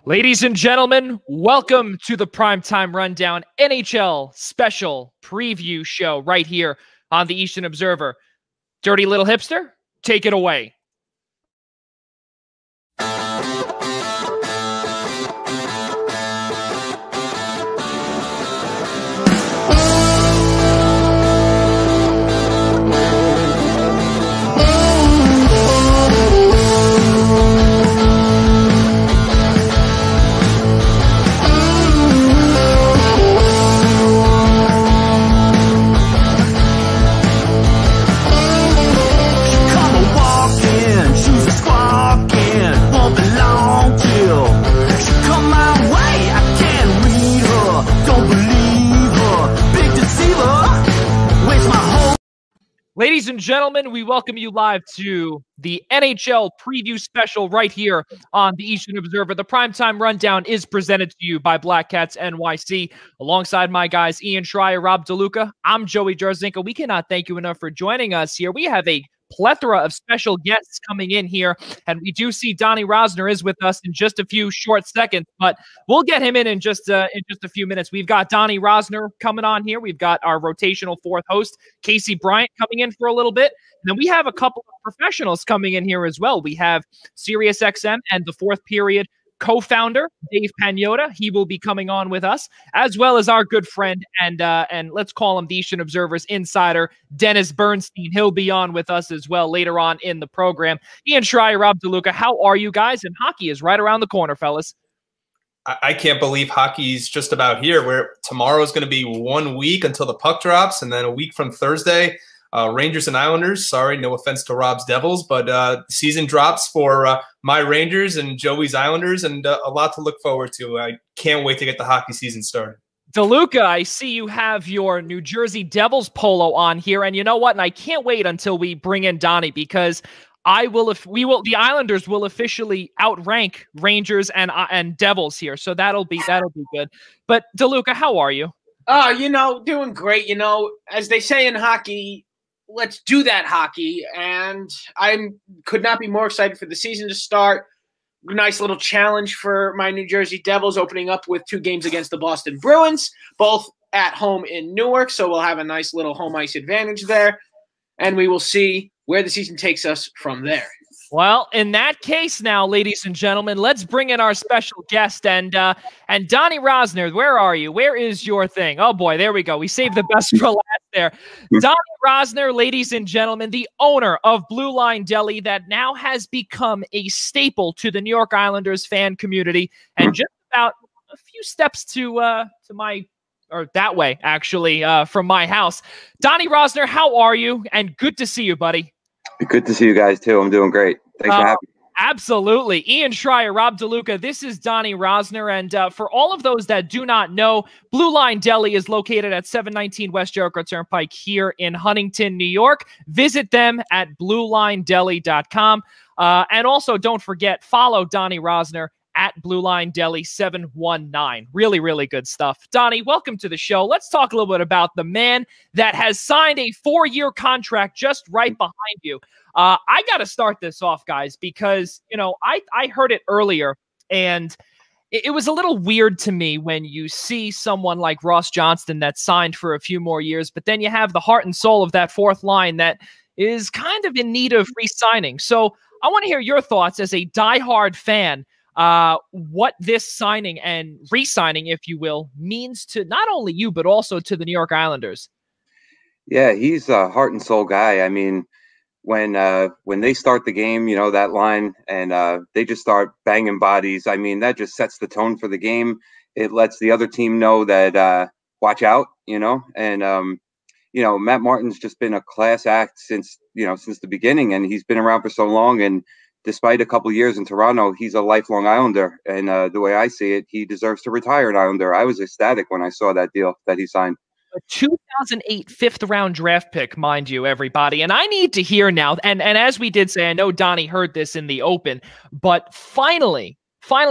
Ladies and gentlemen, welcome to the Primetime Rundown NHL special preview show right here on the Eastern Observer. Dirty Little Hipster, take it away. Ladies and gentlemen, we welcome you live to the NHL preview special right here on the Eastern Observer. The Primetime Rundown is presented to you by Black Cats NYC. Alongside my guys, Ian Schraier, Rob DeLuca, I'm Joey Jarzynka. We cannot thank you enough for joining us here. We have a plethora of special guests coming in here, and we do see Donnie Rosner is with us in just a few short seconds, but we'll get him in just a few minutes. We've got Donnie Rosner coming on here. We've got our rotational fourth host, Casey Bryant, coming in for a little bit. And then we have a couple of professionals coming in here as well. We have SiriusXM and the Fourth Period co-founder, Dave Pagnotta. He will be coming on with us, as well as our good friend and let's call him the Eastern Observer's insider, Dennis Bernstein. He'll be on with us as well later on in the program. Ian Schraier, Rob DeLuca, how are you guys? And hockey is right around the corner, fellas. I can't believe hockey's just about here, where tomorrow is going to be 1 week until the puck drops, and then a week from Thursday, Rangers and Islanders. Sorry, no offense to Rob's Devils, but season drops for my Rangers and Joey's Islanders, and a lot to look forward to. I can't wait to get the hockey season started. DeLuca, I see you have your New Jersey Devils polo on here, and you know what? And I can't wait until we bring in Donnie, because the Islanders will officially outrank Rangers and Devils here, so that'll be good. But DeLuca, how are you? Doing great. As they say in hockey, let's do that hockey, and I could not be more excited for the season to start. Nice little challenge for my New Jersey Devils, opening up with 2 games against the Boston Bruins, both at home in Newark, so we'll have a nice little home ice advantage there, and we will see where the season takes us from there. Well, in that case now, ladies and gentlemen, let's bring in our special guest. And Donnie Rosner, where are you? Where is your thing? Oh, boy, there we go. We saved the best for last there. Donnie Rosner, ladies and gentlemen, the owner of Blue Line Deli, that now has become a staple to the New York Islanders fan community. And just about a few steps to my – or that way, actually, from my house. Donnie Rosner, how are you? And good to see you, buddy. Good to see you guys, too. I'm doing great. Thanks for having me. Absolutely. Ian Schraier, Rob DeLuca, this is Donnie Rosner. And for all of those that do not know, Blue Line Deli is located at 719 West Jericho Turnpike here in Huntington, New York. Visit them at bluelinedeli.com. And also, don't forget, follow Donnie Rosner at Blue Line Deli 719. Really, really good stuff. Donnie, welcome to the show. Let's talk a little bit about the man that has signed a 4-year contract just right behind you. I got to start this off, guys, because, I heard it earlier, and it was a little weird to me when you see someone like Ross Johnston that signed for a few more years, but then you have the heart and soul of that fourth line that is kind of in need of re-signing. So I want to hear your thoughts as a diehard fan, what this signing and re-signing, if you will, means to not only you, but also to the New York Islanders. Yeah, he's a heart and soul guy. I mean, when they start the game, that line, and they just start banging bodies, I mean, that just sets the tone for the game. It lets the other team know that watch out, and Matt Martin's just been a class act since the beginning, and he's been around for so long, and despite a couple years in Toronto, he's a lifelong Islander. And the way I see it, he deserves to retire an Islander. I was ecstatic when I saw that deal that he signed. A 2008 5th-round draft pick, mind you, everybody. And I need to hear now, and as we did say, I know Donnie heard this in the open, but finally,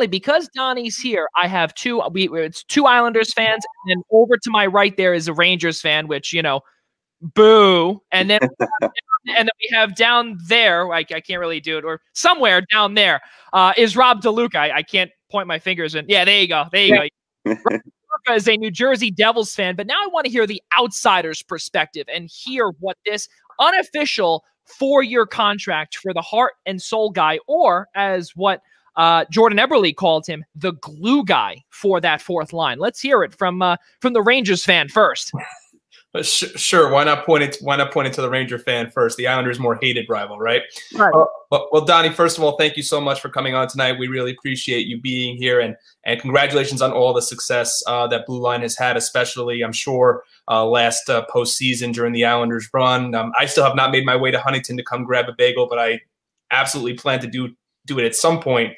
because Donnie's here, I have it's 2 Islanders fans, and over to my right there is a Rangers fan, which, boo. And then we have down there, I can't really do it, or somewhere down there is Rob DeLuca. I can't point my fingers in. Yeah, there you go. There you go. Rob DeLuca is a New Jersey Devils fan, but now I want to hear the outsider's perspective and hear what this unofficial 4-year contract for the heart and soul guy, or as what Jordan Eberle called him, the glue guy for that fourth line. Let's hear it from the Rangers fan first. Sure. Why not point it to the Ranger fan first? The Islanders' more hated rival, right? Right. Well, Donnie, first of all, thank you so much for coming on tonight. We really appreciate you being here, and congratulations on all the success that Blue Line has had, especially, I'm sure, last postseason during the Islanders' run. I still have not made my way to Huntington to come grab a bagel, but I absolutely plan to do it at some point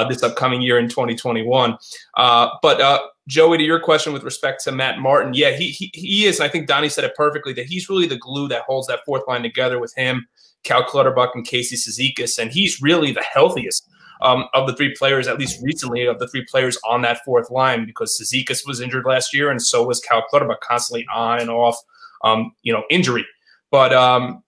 this upcoming year in 2021. But Joey, to your question with respect to Matt Martin, yeah, he is, and I think Donnie said it perfectly, that he's really the glue that holds that fourth line together with him, Cal Clutterbuck, and Casey Cizikas, and he's really the healthiest of the three players, at least recently, of the three players on that fourth line, because Cizikas was injured last year, and so was Cal Clutterbuck, constantly on and off, injury. But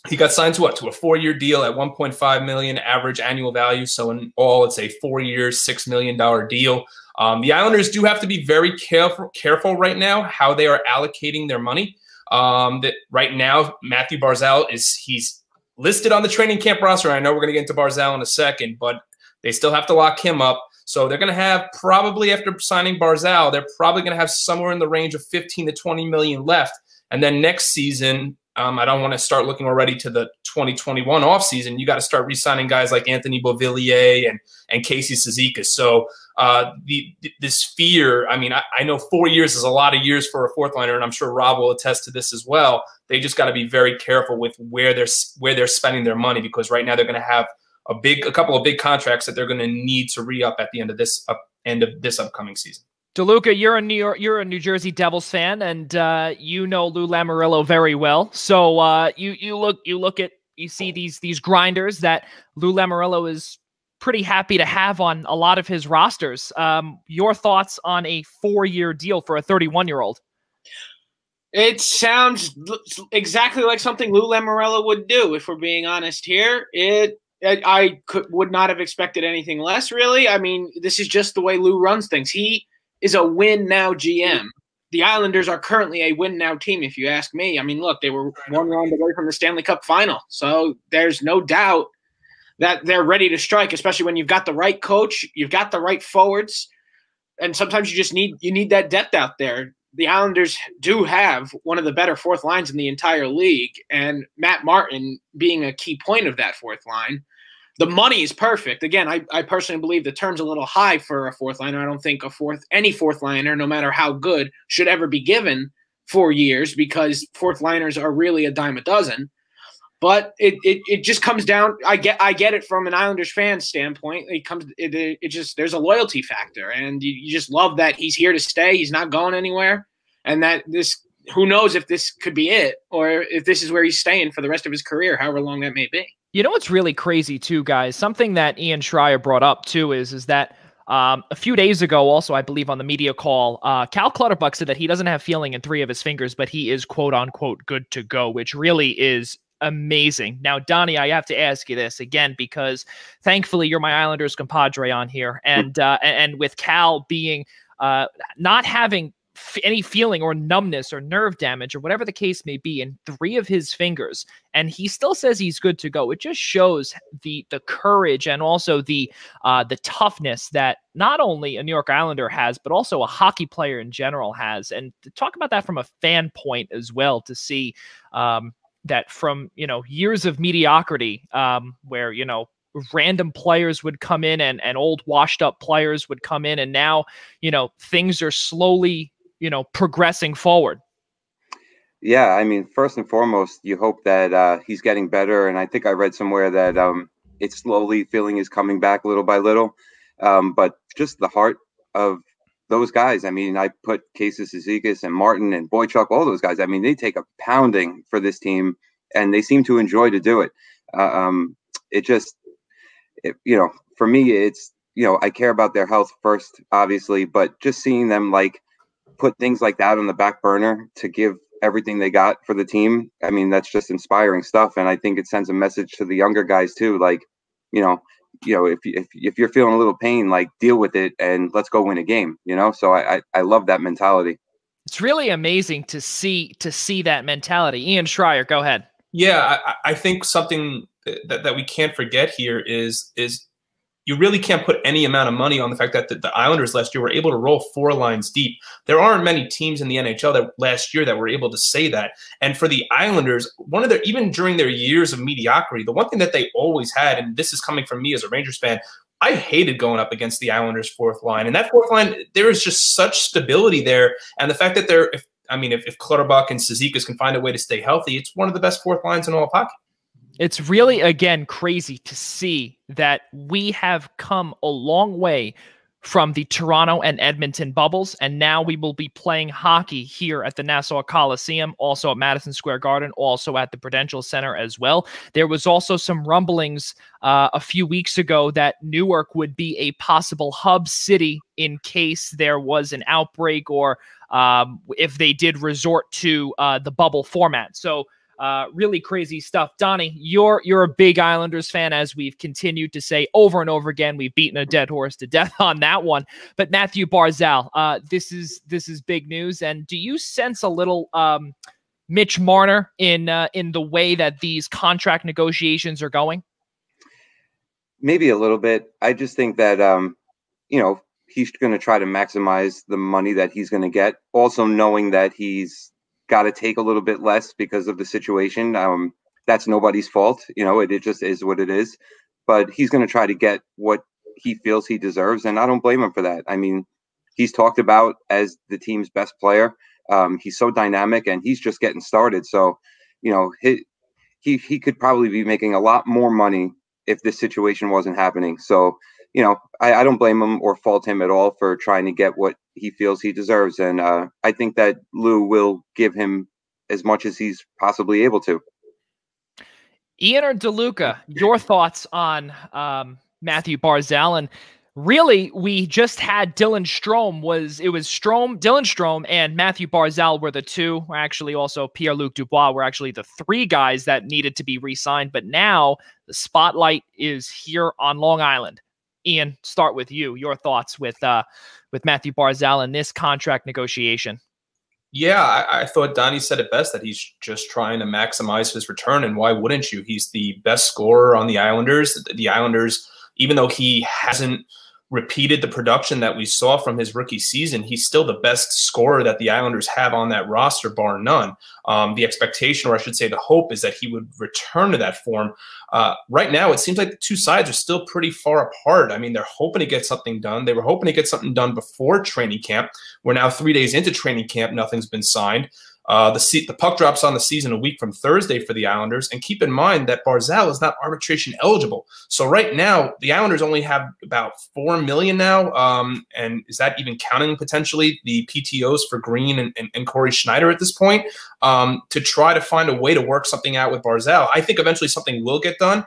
he got signed to a 4-year deal at $1.5 million average annual value. So in all, it's a 4-year, $6 million deal. The Islanders do have to be very careful right now how they are allocating their money. That right now, Matthew Barzell he's listed on the training camp roster. I know we're going to get into Barzell in a second, but they still have to lock him up. So they're going to have, probably after signing Barzell, they're probably going to have somewhere in the range of 15 to 20 million left. And then next season, I don't want to start looking already to the 2021 offseason. You got to start re-signing guys like Anthony Beauvillier and Casey Cizikas. So this fear, I mean, I know 4 years is a lot of years for a fourth liner, and I'm sure Rob will attest to this as well. They just got to be very careful with where they're spending their money, because right now they're going to have a couple of big contracts that they're going to need to re-up at the end of this upcoming season. DeLuca, you're a New Jersey Devils fan, and you know Lou Lamoriello very well. So you see these grinders that Lou Lamoriello is pretty happy to have on a lot of his rosters. Your thoughts on a 4-year deal for a 31-year-old? It sounds exactly like something Lou Lamoriello would do, if we're being honest here. I would not have expected anything less, really. I mean, this is just the way Lou runs things. He is a win-now GM. The Islanders are currently a win-now team, if you ask me. I mean, look, they were 1 round away from the Stanley Cup final, so there's no doubt that they're ready to strike, especially when you've got the right coach, you've got the right forwards, and sometimes you just need that depth out there. The Islanders do have one of the better fourth lines in the entire league, and Matt Martin being a key point of that fourth line. The money is perfect. Again, I personally believe the term's a little high for a fourth liner. I don't think any fourth liner, no matter how good, should ever be given 4 years, because fourth liners are really a dime a dozen. But it just comes down. I get it from an Islanders fan standpoint. There's a loyalty factor, and you just love that he's here to stay. He's not going anywhere, and that who knows if this could be it, or if this is where he's staying for the rest of his career, however long that may be. You know what's really crazy too, guys? Something that Ian Schraier brought up too is that a few days ago, also I believe on the media call, Cal Clutterbuck said that he doesn't have feeling in 3 of his fingers, but he is quote unquote good to go, which really is amazing. Now, Donnie, I have to ask you this again, because thankfully you're my Islanders compadre on here, and with Cal being not having any feeling or numbness or nerve damage or whatever the case may be in 3 of his fingers, and he still says he's good to go. It just shows the courage and also the toughness that not only a New York Islander has, but also a hockey player in general has. And to talk about that from a fan point as well, to see that from years of mediocrity, where random players would come in and old washed up players would come in, and now things are slowly progressing forward. Yeah, I mean, first and foremost, you hope that he's getting better. And I think I read somewhere that it's slowly feeling is coming back little by little. But just the heart of those guys. I mean, I put Casey Cizikas and Martin and Boychuk, all those guys. I mean, they take a pounding for this team, and they seem to enjoy to do it. For me, it's, I care about their health first, obviously, but just seeing them put things like that on the back burner to give everything they got for the team. I mean, that's just inspiring stuff. And I think it sends a message to the younger guys too. Like, if you're feeling a little pain, like deal with it and let's go win a game, So I love that mentality. It's really amazing to see that mentality. Ian Schraier, go ahead. Yeah, I think something that we can't forget here is you really can't put any amount of money on the fact that the Islanders last year were able to roll 4 lines deep. There aren't many teams in the NHL that last year that were able to say that. And for the Islanders, even during their years of mediocrity, the one thing that they always had, and this is coming from me as a Rangers fan, I hated going up against the Islanders' fourth line. And that fourth line, there is just such stability there. And the fact that if Clutterbuck and Cizikas can find a way to stay healthy, it's one of the best fourth lines in all of hockey. It's really, again, crazy to see that we have come a long way from the Toronto and Edmonton bubbles, and now we will be playing hockey here at the Nassau Coliseum, also at Madison Square Garden, also at the Prudential Center as well. There was also some rumblings a few weeks ago that Newark would be a possible hub city in case there was an outbreak or if they did resort to the bubble format. So really crazy stuff. Donnie, you're a big Islanders fan, as we've continued to say over and over again. We've beaten a dead horse to death on that one. But Matthew Barzell, this is big news. And do you sense a little Mitch Marner in the way that these contract negotiations are going? Maybe a little bit. I just think that he's going to try to maximize the money that he's going to get, also knowing that he's got to take a little bit less because of the situation. That's nobody's fault. It just is what it is. But he's going to try to get what he feels he deserves, and I don't blame him for that. I mean, he's talked about as the team's best player. He's so dynamic, and he's just getting started. So, he could probably be making a lot more money if this situation wasn't happening. So, I don't blame him or fault him at all for trying to get what he feels he deserves. And I think that Lou will give him as much as he's possibly able to. Ian or DeLuca, your thoughts on Matthew Barzell? And really, we just had Dylan Strome. Dylan Strome and Matthew Barzell were the two. Actually, also Pierre-Luc Dubois were actually the 3 guys that needed to be re-signed. But now the spotlight is here on Long Island. Ian, start with you. Your thoughts with Matthew Barzell and this contract negotiation. Yeah, I thought Donnie said it best, that he's just trying to maximize his return, and why wouldn't you? He's the best scorer on the Islanders. The Islanders, even though he hasn't repeated the production that we saw from his rookie season, he's still the best scorer that the Islanders have on that roster, bar none. The expectation, or I should say the hope, is that he would return to that form. Right now, it seems like the two sides are still pretty far apart. I mean, they're hoping to get something done. They were hoping to get something done before training camp. We're now 3 days into training camp. Nothing's been signed. The puck drops on the season a week from Thursday for the Islanders. And keep in mind that Barzell is not arbitration eligible. So right now, the Islanders only have about $4 million now. And is that even counting potentially the PTOs for Green and Corey Schneider at this point, to try to find a way to work something out with Barzell? I think eventually something will get done.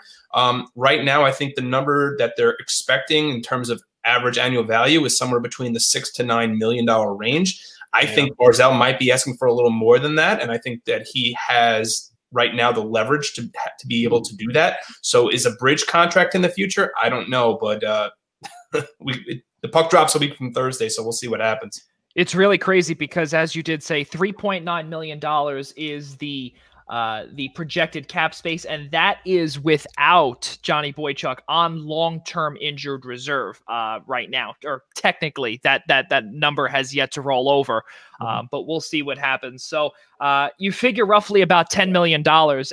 Right now, I think the number that they're expecting in terms of average annual value is somewhere between the $6 to $9 million range. I think Barzell might be asking for a little more than that, and I think that he has right now the leverage to be able to do that. So is a bridge contract in the future? I don't know, but the puck drops a week from Thursday, so we'll see what happens. It's really crazy because, as you did say, $3.9 million is the projected cap space, and that is without Johnny Boychuk on long-term injured reserve right now. Or technically, that number has yet to roll over, but we'll see what happens. So you figure roughly about $10 million,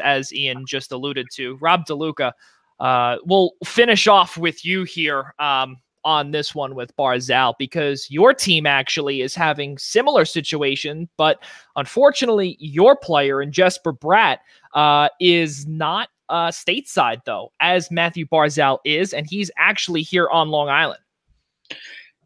as Ian just alluded to. Rob DeLuca, we'll finish off with you here on this one with Barzell, because your team actually is having similar situation, but unfortunately your player in Jesper Bratt is not stateside though, as Matthew Barzell is, and he's actually here on Long Island.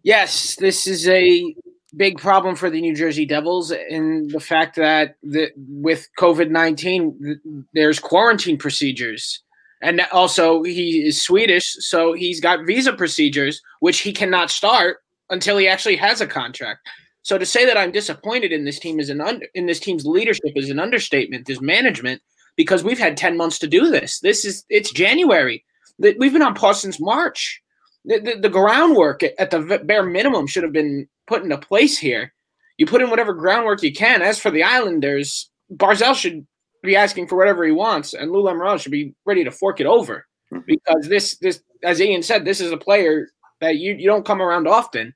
Yes, this is a big problem for the New Jersey Devils in the fact that with COVID-19, there's quarantine procedures. And also, he is Swedish, so he's got visa procedures, which he cannot start until he actually has a contract. So to say that I'm disappointed in this team in this team's leadership is an understatement. This management, because we've had 10 months to do this. It's January. We've been on pause since March. The groundwork at the bare minimum should have been put into place here. You put in whatever groundwork you can. As for the Islanders, Barzell should be asking for whatever he wants, and Lou Lamoriello should be ready to fork it over, because this, as Ian said, this is a player that you don't come around often.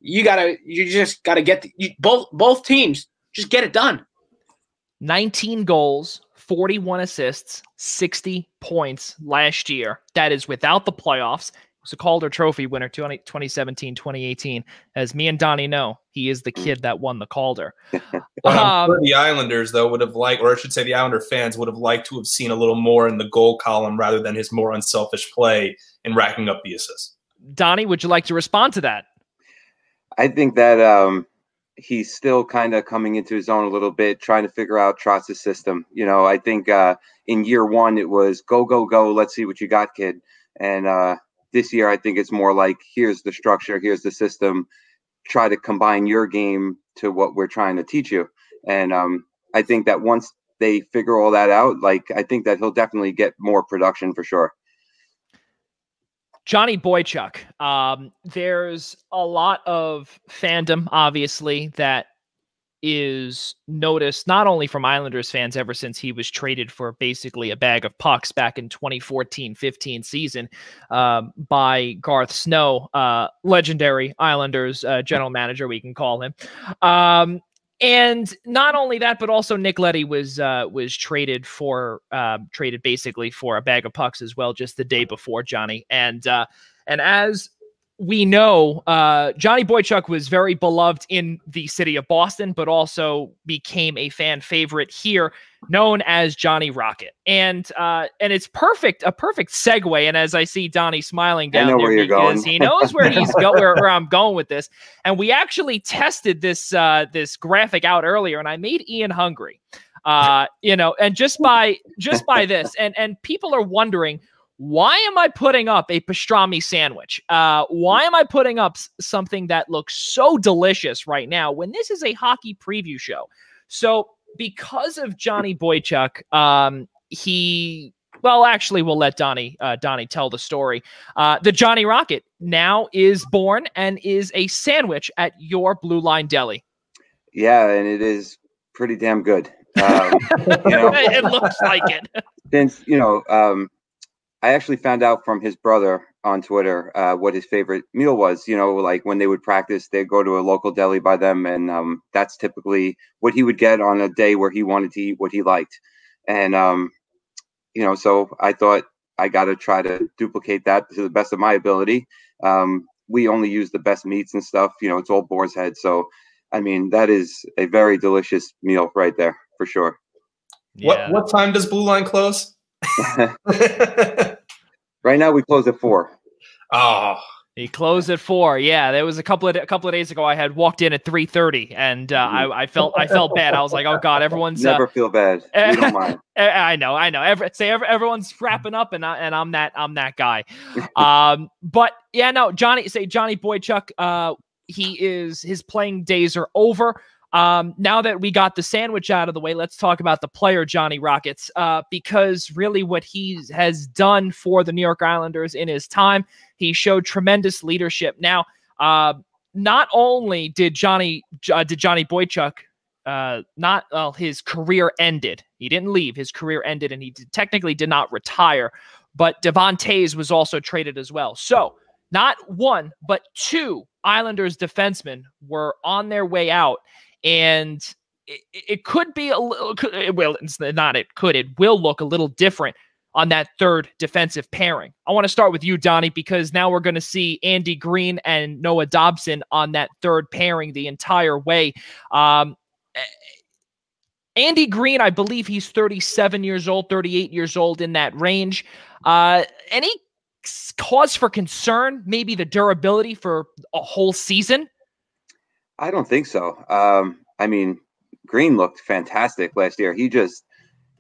You just gotta get both teams just get it done. 19 goals, 41 assists, 60 points last year. That is without the playoffs. He was a Calder Trophy winner 2017, 2018. As me and Donnie know, he is the kid that won the Calder. I'm sure the Islanders, though, would have liked, or I should say the Islander fans would have liked to have seen a little more in the goal column rather than his more unselfish play in racking up the assists. Donnie, would you like to respond to that? I think that he's still kind of coming into his own a little bit, trying to figure out Trotz's system. You know, I think in year one it was go, go, go. Let's see what you got, kid. And this year I think it's more like, here's the structure, here's the system. Try to combine your game to what we're trying to teach you. And I think that once they figure all that out, like, I think that he'll definitely get more production for sure. Johnny Boychuk. There's a lot of fandom, obviously, that is noticed not only from Islanders fans ever since he was traded for basically a bag of pucks back in 2014-15 season by Garth Snow, legendary Islanders general manager, we can call him. And not only that, but also Nick Leddy was traded basically for a bag of pucks as well, just the day before Johnny. And as we know, Johnny Boychuk was very beloved in the city of Boston, but also became a fan favorite here, known as Johnny Rocket. And it's a perfect segue. And as I see Donnie smiling down there, because he knows where he's where I'm going with this. And we actually tested this graphic out earlier, and I made Ian hungry. And just by this, and people are wondering, why am I putting up a pastrami sandwich? Why am I putting up something that looks so delicious right now when this is a hockey preview show? So because of Johnny Boychuk, we'll let Donnie tell the story. The Johnny Rocket now is born and is a sandwich at your Blue Line Deli. Yeah, and it is pretty damn good. It looks like it. Since, I actually found out from his brother on Twitter what his favorite meal was. Like when they would practice, they'd go to a local deli by them, and that's typically what he would get on a day where he wanted to eat what he liked. And, so I thought I got to try to duplicate that to the best of my ability. We only use the best meats and stuff. It's all boar's head. So, I mean, that is a very delicious meal right there for sure. Yeah. What time does Blue Line close? Right now we close at 4. Oh, he closed at 4. Yeah, there was a couple of days ago. I had walked in at 3:30, and I felt bad. I was like, oh God, everyone's never feel bad. We don't mind. I know. Everyone's wrapping up, and I'm that guy. But yeah, no, Johnny Boychuk. His playing days are over. Now that we got the sandwich out of the way, let's talk about the player, Johnny Rockets, because really what he has done for the New York Islanders in his time, he showed tremendous leadership. Now, not only did Johnny Boychuk, his career ended. He didn't leave. His career ended, and he technically did not retire, but Devon Toews was also traded as well. So not one, but 2 Islanders defensemen were on their way out. And it could be a little, it will look a little different on that third defensive pairing. I want to start with you, Donnie, because now we're going to see Andy Green and Noah Dobson on that third pairing the entire way. Andy Green, I believe he's 37 years old, 38 years old, in that range. Any cause for concern, maybe the durability for a whole season? I don't think so. I mean, Green looked fantastic last year. He just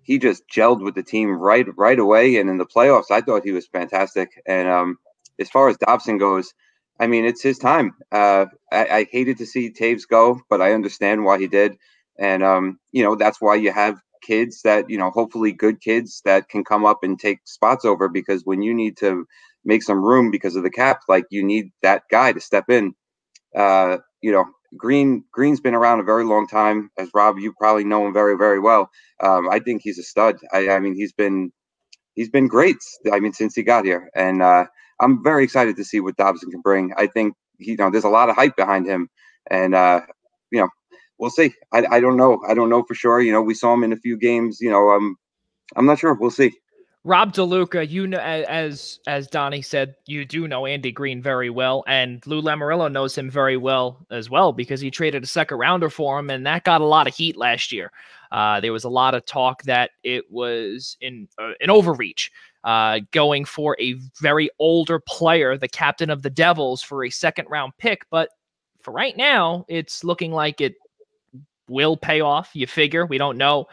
gelled with the team right away. And in the playoffs, I thought he was fantastic. And as far as Dobson goes, I mean, it's his time. I hated to see Taves go, but I understand why he did. And, you know, that's why you have kids that, you know, hopefully good kids that can come up and take spots over, because when you need to make some room because of the cap, like, you need that guy to step in. You know, Green's been around a very long time. As Rob, you probably know him very, very well. I think he's a stud. I mean, he's been great. I mean, since he got here, and I'm very excited to see what Dobson can bring. I think there's a lot of hype behind him, and you know, we'll see. I don't know. I don't know for sure. You know, we saw him in a few games. You know, I'm not sure. We'll see. Rob DeLuca, you know, as Donnie said, you do know Andy Green very well, and Lou Lamoriello knows him very well as well, because he traded a second rounder for him, and that got a lot of heat last year. There was a lot of talk that it was an overreach, going for a very older player, the captain of the Devils, for a second round pick. But for right now, it's looking like it will pay off. You figure. We don't know.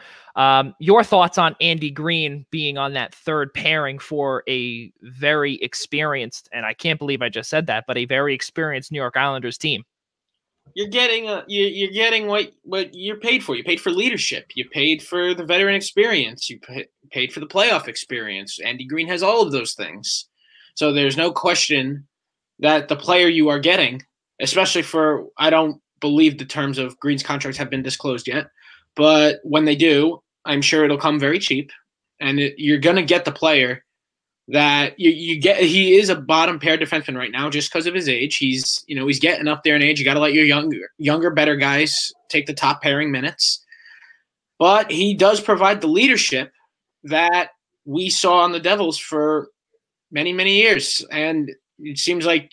Your thoughts on Andy Green being on that third pairing for a very experienced, and I can't believe I just said that, but a very experienced New York Islanders team? You're getting you're getting what you're paid for. You paid for leadership. You paid for the veteran experience. You paid for the playoff experience. Andy Green has all of those things. So there's no question that the player you are getting, especially for, I don't believe the terms of Green's contracts have been disclosed yet, but when they do, I'm sure it'll come very cheap, and you're going to get the player that you get. He is a bottom pair defenseman right now just because of his age. He's getting up there in age. You got to let your younger, better guys take the top pairing minutes, but he does provide the leadership that we saw on the Devils for many, many years. And it seems like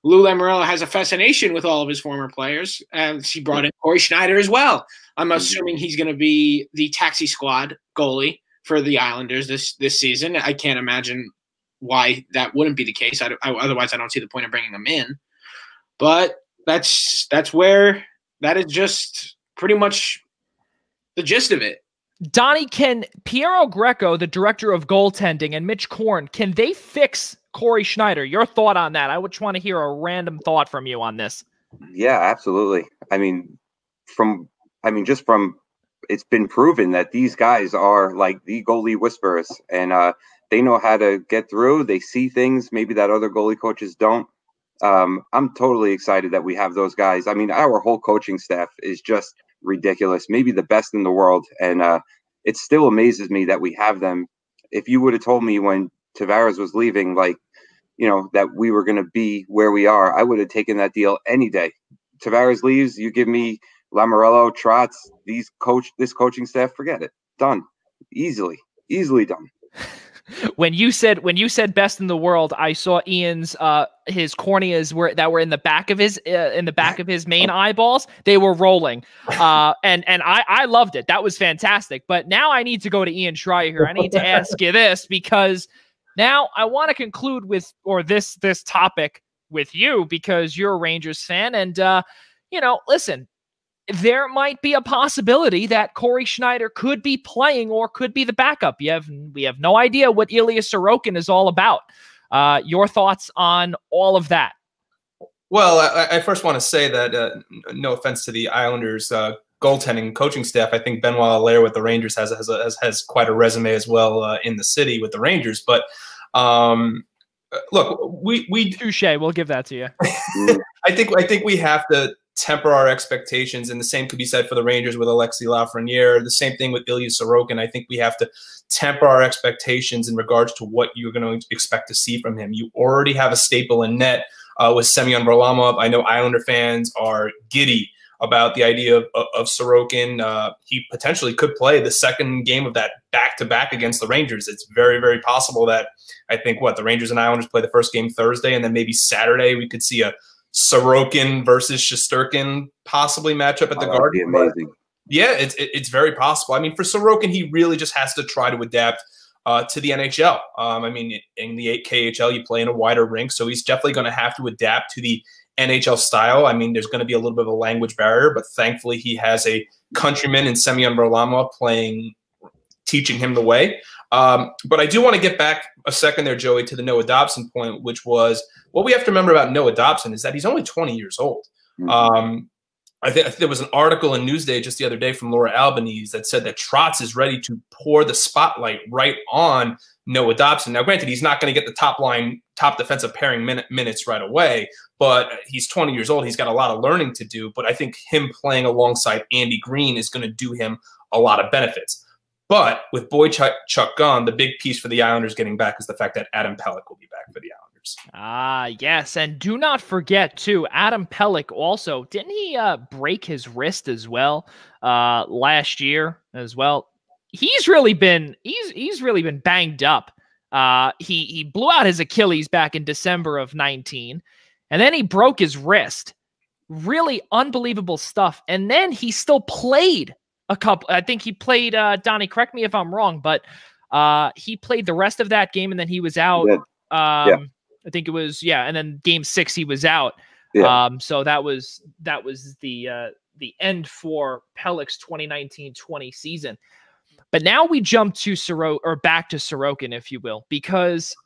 Lou Lamoriello has a fascination with all of his former players, and she brought in Corey Schneider as well. I'm assuming he's going to be the taxi squad goalie for the Islanders this season. I can't imagine why that wouldn't be the case. Otherwise, I don't see the point of bringing him in. But that's where that is just pretty much the gist of it. Donnie, can Piero Greco, the director of goaltending, and Mitch Korn, can they fix Corey Schneider? Your thought on that? I would want to hear a random thought from you on this. Yeah, absolutely. I mean, just from it's been proven that these guys are like the goalie whisperers, and they know how to get through. They see things maybe that other goalie coaches don't. I'm totally excited that we have those guys. I mean, our whole coaching staff is just ridiculous, maybe the best in the world, and it still amazes me that we have them. If you would have told me when Tavares was leaving, like, you know, that we were going to be where we are, I would have taken that deal any day. Tavares leaves, you give me Lamoriello, Trotz, this coaching staff, forget it. Done. Easily done. When you said best in the world, I saw Ian's his corneas were in the back of his main eyeballs. They were rolling, and I loved it. That was fantastic. But now I need to go to Ian Schraier here. I need to ask you this, because now I want to conclude with this topic with you, because you're a Rangers fan, and listen. There might be a possibility that Corey Schneider could be playing or could be the backup. We have no idea what Ilya Sorokin is all about. Your thoughts on all of that? Well, I first want to say that no offense to the Islanders goaltending coaching staff, I think Benoit Allaire with the Rangers has quite a resume as well in the city with the Rangers. But look, we touche. We'll give that to you. I think we have to temper our expectations, and the same could be said for the Rangers with Alexis Lafreniere. The same thing with Ilya Sorokin. I think we have to temper our expectations in regards to what you're going to expect to see from him. You already have a staple in net with Semyon Varlamov. I know Islander fans are giddy about the idea of Sorokin. He potentially could play the second game of that back-to-back against the Rangers. It's very, very possible that I think the Rangers and Islanders play the first game Thursday, and then maybe Saturday we could see a Sorokin versus Shesterkin possibly match up at the Garden. Amazing. Yeah, it's very possible. I mean, for Sorokin, he really just has to try to adapt to the NHL. I mean, in the KHL, you play in a wider rink, so he's definitely going to have to adapt to the NHL style. I mean, there's going to be a little bit of a language barrier, but thankfully he has a countryman in Semyon Varlamov teaching him the way. But I do want to get back a second there, Joey, to the Noah Dobson point, which was what we have to remember about Noah Dobson is that he's only 20 years old. I think there was an article in Newsday just the other day from Laura Albanese that said that Trotz is ready to pour the spotlight right on Noah Dobson. Now, granted, he's not going to get the top defensive pairing minutes right away, but he's 20 years old. He's got a lot of learning to do, but I think him playing alongside Andy Green is going to do him a lot of benefits. But with Boychuk gone, the big piece for the Islanders getting back is the fact that Adam Pellick will be back for the Islanders. Yes, and do not forget, too, Adam Pellick also, didn't he break his wrist as well last year as well? He's really been banged up. He blew out his Achilles back in December of 19, and then he broke his wrist. Really unbelievable stuff. And then he still played a couple. I think he played, Donnie, correct me if I'm wrong, but he played the rest of that game, and then he was out. I think it was, and then game 6 he was out. So that was the end for Pellick's 2019-20 season. But now we jump to back to Sorokin, if you will, because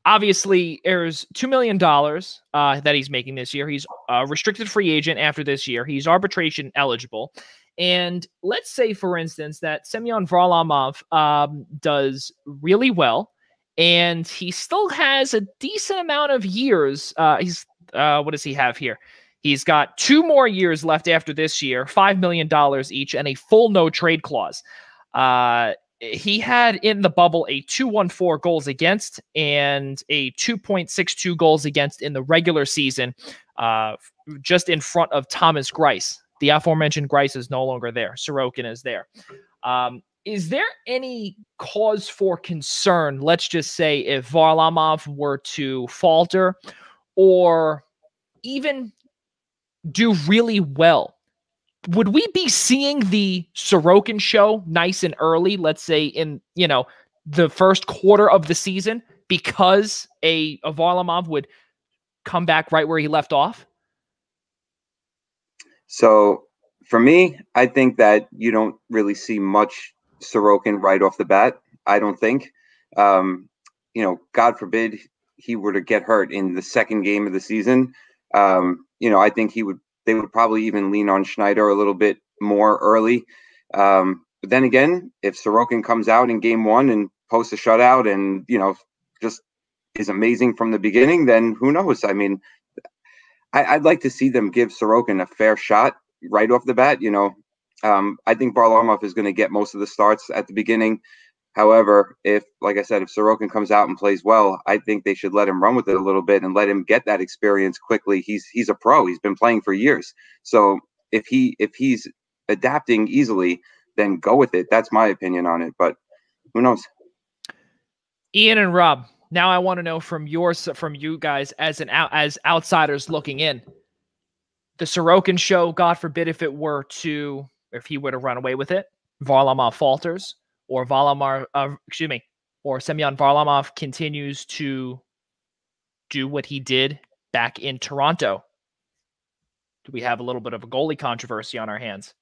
obviously there's $2 million that he's making this year. He's a restricted free agent after this year. He's arbitration eligible. And let's say, for instance, that Semyon Varlamov does really well, and he still has a decent amount of years. What does he have here? He's got 2 more years left after this year, $5 million each, and a full no-trade clause. He had in the bubble a 2.14 goals against and a 2.62 goals against in the regular season, just in front of Thomas Greiss. The aforementioned Greiss is no longer there. Sorokin is there. Is there any cause for concern, let's just say, if Varlamov were to falter or even do really well? Would we be seeing the Sorokin show nice and early, let's say in, the first quarter of the season, because a Varlamov would come back right where he left off? So for me, I think that you don't really see much Sorokin right off the bat. I don't think, God forbid he were to get hurt in the second game of the season. I think they would probably even lean on Schneider a little bit more early. But then again, if Sorokin comes out in game 1 and posts a shutout and, just is amazing from the beginning, then who knows? I mean, I'd like to see them give Sorokin a fair shot right off the bat. I think Varlamov is going to get most of the starts at the beginning. However, like I said, if Sorokin comes out and plays well, I think they should let him run with it a little bit and let him get that experience quickly. He's a pro. He's been playing for years. So if he's adapting easily, then go with it. That's my opinion on it. But who knows? Ian and Rob, now I want to know from you guys as outsiders looking in, the Sorokin show, God forbid if he were to run away with it, Varlamov falters, or Semyon Varlamov continues to do what he did back in Toronto. Do we have a little bit of a goalie controversy on our hands?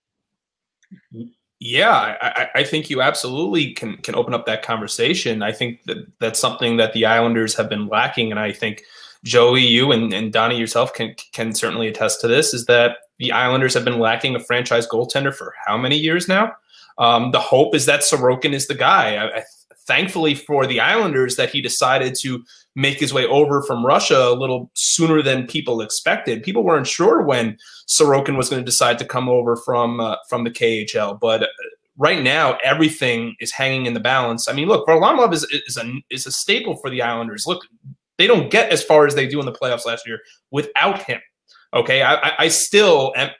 Yeah, I think you absolutely can open up that conversation. I think that's something that the Islanders have been lacking, and I think Joey, you and Donnie yourself can certainly attest to this, is that the Islanders have been lacking a franchise goaltender for how many years now? The hope is that Sorokin is the guy. Thankfully for the Islanders that he decided to make his way over from Russia a little sooner than people expected. People weren't sure when Sorokin was going to decide to come over from the KHL, but right now everything is hanging in the balance. I mean, look, Varlamov is a staple for the Islanders. Look, they don't get as far as they do in the playoffs last year without him. Okay, I still am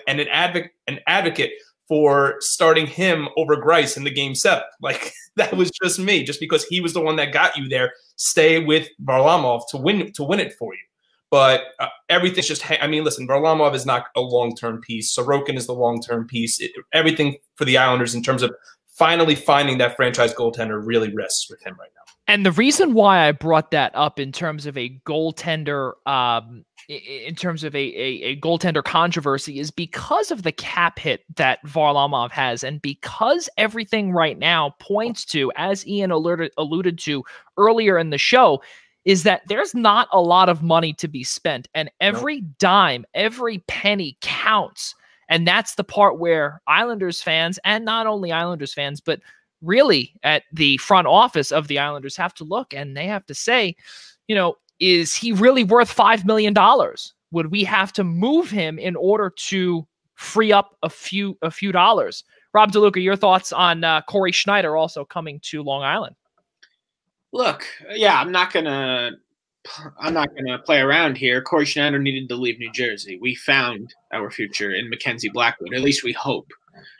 an advocate for starting him over Greiss in the game 7. Like, that was just me, just because he was the one that got you there. Stay with Varlamov to win it for you. But everything's just, I mean, listen, Varlamov is not a long-term piece. Sorokin is the long-term piece. Everything for the Islanders in terms of finally finding that franchise goaltender really rests with him right now. And the reason why I brought that up in terms of a goaltender, goaltender controversy is because of the cap hit that Varlamov has, and because everything right now points to, as Ian alluded to earlier in the show, is that there's not a lot of money to be spent, and every dime, every penny counts. And that's the part where Islanders fans, and not only Islanders fans, but really at the front office of the Islanders, have to look, and they have to say, is he really worth $5 million? Would we have to move him in order to free up a few dollars? Rob DeLuca, your thoughts on Corey Schneider also coming to Long Island? Look, yeah, I'm not gonna play around here. Corey Schneider needed to leave New Jersey. We found our future in Mackenzie Blackwood. At least we hope.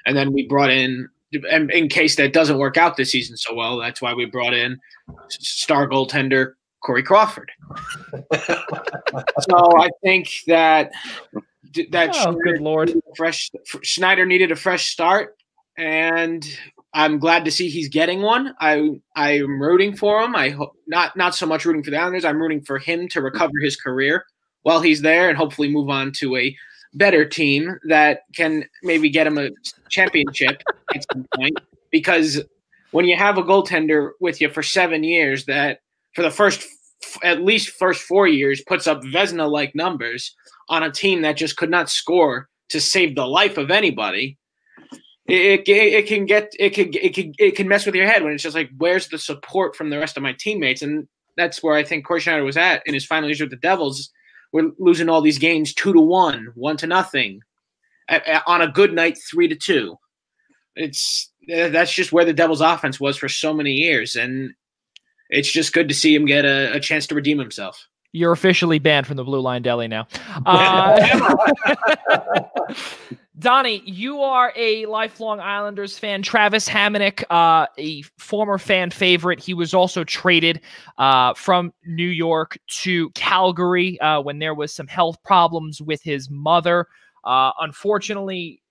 And then we brought in, in case that doesn't work out this season so well, that's why we brought in star goaltender Corey Crawford. So I think that good Lord, Schneider needed a fresh start, and I'm glad to see he's getting one. I'm rooting for him. I hope not so much rooting for the Islanders. I'm rooting for him to recover his career while he's there and hopefully move on to a better team that can maybe get him a championship at some point. Because when you have a goaltender with you for 7 years that for the at least first 4 years puts up Vezina-like numbers on a team that just could not score to save the life of anybody, it can mess with your head when it's just like, where's the support from the rest of my teammates? And that's where I think Corey Schneider was at in his final years with the Devils. We're losing all these games 2-1, 1-0, on a good night 3-2. That's just where the Devils' offense was for so many years, and it's just good to see him get a chance to redeem himself. You're officially banned from the Blue Line Deli now. Donnie, you are a lifelong Islanders fan. Travis Hammonic, a former fan favorite. He was also traded from New York to Calgary when there was some health problems with his mother. Unfortunately,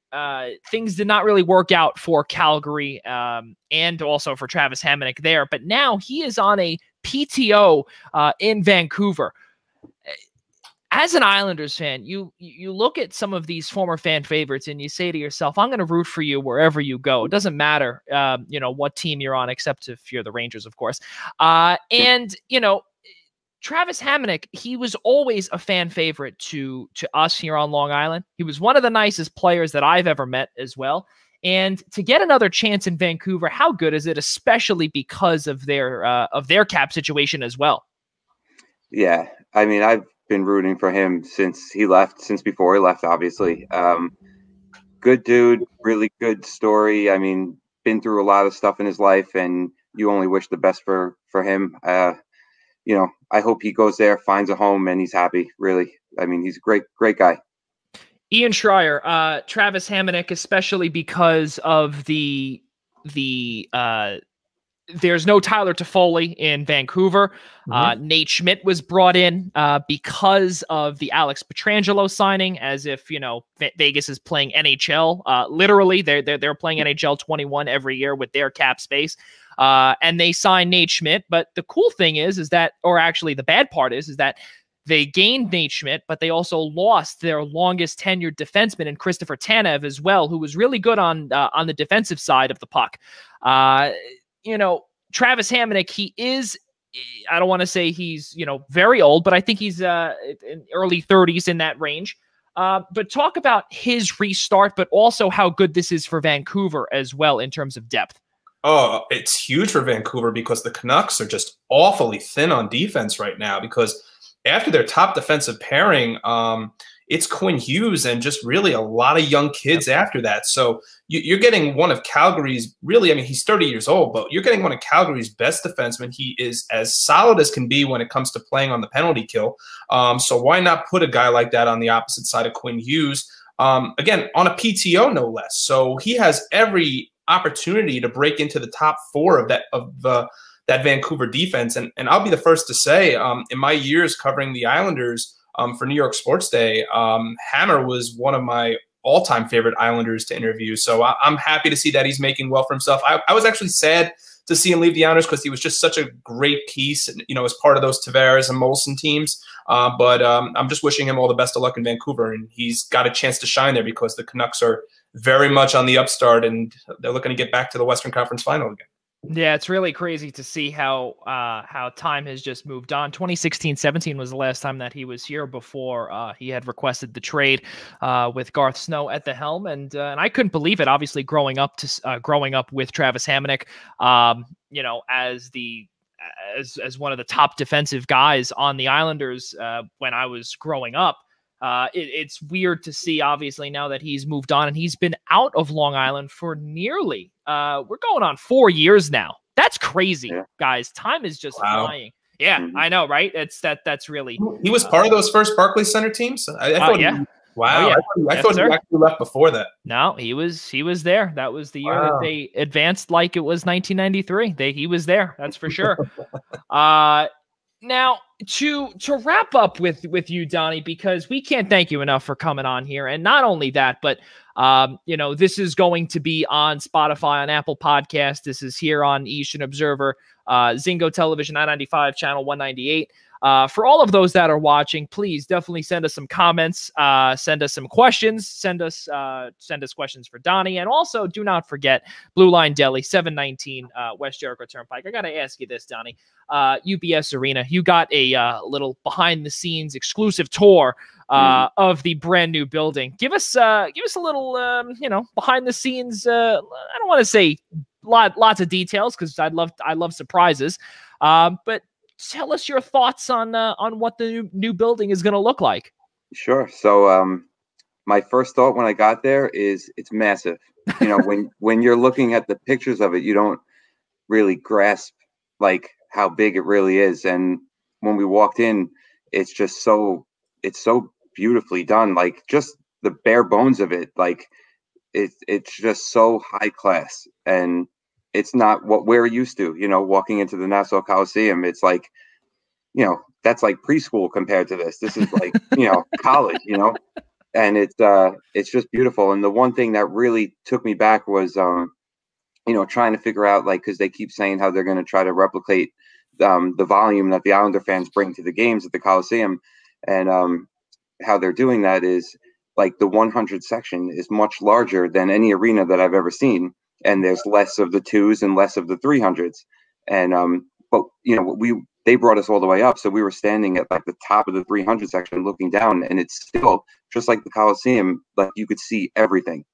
things did not really work out for Calgary and also for Travis Hammonic there. But now he is on a PTO in Vancouver. As an Islanders fan, you look at some of these former fan favorites and you say to yourself, I'm going to root for you wherever you go. It doesn't matter, what team you're on, except if you're the Rangers, of course. Travis Hammonic, he was always a fan favorite to us here on Long Island. He was one of the nicest players that I've ever met as well. And to get another chance in Vancouver, how good is it, especially because of their cap situation as well? Yeah, I mean, I've been rooting for him since before he left, obviously. Good dude, really good story. I mean, been through a lot of stuff in his life, and you only wish the best for him. I hope he goes there, finds a home, and he's happy, really. I mean, he's a great guy. Ian Schraier, Travis Hammonic, especially because of the there's no Tyler Toffoli in Vancouver. Nate Schmidt was brought in because of the Alex Pietrangelo signing, as if, Vegas is playing NHL. Literally, they're playing NHL 21 every year with their cap space. And they signed Nate Schmidt. But the cool thing is that, or actually the bad part is that they gained Nate Schmidt, but they also lost their longest tenured defenseman in Christopher Tanev as well, who was really good on the defensive side of the puck. Travis Hammonic, he is, I don't want to say he's, very old, but I think he's in early 30s in that range. But talk about his restart, but also how good this is for Vancouver as well in terms of depth. Oh, it's huge for Vancouver because the Canucks are just awfully thin on defense right now, because after their top defensive pairing, it's Quinn Hughes and just really a lot of young kids after that. So you're getting one of Calgary's really, I mean, he's 30 years old, but you're getting one of Calgary's best defensemen. He is as solid as can be when it comes to playing on the penalty kill. So why not put a guy like that on the opposite side of Quinn Hughes? Again, on a PTO, no less. So he has every opportunity to break into the top four of that Vancouver defense. And I'll be the first to say, in my years covering the Islanders, for New York Sports Day, Hammer was one of my all-time favorite Islanders to interview. So I'm happy to see that he's making well for himself. I was actually sad to see him leave the Islanders because he was just such a great piece, as part of those Tavares and Molson teams. But I'm just wishing him all the best of luck in Vancouver, and he's got a chance to shine there because the Canucks are very much on the upstart, and they're looking to get back to the Western Conference Final again. Yeah, it's really crazy to see how time has just moved on. 2016-17 was the last time that he was here before he had requested the trade with Garth Snow at the helm, and I couldn't believe it. Obviously, growing up with Travis Hammonic, as one of the top defensive guys on the Islanders when I was growing up. It's weird to see, obviously, now that he's moved on and he's been out of Long Island for nearly, we're going on 4 years now. That's crazy, guys. Time is just flying. Yeah, I know, right? That's really. He was part of those first Barclays Center teams. I thought. Wow. Yeah. I thought he actually left before that. No, he was there. That was the year that they advanced like it was 1993. He was there. That's for sure. Now, to wrap up with you, Donnie, because we can't thank you enough for coming on here. And not only that, but, this is going to be on Spotify, on Apple Podcasts. This is here on Eastern Observer, Zingo Television, I-95, Channel 198. For all of those that are watching, please definitely send us some comments, send us some questions, send us questions for Donnie, and also do not forget Blue Line Deli, 719 West Jericho Turnpike. I got to ask you this, Donnie. UBS Arena, you got a little behind-the-scenes exclusive tour of the brand new building. Give us a little, behind-the-scenes. I don't want to say lots of details because I love surprises, but tell us your thoughts on what the new building is going to look like. Sure. So my first thought when I got there is it's massive. When you're looking at the pictures of it, you don't really grasp like how big it really is. And when we walked in, it's so beautifully done. Like just the bare bones of it, like it's just so high class, and it's not what we're used to, walking into the Nassau Coliseum. It's like, that's like preschool compared to this. This is like, college, and it's just beautiful. And the one thing that really took me back was, trying to figure out, like, because they keep saying how they're going to try to replicate the volume that the Islander fans bring to the games at the Coliseum. And how they're doing that is like the 100 section is much larger than any arena that I've ever seen. And there's less of the 2s and less of the 300s. And, but they brought us all the way up. So we were standing at like the top of the 300 section looking down, and it's still just like the Coliseum. Like you could see everything,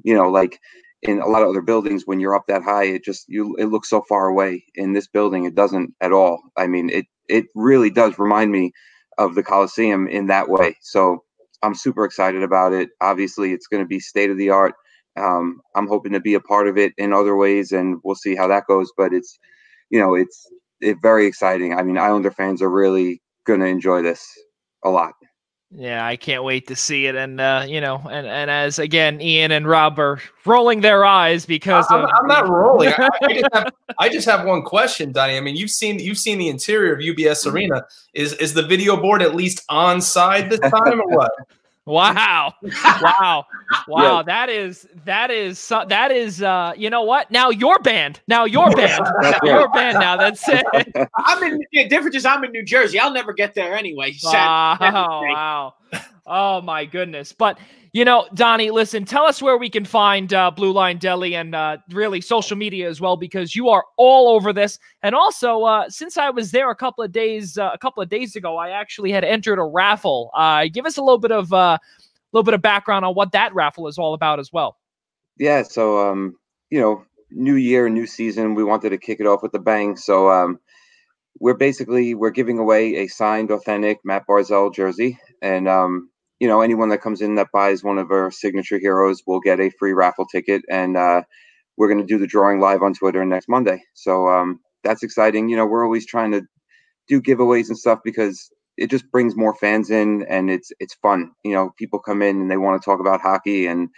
like in a lot of other buildings, when you're up that high, it looks so far away. In this building, it doesn't at all. I mean, it really does remind me of the Coliseum in that way. So I'm super excited about it. Obviously it's going to be state of the art. I'm hoping to be a part of it in other ways, and we'll see how that goes. But it's very exciting. I mean, Islander fans are really going to enjoy this a lot. Yeah, I can't wait to see it. And, and as again, Ian and Rob are rolling their eyes because I'm not rolling. I just have one question, Donnie. I mean, you've seen the interior of UBS Arena. Is the video board at least on side this time or what? Wow. Yeah. That is, you know what? Now your band. Your band now. That's it. The difference is I'm in New Jersey. I'll never get there anyway. Wow. Oh my goodness. But Donnie, listen, tell us where we can find Blue Line Deli and really social media as well, because you are all over this. And also, since I was there a couple of days ago, I actually had entered a raffle. Give us a little bit of background on what that raffle is all about as well. Yeah. So, new year, new season, we wanted to kick it off with a bang. So, we're giving away a signed authentic Matt Barzell jersey, and anyone that comes in that buys one of our signature heroes will get a free raffle ticket, and we're going to do the drawing live on Twitter next Monday. So that's exciting. We're always trying to do giveaways and stuff because it just brings more fans in, and it's fun. People come in and they want to talk about hockey, and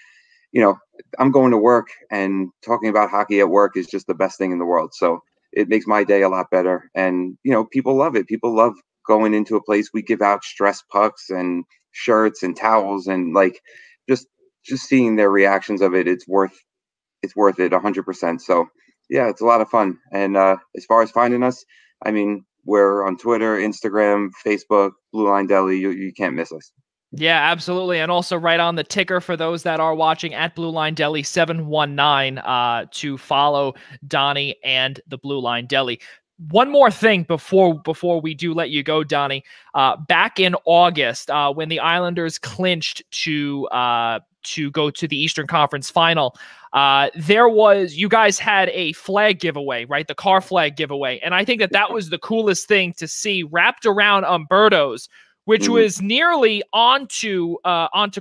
I'm going to work, and talking about hockey at work is just the best thing in the world. So it makes my day a lot better, and people love it. People love going into a place. We give out stress pucks and shirts and towels, and like just just seeing their reactions of it, it's worth it 100%. So yeah, it's a lot of fun. And as far as finding us, I mean, we're on Twitter, Instagram, Facebook, Blue Line Deli. You can't miss us. Yeah, absolutely. And also right on the ticker for those that are watching at Blue Line Deli 719 to follow Donnie and the Blue Line Deli. One more thing before we do let you go, Donnie. Back in August, when the Islanders clinched to go to the Eastern Conference Final, you guys had a flag giveaway, right? The car flag giveaway. And I think that was the coolest thing to see wrapped around Umberto's, which was nearly onto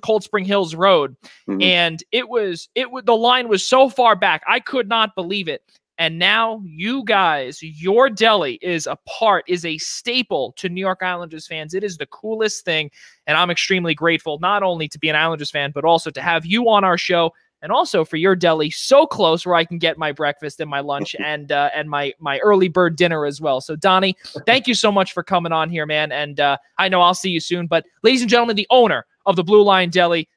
Cold Spring Hills Road. And the line was so far back, I could not believe it. And now you guys, your deli is a staple to New York Islanders fans. It is the coolest thing. And I'm extremely grateful, not only to be an Islanders fan, but also to have you on our show, and also for your deli so close where I can get my breakfast and my lunch and my early bird dinner as well. So Donnie, thank you so much for coming on here, man. And I know I'll see you soon, but ladies and gentlemen, the owner of the Blue Line Deli,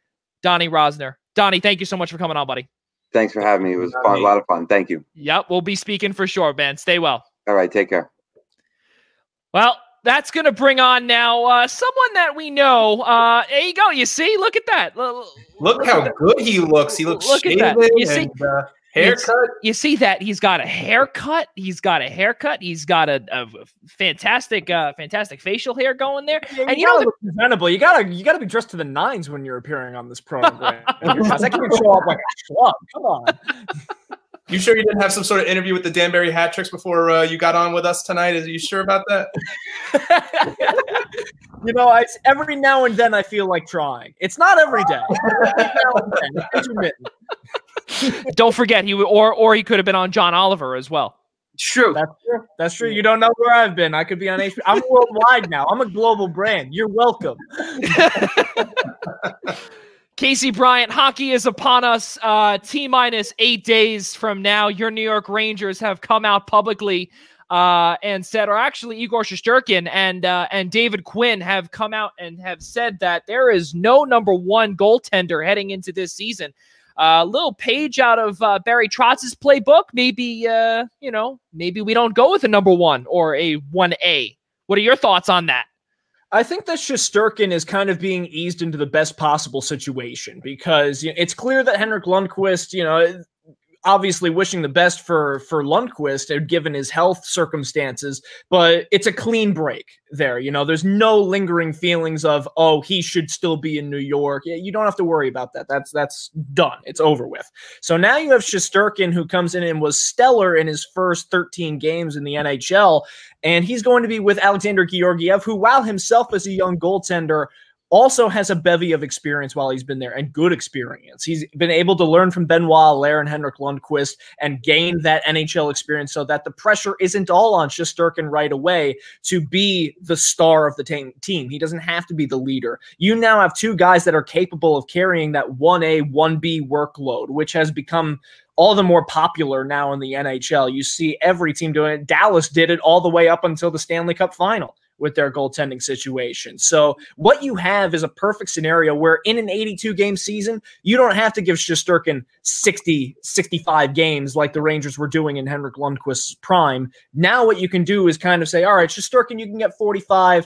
Donnie Rosner. Donnie, thank you so much for coming on, buddy. Thanks for having me. It was fun, a lot of fun. Thank you. Yep, we'll be speaking for sure, man. Stay well. All right, take care. Well, that's going to bring on now someone that we know. There you go. You see? Look at that. Look how good he looks. He looks look at that. You see? Haircut. You see that he's got a haircut. He's got a fantastic facial hair going there. Yeah, and you know, look presentable. You gotta be dressed to the nines when you're appearing on this program. I can't show up like a schlub. Come on. You sure you didn't have some sort of interview with the Danbury Hat Tricks before you got on with us tonight? Are you sure about that? You know, every now and then I feel like trying. It's not every day. Every now and then. It's intermittent. Don't forget, he could have been on John Oliver as well. True. That's true. You don't know where I've been. I could be on HBO. I'm worldwide now. I'm a global brand. You're welcome. Casey Bryant, hockey is upon us. T-minus 8 days from now, your New York Rangers have come out publicly and said, or actually Igor Shesterkin and David Quinn have come out and have said that there is no number one goaltender heading into this season. Little page out of Barry Trotz's playbook. Maybe, maybe we don't go with a number one or a 1A. What are your thoughts on that? I think that Shesterkin is kind of being eased into the best possible situation because it's clear that Henrik Lundqvist, obviously wishing the best for Lundqvist given his health circumstances, but it's a clean break there. There's no lingering feelings of, oh, he should still be in New York. You don't have to worry about that. That's done. It's over with. So now you have Shesterkin, who comes in and was stellar in his first 13 games in the NHL, and he's going to be with Alexander Georgiev, who, while himself as a young goaltender, also has a bevy of experience while he's been there, and good experience. He's been able to learn from Benoit Allaire and Henrik Lundqvist and gain that NHL experience so that the pressure isn't all on Shesterkin right away to be the star of the team. He doesn't have to be the leader. You now have two guys that are capable of carrying that 1A, 1B workload, which has become all the more popular now in the NHL. You see every team doing it. Dallas did it all the way up until the Stanley Cup final with their goaltending situation. So what you have is a perfect scenario where in an 82-game season, you don't have to give Shesterkin 60, 65 games like the Rangers were doing in Henrik Lundqvist's prime. Now what you can do is kind of say, all right, Shesterkin, you can get 45,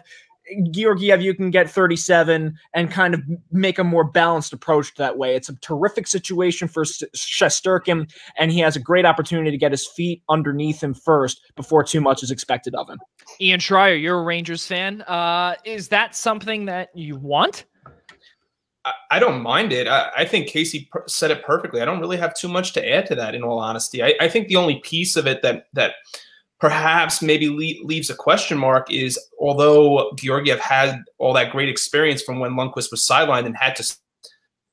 Georgiev, you can get 37, and kind of make a more balanced approach to that way. It's a terrific situation for Shesterkin, and he has a great opportunity to get his feet underneath him first before too much is expected of him. Ian Schraier, you're a Rangers fan. Is that something that you want? I don't mind it. I think Casey said it perfectly. I don't really have too much to add to that, in all honesty. I think the only piece of it that perhaps maybe leaves a question mark is, although Georgiev had all that great experience from when Lundqvist was sidelined and had to,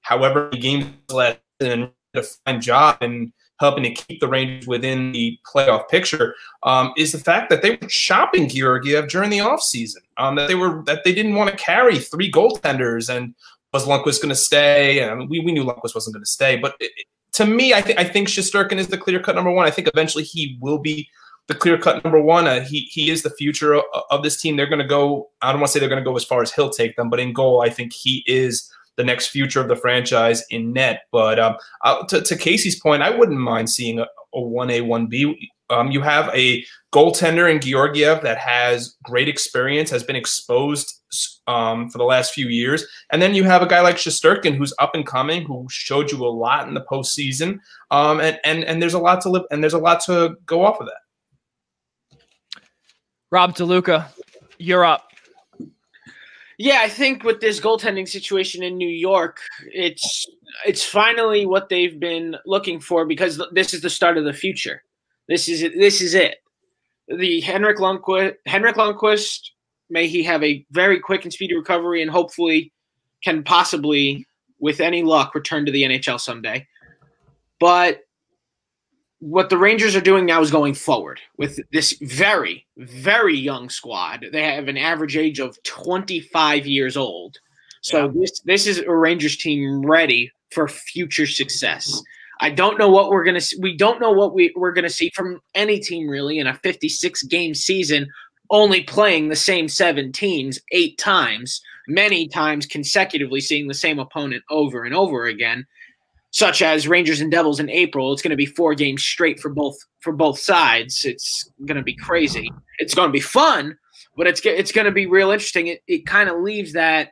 however many games left, and a fine job in helping to keep the Rangers within the playoff picture, is the fact that they were shopping Georgiev during the offseason, that they didn't want to carry three goaltenders. And was Lundqvist going to stay? I mean, we knew Lundqvist wasn't going to stay. But to me, I think Shesterkin is the clear-cut number one. I think eventually he will be the clear-cut number one. He is the future of this team. They're going to go – I don't want to say they're going to go as far as he'll take them, but in goal, I think he is the next future of the franchise in net. But to Casey's point, I wouldn't mind seeing a 1A, 1B. You have a goaltender in Georgiev that has great experience, has been exposed for the last few years, and then you have a guy like Shesterkin who's up and coming, who showed you a lot in the postseason, and there's a lot to live, and there's a lot to go off of that. Rob DeLuca, you're up. Yeah, I think with this goaltending situation in New York, it's finally what they've been looking for, because this is the start of the future. This is it. This is it. The Henrik Lundqvist, may he have a very quick and speedy recovery, and hopefully can possibly, with any luck, return to the NHL someday. But what the Rangers are doing now is going forward with this very, very young squad. They have an average age of 25 years old. So this is a Rangers team ready for future success. I don't know what we're going to – we don't know what we're going to see from any team really in a 56-game season, only playing the same 7 teams 8 times, many times consecutively, seeing the same opponent over and over again, such as Rangers and Devils in April. It's going to be 4 games straight for both sides. It's going to be crazy. It's going to be fun, but it's going to be real interesting. It kind of leaves that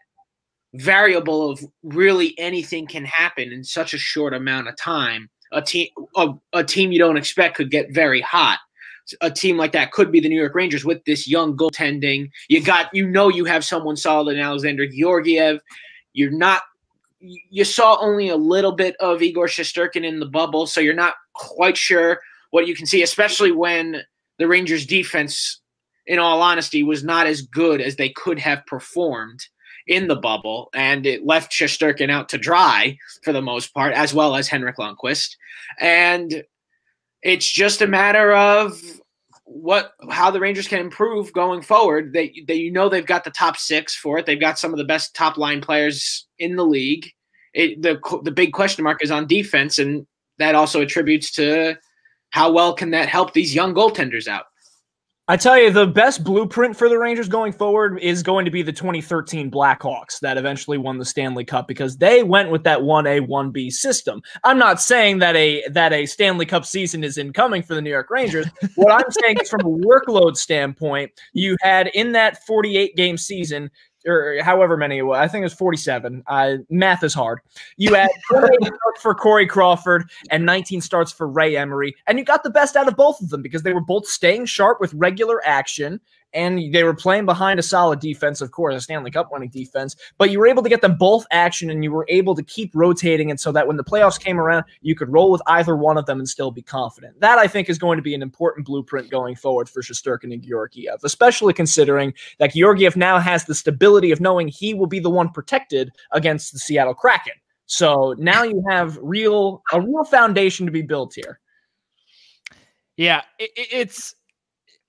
variable of really anything can happen in such a short amount of time. A team you don't expect could get very hot. A team like that could be the New York Rangers with this young goaltending. You have someone solid in Alexander Georgiev. You saw only a little bit of Igor Shesterkin in the bubble, so you're not quite sure what you can see, especially when the Rangers defense, in all honesty, was not as good as they could have performed in the bubble, and it left Shesterkin out to dry for the most part, as well as Henrik Lundqvist. And it's just a matter of how the Rangers can improve going forward. They've got the top 6 for it. They've got some of the best top line players in the league. The big question mark is on defense, and that also attributes to how well can that help these young goaltenders out. I tell you, the best blueprint for the Rangers going forward is going to be the 2013 Blackhawks that eventually won the Stanley Cup, because they went with that 1A, 1B system. I'm not saying that a Stanley Cup season is incoming for the New York Rangers. What I'm saying is, from a workload standpoint, you had in that 48-game season, or however many it was, I think it was 47. Math is hard. You had 28 starts for Corey Crawford and 19 starts for Ray Emery, and you got the best out of both of them because they were both staying sharp with regular action, and they were playing behind a solid defense, of course, a Stanley Cup winning defense, but you were able to get them both action, and you were able to keep rotating, and so that when the playoffs came around, you could roll with either one of them and still be confident. That, I think, is going to be an important blueprint going forward for Shesterkin and Georgiev, especially considering that Georgiev now has the stability of knowing he will be the one protected against the Seattle Kraken. So now you have a real foundation to be built here. Yeah, it's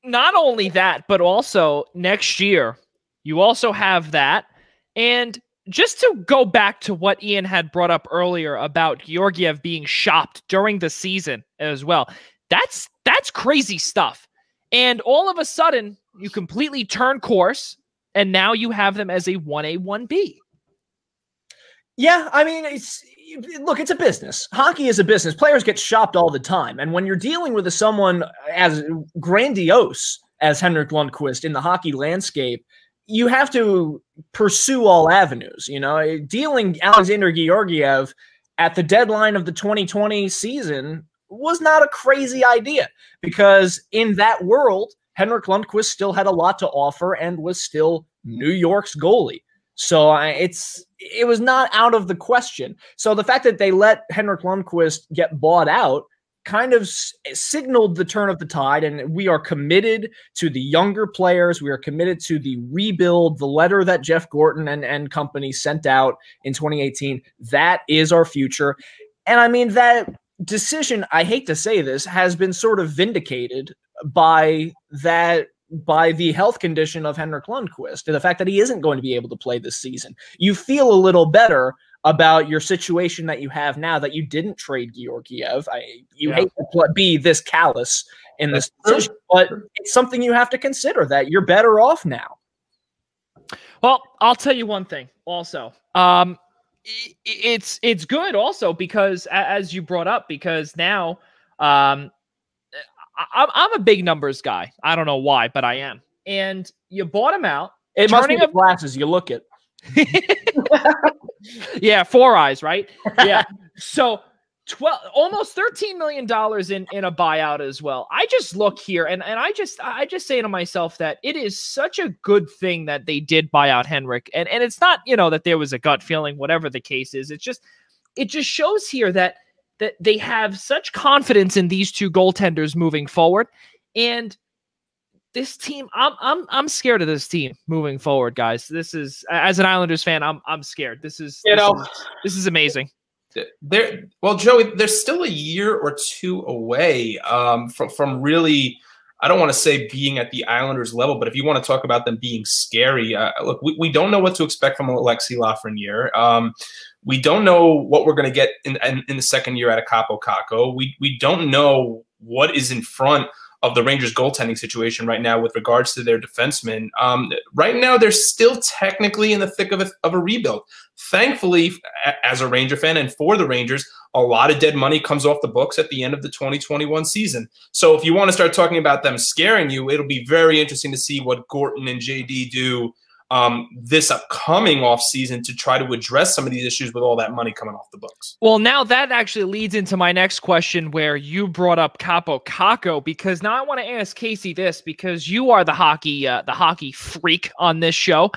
not only that, but also next year, you also have that. And just to go back to what Ian had brought up earlier about Georgiev being shopped during the season as well, that's crazy stuff. And all of a sudden, you completely turn course, and now you have them as a 1A, 1B. Yeah, I mean, it's a business. Hockey is a business. Players get shopped all the time. And when you're dealing with someone as grandiose as Henrik Lundqvist in the hockey landscape, you have to pursue all avenues. Dealing Alexander Georgiev at the deadline of the 2020 season was not a crazy idea, because in that world, Henrik Lundqvist still had a lot to offer and was still New York's goalie. So it was not out of the question. So the fact that they let Henrik Lundqvist get bought out kind of signaled the turn of the tide, and we are committed to the younger players. We are committed to the rebuild, the letter that Jeff Gorton and company sent out in 2018. That is our future. And I mean, that decision, I hate to say this, has been sort of vindicated by the health condition of Henrik Lundqvist, and the fact that he isn't going to be able to play this season. You feel a little better about your situation that you have now that you didn't trade Georgiev. You hate to be this callous in this decision, but it's something you have to consider, that you're better off now. Well, I'll tell you one thing also. it's good also because, as you brought up, because now I'm a big numbers guy. I don't know why, but I am. And you bought him out. It must be the glasses. You look it. Yeah, 4 eyes, right? Yeah. So almost $13 million in a buyout as well. I just look here and I just say to myself that it is such a good thing that they did buy out Henrik. And it's not, that there was a gut feeling, whatever the case is. It just shows here that they have such confidence in these two goaltenders moving forward. And this team, I'm scared of this team moving forward, guys. This is, as an Islanders fan, I'm scared. This is amazing. Well, Joey, there's still a year or two away from really, I don't want to say being at the Islanders level, but if you want to talk about them being scary, look, we don't know what to expect from Alexis Lafreniere. We don't know what we're going to get in the second year out of Kaapo Kakko. We don't know what is in front of the Rangers goaltending situation right now with regards to their defensemen. Right now, they're still technically in the thick of a rebuild. Thankfully, as a Ranger fan and for the Rangers, a lot of dead money comes off the books at the end of the 2021 season. So if you want to start talking about them scaring you, it'll be very interesting to see what Gorton and JD do this upcoming offseason to try to address some of these issues with all that money coming off the books. Well, now that actually leads into my next question where you brought up Kaapo Kakko, because now I want to ask Casey this, because you are the hockey freak on this show.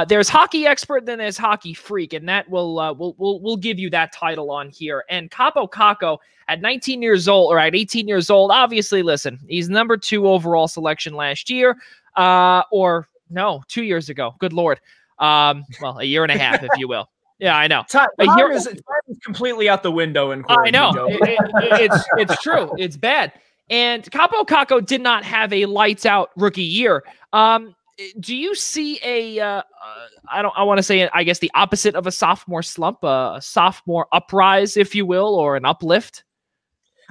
There's hockey expert, then there's hockey freak, and that we'll give you that title on here. And Kaapo Kakko at 19 years old, or at 18 years old, obviously, listen, he's number 2 overall selection last year, No, 2 years ago. Good Lord. Well, a year and a half, if you will. Yeah, I know. Time is completely out the window in quarantine. I know. It's true. It's bad. And Kaapo Kakko did not have a lights out rookie year. Do you see I want to say, I guess, the opposite of a sophomore slump, a sophomore uprise, if you will, or an uplift?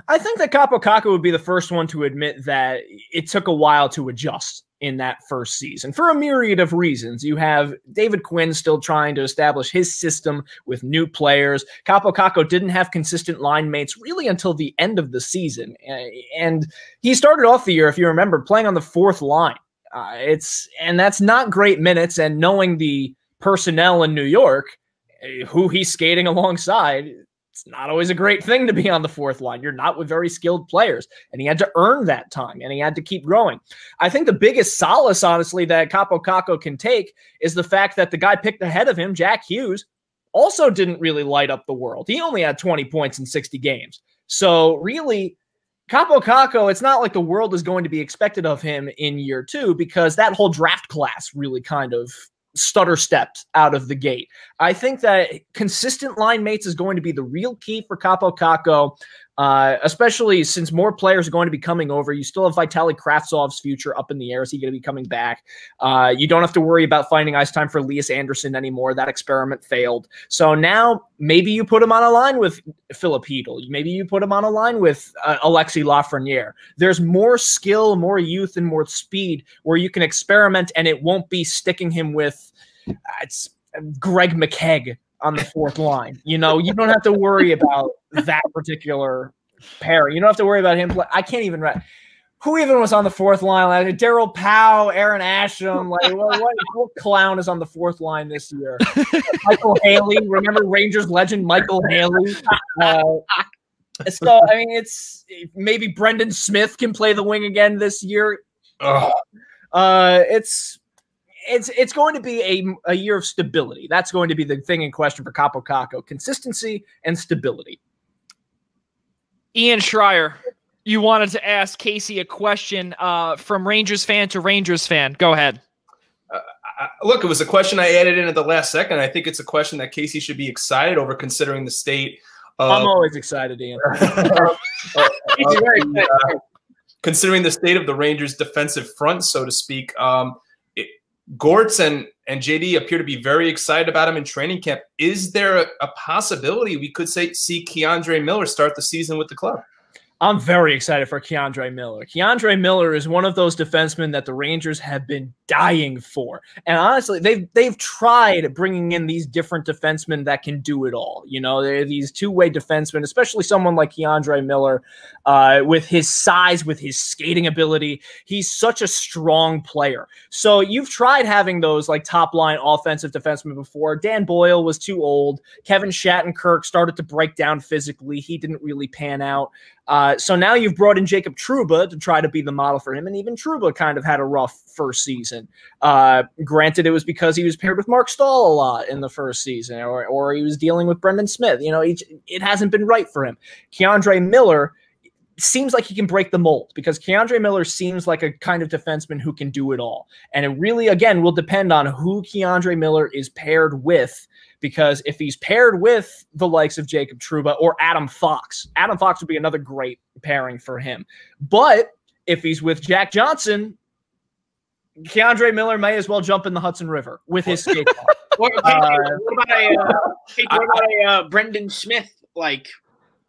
I think that Kaapo Kakko would be the first one to admit that it took a while to adjust in that first season for a myriad of reasons. You have David Quinn still trying to establish his system with new players. Kaapo Kakko didn't have consistent line mates really until the end of the season. And he started off the year, if you remember, playing on the 4th line. And that's not great minutes. And knowing the personnel in New York, who he's skating alongside, it's not always a great thing to be on the 4th line. You're not with very skilled players. And he had to earn that time, and he had to keep growing. I think the biggest solace, honestly, that Kaapo Kakko can take is the fact that the guy picked ahead of him, Jack Hughes, also didn't really light up the world. He only had 20 points in 60 games. So really, Kaapo Kakko, it's not like the world is going to be expected of him in year 2, because that whole draft class really kind of stutter stepped out of the gate. I think that consistent line mates is going to be the real key for Kaapo Kakko, especially since more players are going to be coming over. You still have Vitaly Kravtsov's future up in the air. Is he going to be coming back? You don't have to worry about finding ice time for Elias Anderson anymore. That experiment failed. So now maybe you put him on a line with Philip Hedl. Maybe you put him on a line with Alexis Lafreniere. There's more skill, more youth, and more speed where you can experiment, and it won't be sticking him with it's Greg McKegg on the 4th line. You don't have to worry about that particular pair. You don't have to worry about him. I can't even write. Who even was on the 4th line? Like Daryl Powell, Aaron Asham. Like what clown is on the 4th line this year? Michael Haley. Remember Rangers legend Michael Haley? So I mean, it's maybe Brendan Smith can play the wing again this year. It's going to be a year of stability. That's going to be the thing in question for Kaapo Kakko: consistency and stability. Ian Schraier, you wanted to ask Casey a question from Rangers fan to Rangers fan. Go ahead. Look, it was a question I added in at the last second. I think it's a question that Casey should be excited over, considering the state. I'm always excited, Ian. Considering the state of the Rangers' defensive front, so to speak. Gortz and JD appear to be very excited about him in training camp. Is there a possibility we could see Keandre Miller start the season with the club? I'm very excited for Keandre Miller. Keandre Miller is one of those defensemen that the Rangers have been dying for. And honestly, they've tried bringing in these different defensemen that can do it all. You know, they're these two-way defensemen, especially someone like Keandre Miller, with his size, with his skating ability. He's such a strong player. So you've tried having those like top-line offensive defensemen before. Dan Boyle was too old. Kevin Shattenkirk started to break down physically. He didn't really pan out. So now you've brought in Jacob Trouba to try to be the model for him, and even Trouba kind of had a rough first season. Granted, it was because he was paired with Mark Stahl a lot in the first season, or he was dealing with Brendan Smith. You know, it hasn't been right for him. Keandre Miller seems like he can break the mold, because Keandre Miller seems like a kind of defenseman who can do it all. And it really, again, will depend on who Keandre Miller is paired with, because if he's paired with the likes of Jacob Trouba or Adam Fox would be another great pairing for him. But if he's with Jack Johnson, Keandre Miller may as well jump in the Hudson River with his skate park. What about a Brendan Smith? Like,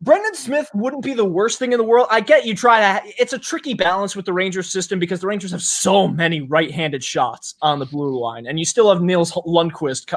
Brendan Smith wouldn't be the worst thing in the world. I get you try to. It's a tricky balance with the Rangers system, because the Rangers have so many right-handed shots on the blue line, and you still have Nils Lundqvist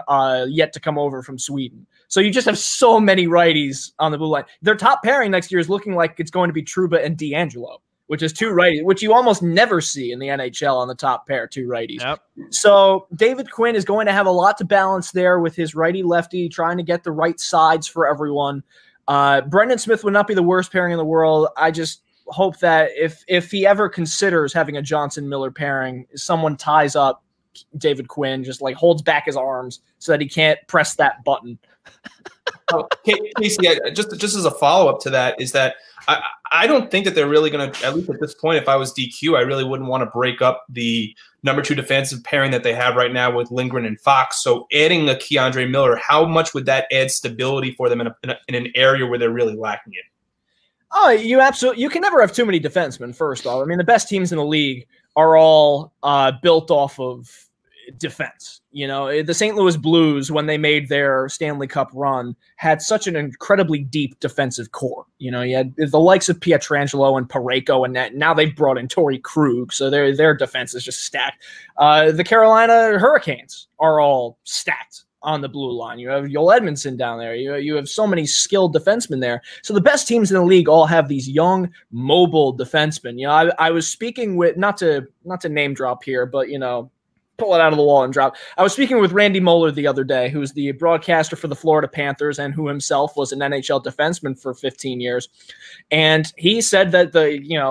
yet to come over from Sweden. So you just have so many righties on the blue line. Their top pairing next year is looking like it's going to be Trouba and D'Angelo, which is two righties, which you almost never see in the NHL on the top pair, two righties. Yep. So David Quinn is going to have a lot to balance there with his righty-lefty, trying to get the right sides for everyone. Brendan Smith would not be the worst pairing in the world. I just hope that if he ever considers having a Johnson-Miller pairing, someone ties up David Quinn, just like holds back his arms so that he can't press that button. Casey, just as a follow-up to that, is that I don't think that they're really going to, at least at this point, if I was DQ, I really wouldn't want to break up the number 2 defensive pairing that they have right now with Lindgren and Fox. So adding a Keandre Miller, how much would that add stability for them in an area where they're really lacking it? Oh, you can never have too many defensemen, first off. I mean, the best teams in the league are all built off of defense. You know, the St. Louis Blues, when they made their Stanley Cup run, had such an incredibly deep defensive core. You know, you had the likes of Pietrangelo and Parayko, and now they've brought in Torrey Krug, so their defense is just stacked. The Carolina Hurricanes are all stacked on the blue line. You have Joel Edmondson down there. You have so many skilled defensemen there. So the best teams in the league all have these young, mobile defensemen. You know, I was speaking with, not to name drop here, but, you know, pull it out of the wall and drop. I was speaking with Randy Moeller the other day, who's the broadcaster for the Florida Panthers and who himself was an NHL defenseman for 15 years. And he said that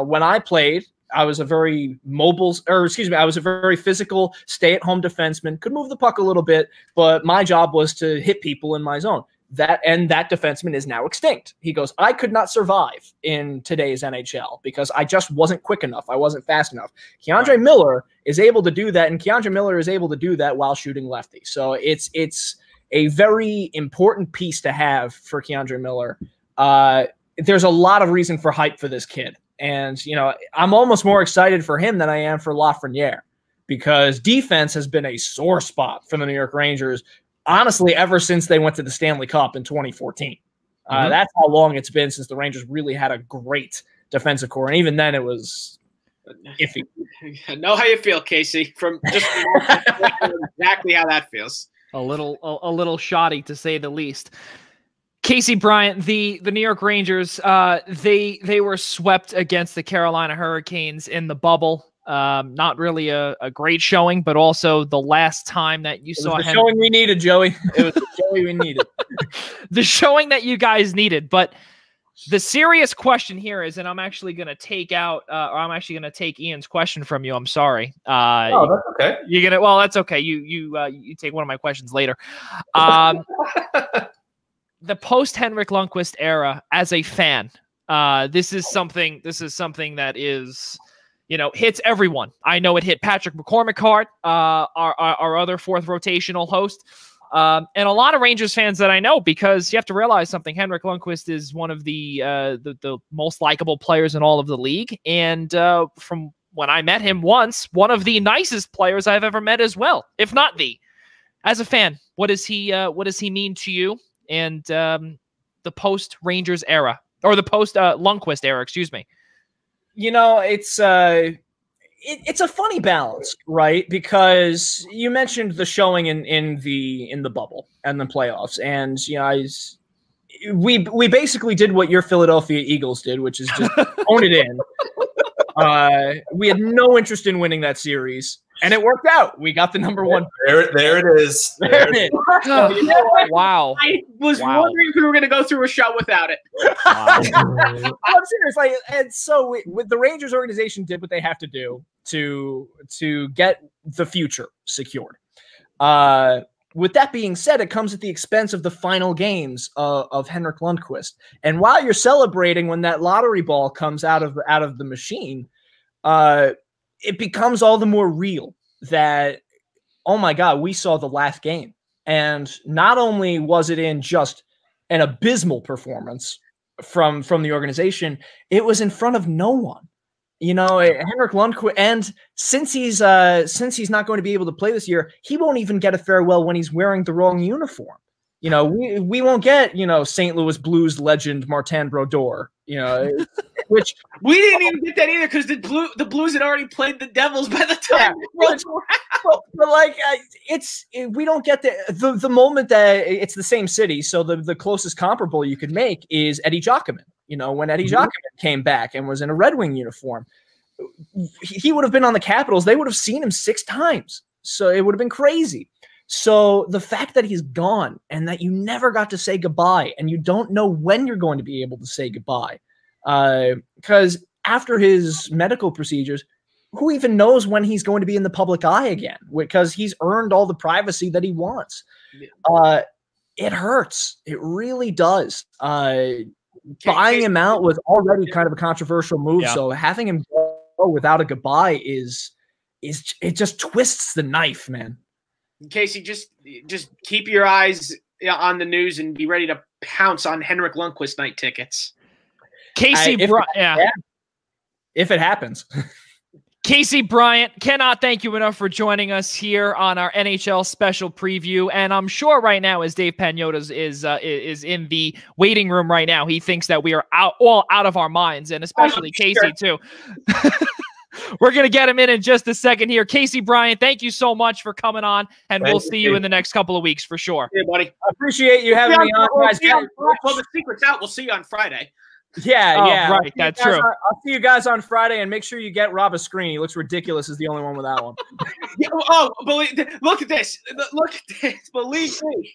when I played, I was a very I was a very physical stay-at-home defenseman, could move the puck a little bit, but my job was to hit people in my zone. That defenseman is now extinct. He goes, I could not survive in today's NHL because I just wasn't quick enough. I wasn't fast enough. Keandre Miller is able to do that, and Keandre Miller is able to do that while shooting lefty. So it's a very important piece to have for Keandre Miller. There's a lot of reason for hype for this kid. And, you know, I'm almost more excited for him than I am for Lafreniere, because defense has been a sore spot for the New York Rangers, honestly, ever since they went to the Stanley Cup in 2014. That's how long it's been since the Rangers really had a great defensive core. And even then it was iffy. I know how you feel, Casey, from exactly how that feels. A little shoddy, to say the least. Casey Bryant, the New York Rangers, they were swept against the Carolina Hurricanes in the bubble. Not really a great showing, but also the last time that you saw the showing we needed, Joey. It was the showing we needed. The showing that you guys needed. But the serious question here is, and I'm actually going to take Ian's question from you. I'm sorry. Oh, that's okay. Well, that's okay. You take one of my questions later. The post Henrik Lundqvist era, as a fan, this is something that is, you know, hits everyone. I know it hit Patrick McCormick hard, our other fourth rotational host, and a lot of Rangers fans that I know, because you have to realize something. Henrik Lundqvist is one of the most likable players in all of the league, and from when I met him once, one of the nicest players I've ever met as well, if not the. As a fan, what does he mean to you? And the post Rangers era, or the post Lundqvist era, excuse me. You know, it's it's a funny balance, right? Because you mentioned the showing in the bubble and the playoffs, and we basically did what your Philadelphia Eagles did, which is just own it in. We had no interest in winning that series, and it worked out. We got the number one. There it is. There it is. Wow. I was wondering if we were going to go through a show without it. Wow. I'm serious. And so with the Rangers organization did what they have to do to get the future secured. With that being said, it comes at the expense of the final games of Henrik Lundqvist. And while you're celebrating when that lottery ball comes out of the machine, it becomes all the more real that, oh my God, we saw the last game. And not only was it in just an abysmal performance from the organization, it was in front of no one. Henrik Lundqvist, and since he's not going to be able to play this year, he won't even get a farewell when he's wearing the wrong uniform. We won't get, St. Louis Blues legend Martin Brodeur, which we didn't even get that either because the Blues had already played the Devils by the time. We don't get the moment that it's the same city. So the closest comparable you could make is Eddie Jockerman. When Eddie Jockerman came back and was in a Red Wing uniform, he would have been on the Capitals. They would have seen him 6 times. So it would have been crazy. So the fact that he's gone and that you never got to say goodbye and you don't know when you're going to be able to say goodbye, because after his medical procedures, who even knows when he's going to be in the public eye again, because he's earned all the privacy that he wants. It hurts. It really does. Buying him out was already kind of a controversial move. Yeah. So having him go without a goodbye it just twists the knife, man. Casey, just keep your eyes on the news and be ready to pounce on Henrik Lundqvist night tickets. Casey, if it happens. Casey Bryant, cannot thank you enough for joining us here on our NHL special preview. And I'm sure right now, as Dave Pagnotta is in the waiting room right now, he thinks that we are all out of our minds, and especially Casey too. We're going to get him in just a second here. Casey Bryant, thank you so much for coming on, and we'll see you in the next couple of weeks for sure. Yeah, buddy. I appreciate you having me on, guys. Well, the secret's out. We'll see you on Friday. Yeah. Right. That's true. I'll see you guys on Friday, and make sure you get Rob a screen. He looks ridiculous as the only one with that one. Look at this. Look at this. Believe me.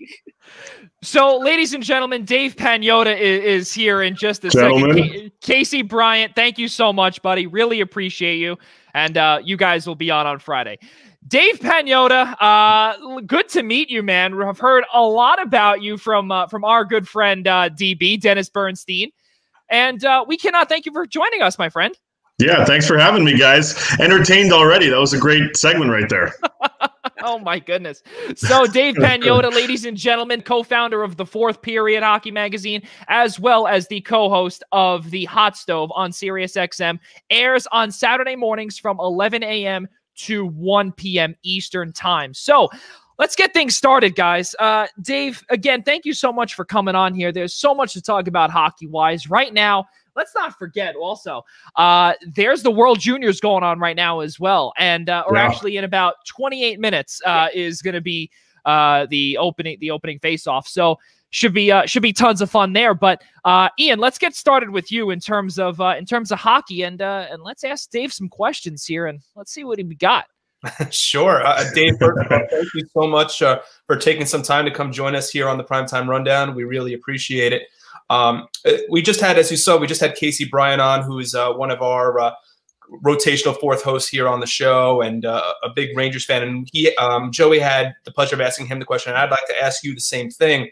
So, ladies and gentlemen, Dave Pagnotta is here in just a second. Casey Bryant, thank you so much, buddy. Really appreciate you. And you guys will be on Friday. Dave Pagnotta, good to meet you, man. I've heard a lot about you from our good friend DB, Dennis Bernstein. And we cannot thank you for joining us, my friend. Yeah, thanks for having me, guys. Entertained already. That was a great segment right there. Oh, my goodness. So Dave Pagnotta, ladies and gentlemen, co-founder of the Fourth Period Hockey Magazine, as well as the co-host of The Hot Stove on SiriusXM, airs on Saturday mornings from 11 a.m. to 1 p.m. Eastern Time. So let's get things started, guys. Dave, again, thank you so much for coming on here. There's so much to talk about hockey-wise. Right now, let's not forget also, there's the World Juniors going on right now as well. And actually in about 28 minutes is going to be the opening face-off. So should be tons of fun there. But Ian, let's get started with you in terms of hockey, and let's ask Dave some questions here, and let's see what we got. Sure. Dave, first of all, thank you so much for taking some time to come join us here on the Primetime Rundown. We really appreciate it. We just had, as you saw, Casey Bryant on, who is one of our rotational fourth hosts here on the show, and a big Rangers fan. And Joey had the pleasure of asking him the question, and I'd like to ask you the same thing.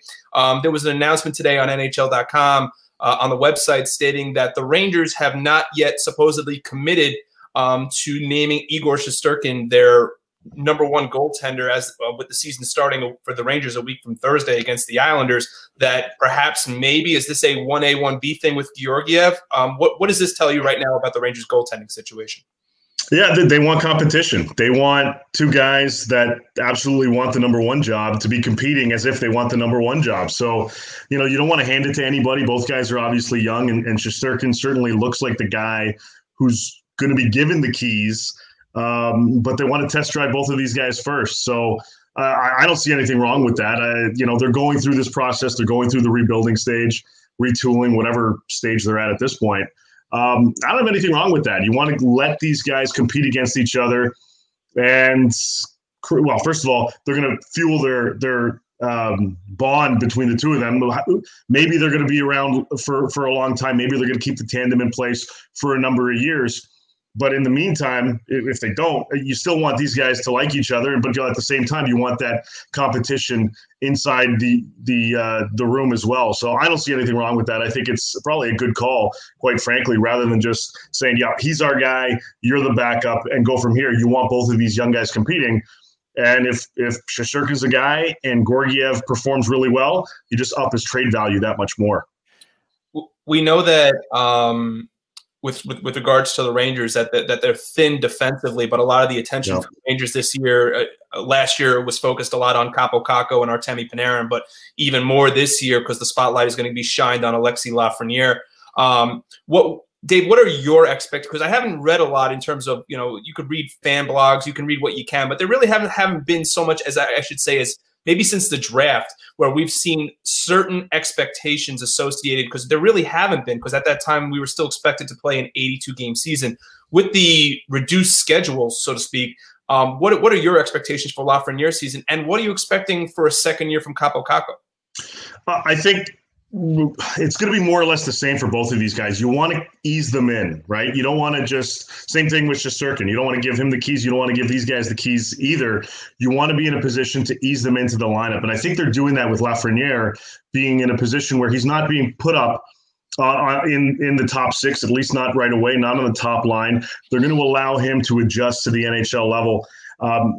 There was an announcement today on NHL.com on the website stating that the Rangers have not yet supposedly committed to naming Igor Shesterkin their #1 goaltender as with the season starting for the Rangers a week from Thursday against the Islanders. That perhaps maybe is this a 1A 1B thing with Georgiev? What does this tell you right now about the Rangers goaltending situation? Yeah, they want competition. They want two guys that absolutely want the #1 job to be competing as if they want the #1 job. So, you don't want to hand it to anybody. Both guys are obviously young, and Shesterkin certainly looks like the guy who's going to be given the keys but they want to test drive both of these guys first. So I don't see anything wrong with that. They're going through this process. They're going through the rebuilding stage, retooling, whatever stage they're at this point. I don't have anything wrong with that. You want to let these guys compete against each other. And, well, first of all, they're going to fuel their bond between the two of them. Maybe they're going to be around for a long time. Maybe they're going to keep the tandem in place for a number of years. But in the meantime, if they don't, you still want these guys to like each other. But at the same time, you want that competition inside the room as well. So I don't see anything wrong with that. I think it's probably a good call, quite frankly, rather than just saying, yeah, he's our guy, you're the backup, and go from here. You want both of these young guys competing. And if Shesterkin's a guy and Georgiev performs really well, you just up his trade value that much more. We know that with regards to the Rangers that they're thin defensively, but a lot of the attention for the Rangers this year, last year was focused a lot on Kaapo Kakko and Artemi Panarin, but even more this year because the spotlight is going to be shined on Alexis Lafreniere. Dave, what are your expectations? Because I haven't read a lot in terms of, you could read fan blogs, you can read what you can, but there really haven't been so much, as I should say, as maybe since the draft, where we've seen certain expectations associated, because there really haven't been, because at that time we were still expected to play an 82-game season. With the reduced schedule, so to speak, what are your expectations for Lafreniere's season, and what are you expecting for a second year from Kaapo Kakko? I think it's going to be more or less the same for both of these guys. You want to ease them in, right? You don't want to just – same thing with Shesterkin. You don't want to give him the keys. You don't want to give these guys the keys either. You want to be in a position to ease them into the lineup. And I think they're doing that with Lafreniere, being in a position where he's not being put up in the top six, at least not right away, not on the top line. They're going to allow him to adjust to the NHL level,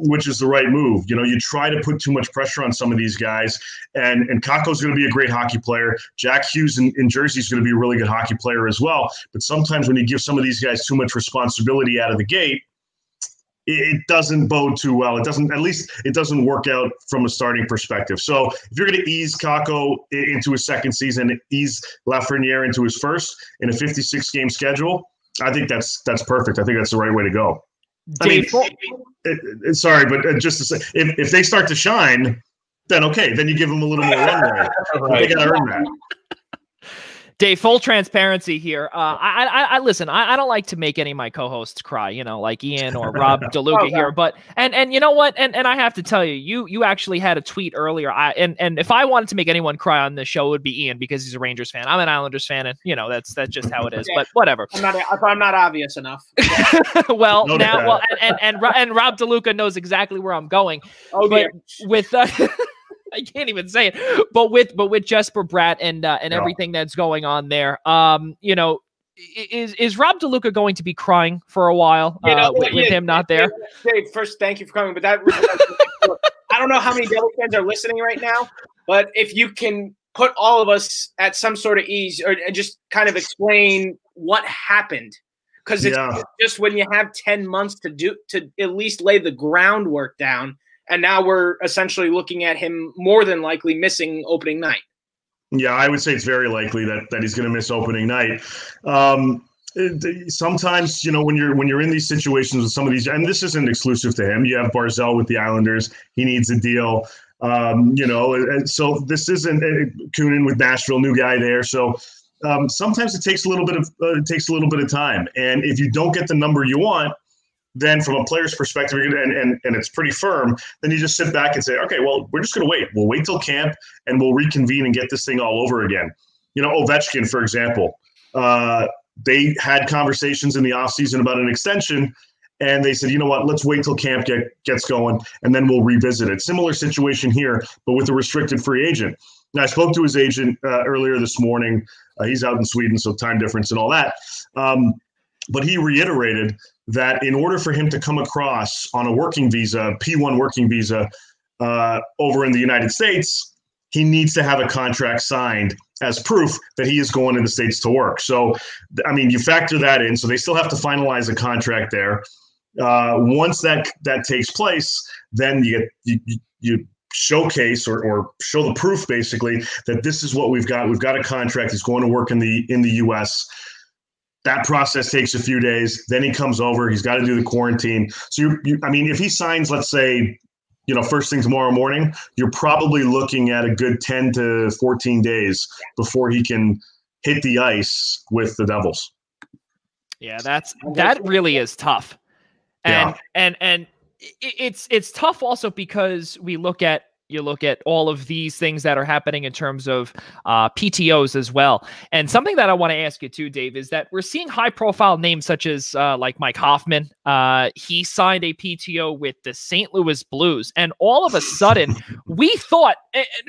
which is the right move. You try to put too much pressure on some of these guys, and Kakko's going to be a great hockey player. Jack Hughes in Jersey is going to be a really good hockey player as well. But sometimes when you give some of these guys too much responsibility out of the gate, it doesn't bode too well. It doesn't work out from a starting perspective. So if you're going to ease Kakko into his second season, ease Lafreniere into his first in a 56-game schedule, I think that's perfect. I think that's the right way to go. Sorry, but just to say, if they start to shine, then okay, then you give them a little more runway. Right. They got to earn that. Dave, full transparency here. I listen. I don't like to make any of my co-hosts cry, like Ian or Rob DeLuca here. But and you know what? And I have to tell you, you actually had a tweet earlier. And if I wanted to make anyone cry on this show, it would be Ian, because he's a Rangers fan. I'm an Islanders fan, and that's just how it is. But whatever. I'm not obvious enough. Well, and Rob DeLuca knows exactly where I'm going. Oh, but with I can't even say it, but with Jesper Bratt and everything that's going on there, is Rob DeLuca going to be crying for a while with him not there? Dave, first, thank you for coming. But I don't know how many Devil fans are listening right now, but if you can put all of us at some sort of ease, and just kind of explain what happened, because it's just when you have 10 months to at least lay the groundwork down. And now we're essentially looking at him more than likely missing opening night. Yeah, I would say it's very likely that he's going to miss opening night. Sometimes, when you're in these situations with some of these, and this isn't exclusive to him. You have Barzell with the Islanders; he needs a deal. And so this isn't Kunin with Nashville, new guy there. So sometimes it takes a little bit of time, and if you don't get the number you want, then from a player's perspective, and it's pretty firm, then you just sit back and say, okay, well, we're just going to wait. We'll wait till camp, and we'll reconvene and get this thing all over again. Ovechkin, for example, they had conversations in the offseason about an extension, and they said, you know what, let's wait till camp gets going, and then we'll revisit it. Similar situation here, but with a restricted free agent. Now, I spoke to his agent earlier this morning. He's out in Sweden, so time difference and all that. But he reiterated that in order for him to come across on a working visa, P1 working visa, over in the United States, he needs to have a contract signed as proof that he is going to the States to work. So, you factor that in. So they still have to finalize a contract there. Once that takes place, then you showcase or show the proof, basically, that this is what we've got. We've got a contract. He's going to work in the U.S. That process takes a few days. Then he comes over. He's got to do the quarantine. So, I mean, if he signs, let's say, first thing tomorrow morning, you're probably looking at a good 10 to 14 days before he can hit the ice with the Devils. Yeah, that really is tough. And it's tough also because you look at all of these things that are happening in terms of PTOs as well. And something that I want to ask you too, Dave, is that we're seeing high profile names such as like Mike Hoffman. He signed a PTO with the St. Louis Blues. And all of a sudden we thought,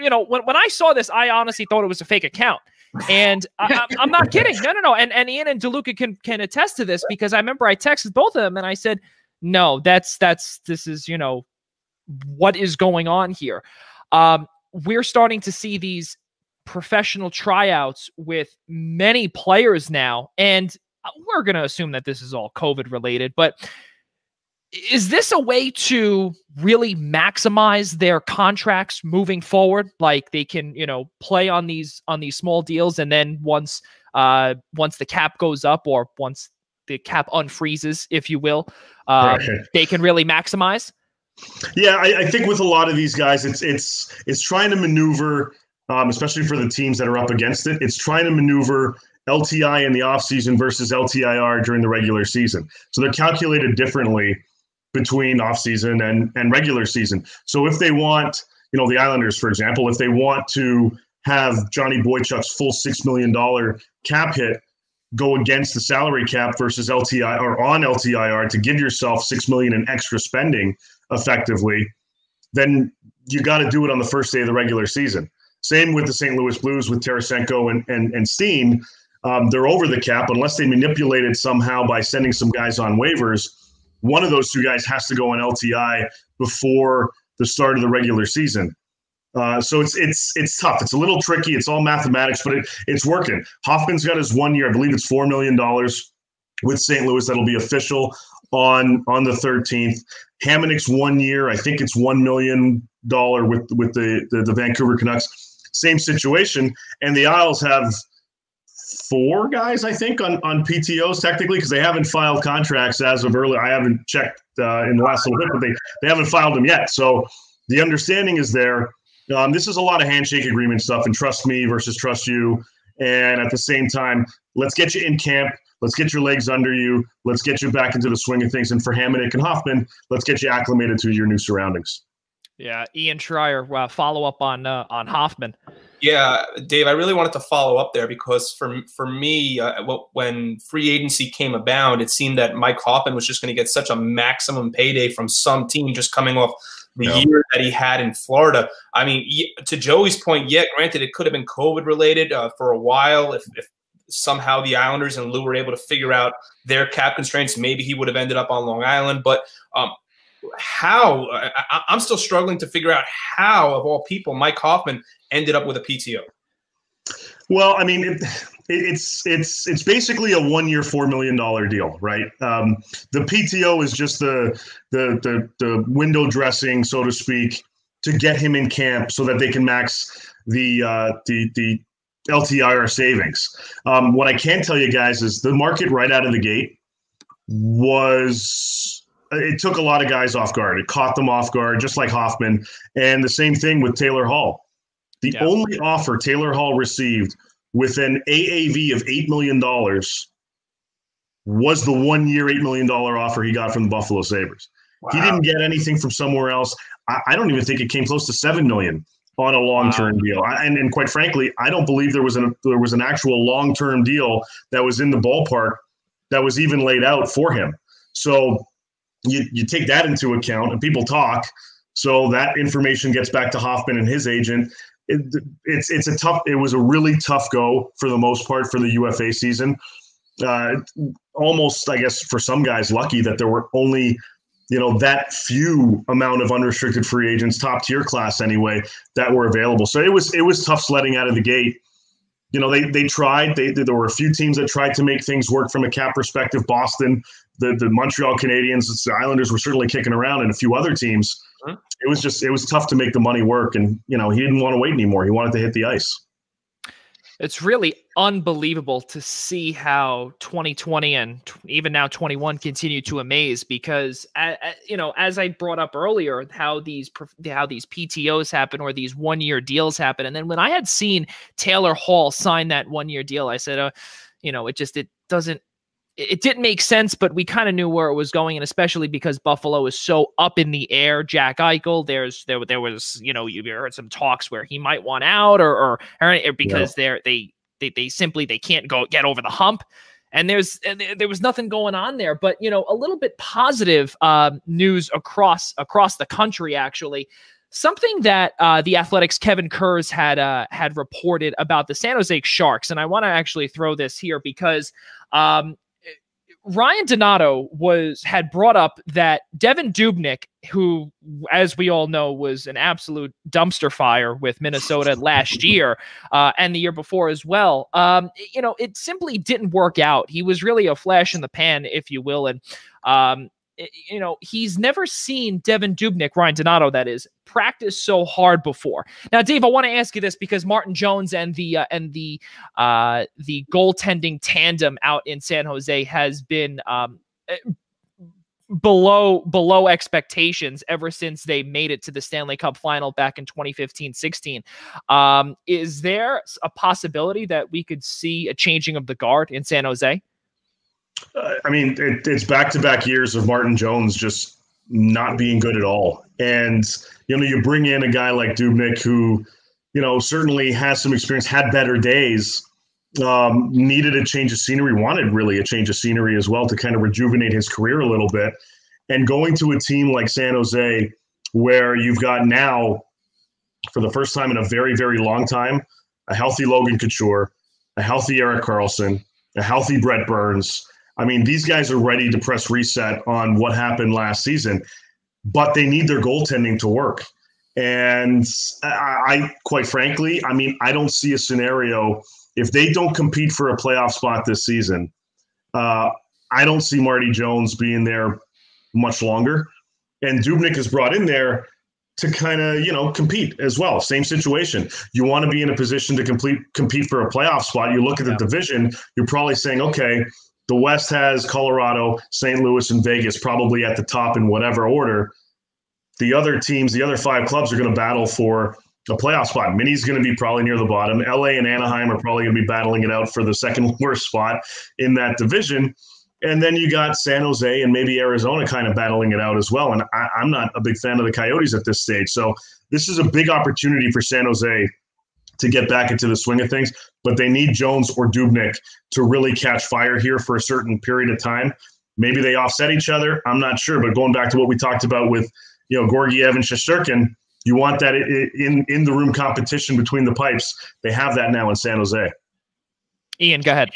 when I saw this, I honestly thought it was a fake account. And I'm not kidding. No. And Ian and DeLuca can attest to this, because I remember I texted both of them and I said, no, this is, what is going on here? We're starting to see these professional tryouts with many players now, and we're going to assume that this is all COVID related, but is this a way to really maximize their contracts moving forward? Like they can, play on these small deals, and then once the cap goes up, or once the cap unfreezes, if you will, they can really maximize. Yeah, I think with a lot of these guys, it's trying to maneuver, especially for the teams that are up against it. It's trying to maneuver LTI in the offseason versus LTIR during the regular season. So they're calculated differently between offseason and regular season. So if they want, the Islanders, for example, if they want to have Johnny Boychuk's full $6 million cap hit go against the salary cap versus LTI or on LTIR to give yourself $6 million in extra spending effectively, then you got to do it on the first day of the regular season. Same with the St. Louis Blues with Tarasenko and Steen. They're over the cap unless they manipulate it somehow by sending some guys on waivers. One of those two guys has to go on LTI before the start of the regular season. So it's tough. It's a little tricky. It's all mathematics, but it's working. Hoffman's got his 1 year. I believe it's $4 million with St. Louis. That'll be official on the 13th. Hammonic's 1 year. I think it's $1 million with the Vancouver Canucks. Same situation. And the Isles have 4 guys, I think, on PTOs technically, because they haven't filed contracts as of early. I haven't checked in the last little bit, but they haven't filed them yet. So the understanding is there. This is a lot of handshake agreement stuff and trust me versus trust you. And at the same time, let's get you in camp. Let's get your legs under you. Let's get you back into the swing of things. And for Hammonic and Hoffman, let's get you acclimated to your new surroundings. Yeah, Ian Schraier, follow up on Hoffman. Yeah, Dave, I really wanted to follow up there because for me, when free agency came about, it seemed that Mike Hoffman was just going to get such a maximum payday from some team just coming off the year that he had in Florida. I mean, to Joey's point, yeah, granted, it could have been COVID related for a while. If somehow the Islanders and Lou were able to figure out their cap constraints, maybe he would have ended up on Long Island. But how? I'm still struggling to figure out how, of all people, Mike Hoffman ended up with a PTO. Well, I mean, it's basically a 1 year, $4 million deal, right? The PTO is just the window dressing, so to speak, to get him in camp so that they can max the LTIR savings. What I can tell you guys is the market right out of the gate it took a lot of guys off guard. It caught them off guard, just like Hoffman. And the same thing with Taylor Hall. The only offer Taylor Hall received with an AAV of $8 million was the 1 year, $8 million offer he got from the Buffalo Sabres. Wow. He didn't get anything from somewhere else. I don't even think it came close to $7 million on a long-term deal. And quite frankly, I don't believe there was an actual long-term deal that was in the ballpark that was even laid out for him. So you take that into account, and people talk. So that information gets back to Hoffman and his agent. It was a really tough go for the most part for the UFA season. Almost, I guess, for some guys, lucky that there were only, that few amount of unrestricted free agents, top tier class anyway, that were available. So it was tough sledding out of the gate. They tried. There were a few teams that tried to make things work from a cap perspective. Boston, the Montreal Canadiens, the Islanders were certainly kicking around, and a few other teams. It was tough to make the money work, and he didn't want to wait anymore. He wanted to hit the ice. It's really unbelievable to see how 2020 and even now 21 continue to amaze, because as I brought up earlier, how these PTOs happen, or these 1-year deals happen. And then when I had seen Taylor Hall sign that 1-year deal, I said, it didn't make sense, but we kind of knew where it was going, and especially because Buffalo is so up in the air. Jack Eichel, there was, you heard some talks where he might want out, or because they simply can't get over the hump, and there was nothing going on there. But a little bit positive news across the country, actually. Something that the Athletic's Kevin Kurz had reported about the San Jose Sharks, and I want to actually throw this here because Ryan Donato had brought up that Devin Dubnyk, who, as we all know, was an absolute dumpster fire with Minnesota last year and the year before as well, it simply didn't work out. He was really a flash in the pan, if you will, and he's never seen Devin Dubnyk, Ryan Donato, that is, practice so hard before. Now, Dave, I want to ask you this because Martin Jones and the goaltending tandem out in San Jose has been below expectations ever since they made it to the Stanley Cup final back in 2015-16. Is there a possibility that we could see a changing of the guard in San Jose? It's back-to-back years of Martin Jones just not being good at all. And, you bring in a guy like Dubnyk who, certainly has some experience, had better days, needed a change of scenery, wanted really a change of scenery as well to kind of rejuvenate his career a little bit. And going to a team like San Jose, where you've got now, for the first time in a very, very long time, a healthy Logan Couture, a healthy Erik Karlsson, a healthy Brett Burns. These guys are ready to press reset on what happened last season, but they need their goaltending to work. And I quite frankly, I don't see a scenario if they don't compete for a playoff spot this season. I don't see Marty Jones being there much longer. And Dubnyk is brought in there to kind of, compete as well. Same situation. You want to be in a position to compete for a playoff spot. You look at the division, you're probably saying, okay, the West has Colorado, St. Louis, and Vegas probably at the top in whatever order. The other teams, the other 5 clubs are going to battle for a playoff spot. Minnie's going to be probably near the bottom. LA and Anaheim are probably going to be battling it out for the second worst spot in that division. And then you got San Jose and maybe Arizona kind of battling it out as well. And I'm not a big fan of the Coyotes at this stage. So this is a big opportunity for San Jose to get back into the swing of things, but they need Jones or Dubnyk to really catch fire here for a certain period of time. Maybe they offset each other. I'm not sure, but going back to what we talked about with, Georgiev and Shesterkin, you want that in the room competition between the pipes. They have that now in San Jose. Ian, go ahead.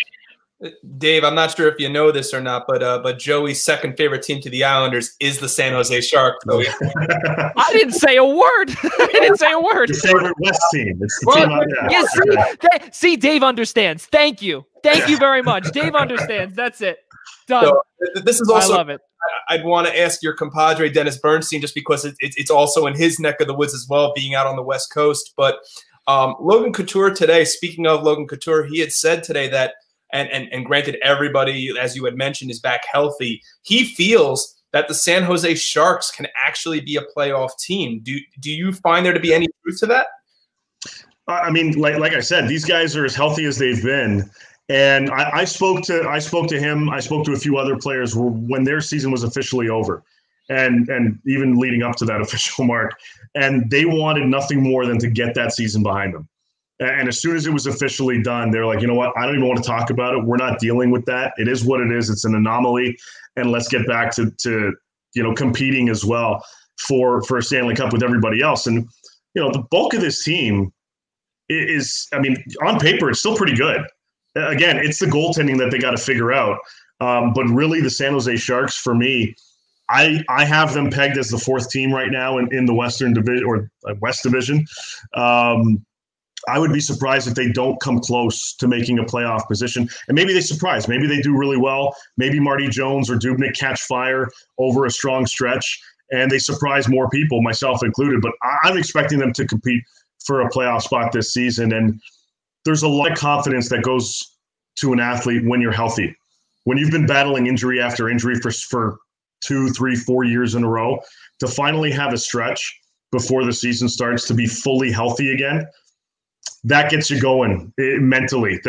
Dave, I'm not sure if you know this or not, but Joey's second favorite team to the Islanders is the San Jose Sharks. So I didn't say a word. Your favorite West team. It's the team. See, Dave understands. Thank you very much. Dave understands. That's it. Done. So, this is also. I love it. I'd want to ask your compadre Dennis Bernstein, just because it's also in his neck of the woods as well, being out on the West Coast. But Logan Couture today. Speaking of Logan Couture, he had said today that. And granted, everybody, as you had mentioned, is back healthy. He feels that the San Jose Sharks can actually be a playoff team. Do you find there to be any truth to that? Like I said, these guys are as healthy as they've been. And I spoke to him. I spoke to a few other players when their season was officially over, and even leading up to that official mark. And they wanted nothing more than to get that season behind them. And as soon as it was officially done, they're like, you know what? I don't even want to talk about it. We're not dealing with that. It is what it is. It's an anomaly. And let's get back to competing as well for a Stanley Cup with everybody else. And, the bulk of this team is, on paper, it's still pretty good. Again, it's the goaltending that they got to figure out. But really the San Jose Sharks, for me, I have them pegged as the 4th team right now in the Western Division or West Division. I would be surprised if they don't come close to making a playoff position. And maybe they surprise. Maybe they do really well. Maybe Marty Jones or Dubnyk catch fire over a strong stretch, and they surprise more people, myself included. But I'm expecting them to compete for a playoff spot this season. And there's a lot of confidence that goes to an athlete when you're healthy. When you've been battling injury after injury for 2, 3, 4 years in a row, to finally have a stretch before the season starts to be fully healthy again, that gets you going mentally.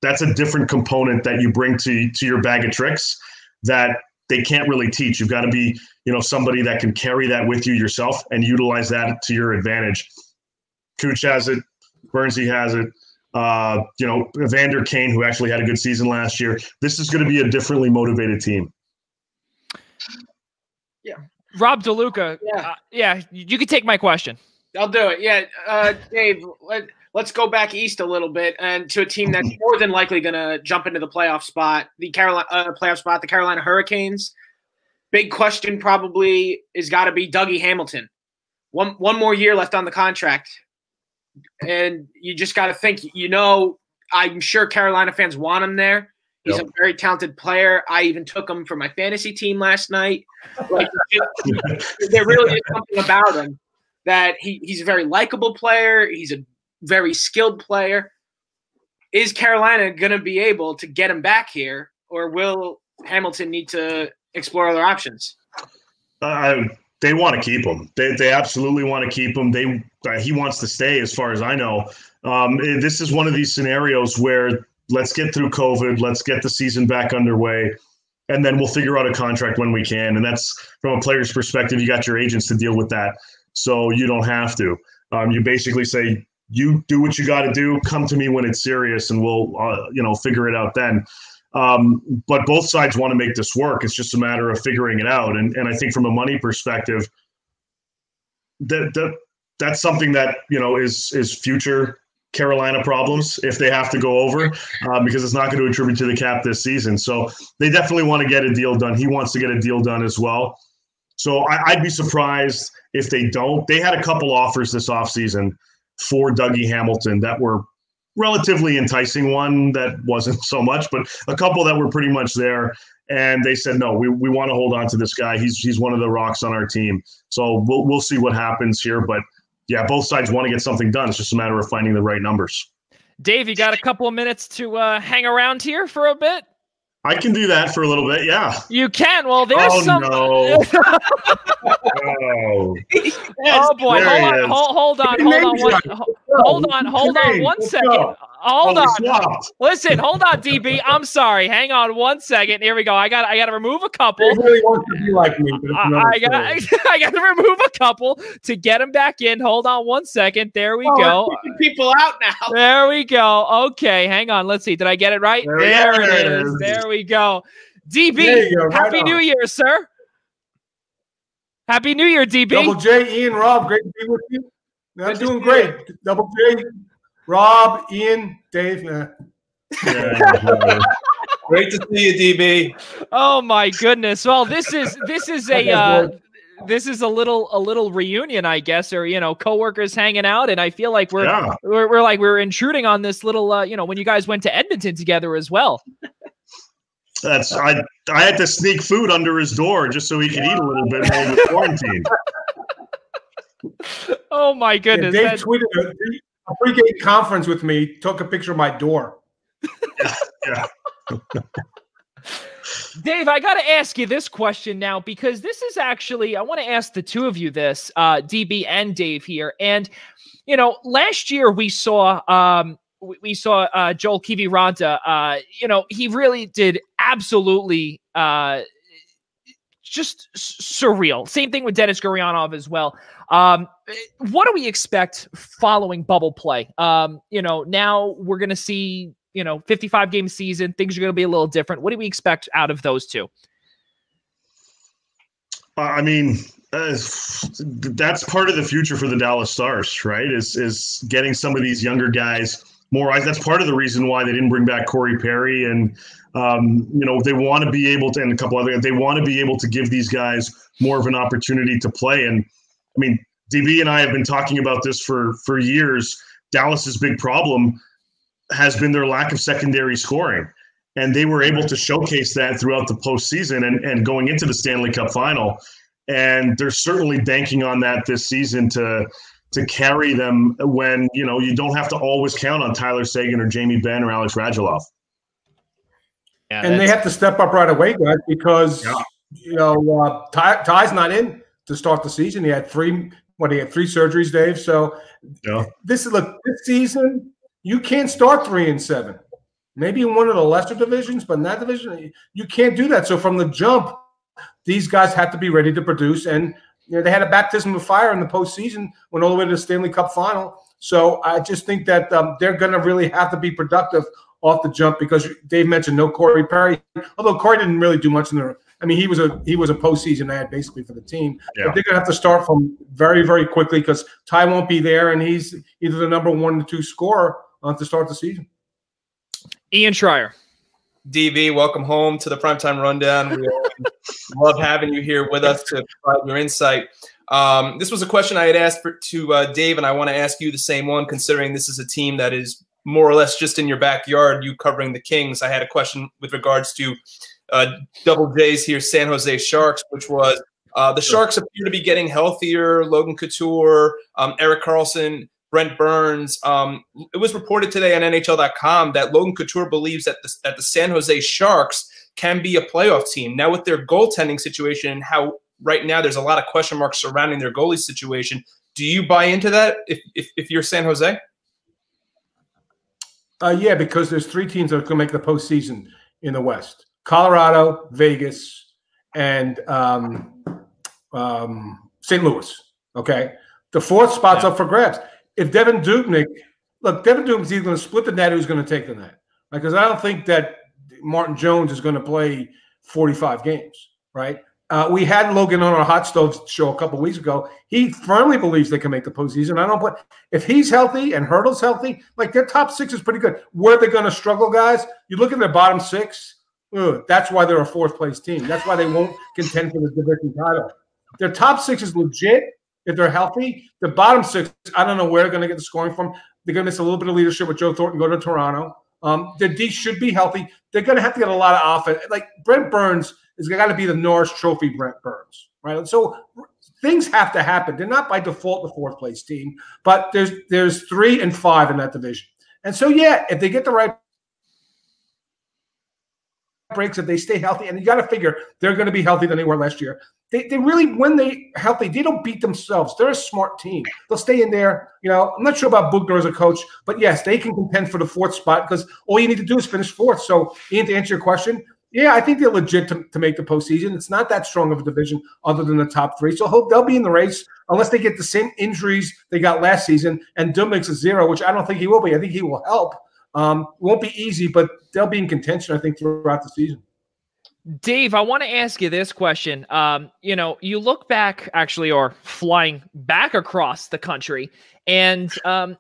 That's a different component that you bring to your bag of tricks that they can't really teach. You've got to be, somebody that can carry that with you yourself and utilize that to your advantage. Cooch has it. Bernstein has it. Evander Kane, who actually had a good season last year. This is going to be a differently motivated team. Yeah. Rob DeLuca. Yeah. You can take my question. I'll do it. Yeah. Dave, let's go back east a little bit and to a team that's more than likely going to jump into the playoff spot, the Carolina Hurricanes. Big question probably is got to be Dougie Hamilton. One more year left on the contract. And you just got to think, I'm sure Carolina fans want him there. He's a very talented player. I even took him for my fantasy team last night. There really is something about him that he's a very likable player. He's a very skilled player. Is Carolina going to be able to get him back here, or will Hamilton need to explore other options? They want to keep him. They absolutely want to keep him. He wants to stay, as far as I know. This is one of these scenarios where let's get through COVID, let's get the season back underway, and then we'll figure out a contract when we can. And that's, from a player's perspective, you got your agents to deal with that, so you don't have to. You basically say, you do what you got to do. Come to me when it's serious, and we'll figure it out then. But both sides want to make this work. It's just a matter of figuring it out. And I think from a money perspective, that's something that, is future Carolina problems if they have to go over, because it's not going to attribute to the cap this season. So they definitely want to get a deal done. He wants to get a deal done as well. So I'd be surprised if they don't. They had a couple offers this offseason for Dougie Hamilton that were relatively enticing, one that wasn't so much, but a couple that were pretty much there. And they said, no, we want to hold on to this guy. He's one of the rocks on our team. So we'll see what happens here. But yeah, both sides want to get something done. It's just a matter of finding the right numbers. Dave, you got a couple of minutes to hang around here for a bit? I can do that for a little bit, yeah. You can. Well, there's some. No. Oh boy! Hold on 1 second. Hold on. Listen, hold on, DB. I'm sorry. Hang on 1 second. Here we go. I got to remove a couple. He really wants to be like me. I got to remove a couple to get him back in. Hold on 1 second. There we go. People out now. There we go. Okay, hang on. Let's see. Did I get it right? There it is. There we go. DB, Happy New Year, sir. Happy New Year, DB. Double J, Ian, Rob, great to be with you. I'm doing great. Double J, Rob, Ian, Dave. Great to see you, DB. Oh my goodness. Well, this is a little reunion, I guess, or coworkers hanging out, and I feel like we're intruding on this little when you guys went to Edmonton together as well. I had to sneak food under his door just so he could eat a little bit while he was quarantined. Oh my goodness! Yeah, Dave tweeted a pre-game conference with me. Took a picture of my door. Yeah. Dave, I got to ask you this question now, because this is actually, I want to ask the two of you this, DB and Dave here. And last year we saw Joel Kiviranta. He really did absolutely just surreal. Same thing with Denis Gurianov as well. What do we expect following bubble play? Now we're going to see, 55 game season. Things are going to be a little different. What do we expect out of those two? I mean, that's part of the future for the Dallas Stars, right? Is getting some of these younger guys more eyes. That's part of the reason why they didn't bring back Corey Perry, and they want to be able to, and a couple other. They want to be able to give these guys more of an opportunity to play. And I mean, DB and I have been talking about this for years. Dallas's big problem has been their lack of secondary scoring, and they were able to showcase that throughout the postseason and going into the Stanley Cup final. And they're certainly banking on that this season to to carry them when, you don't have to always count on Tyler Seguin or Jamie Benn or Alex Radulov. Yeah, and they have to step up right away, guys, because Ty's not in to start the season. He had three surgeries, Dave. So this season you can't start 3-7. Maybe in one of the lesser divisions, but in that division you can't do that. So from the jump, these guys have to be ready to produce. And they had a baptism of fire in the postseason, went all the way to the Stanley Cup final. So I just think that they're going to really have to be productive off the jump, because Dave mentioned no Corey Perry, although Corey didn't really do much in there. I mean, he was a postseason ad basically for the team. Yeah. But they're going to have to start from very, very quickly, because Ty won't be there, and he's either the number 1 to 2 scorer to start the season. Ian Schraier. DV, welcome home to the Primetime Rundown. We love having you here with us to provide your insight. This was a question I had asked to Dave, and I want to ask you the same one, considering this is a team that is more or less just in your backyard, you covering the Kings. I had a question with regards to Double J's here, San Jose Sharks, which was the Sharks appear to be getting healthier. Logan Couture, Erik Karlsson, Brent Burns. It was reported today on NHL.com that Logan Couture believes that the San Jose Sharks can be a playoff team. Now, with their goaltending situation and how right now there's a lot of question marks surrounding their goalie situation, do you buy into that if you're San Jose? Yeah, because there's 3 teams that are going to make the postseason in the West: Colorado, Vegas, and St. Louis. Okay, the 4th spot's up for grabs. If Devin Dubnyk is either going to split the net or he's going to take the net, because I don't think that Martin Jones is going to play 45 games, right? We had Logan on our Hot Stove show a couple weeks ago. He firmly believes they can make the postseason. But if he's healthy and Hurdle's healthy, like, their top 6 is pretty good. Where they're going to struggle, guys, you look at their bottom 6, that's why they're a 4th place team. That's why they won't contend for the division title. Their top 6 is legit if they're healthy. The bottom 6, I don't know where they're going to get the scoring from. They're going to miss a little bit of leadership with Joe Thornton, go to Toronto. The D should be healthy. They're going to have to get a lot of offense. Like, Brent Burns is got to be the Norris Trophy Brent Burns, right? So things have to happen. They're not by default the 4th place team, but there's 3 and 5 in that division. And so, yeah, if they get the right breaks, if they stay healthy, and you got to figure they're going to be healthier than they were last year. They really, when they're healthy, they don't beat themselves. They're a smart team. They'll stay in there. I'm not sure about Bugner as a coach, but yes, they can contend for the 4th spot, because all you need to do is finish 4th. So, Ian, to answer your question, yeah, I think they're legit to make the postseason. It's not that strong of a division other than the top 3. So they'll be in the race unless they get the same injuries they got last season, and Dubnyk's a 0, which I don't think he will be. I think he will help. Won't be easy, but they'll be in contention, I think, throughout the season. Dave, I want to ask you this question. You look back, actually, or flying back across the country, and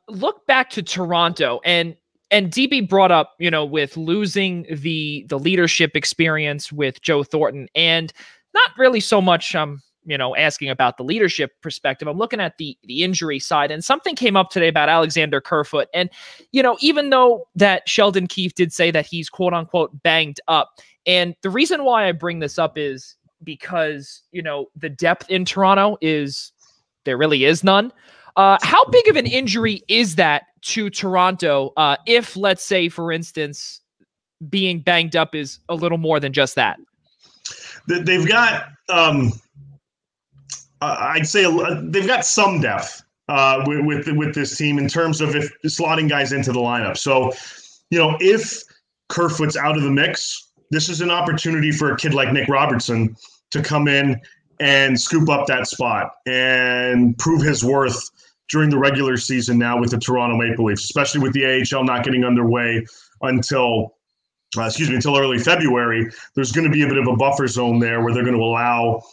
look back to Toronto, and DB brought up, with losing the leadership experience with Joe Thornton, and not really so much, asking about the leadership perspective. I'm looking at the injury side, and something came up today about Alexander Kerfoot. And, even though that Sheldon Keefe did say that he's quote unquote banged up, and the reason why I bring this up is because, the depth in Toronto there really is none. How big of an injury is that to Toronto if, let's say, for instance, being banged up is a little more than just that? They've got, I'd say, they've got some depth with this team in terms of if slotting guys into the lineup. So, if Kerfoot's out of the mix, this is an opportunity for a kid like Nick Robertson to come in and scoop up that spot and prove his worth during the regular season now with the Toronto Maple Leafs, especially with the AHL not getting underway until early February. There's going to be a bit of a buffer zone there where they're going to allow,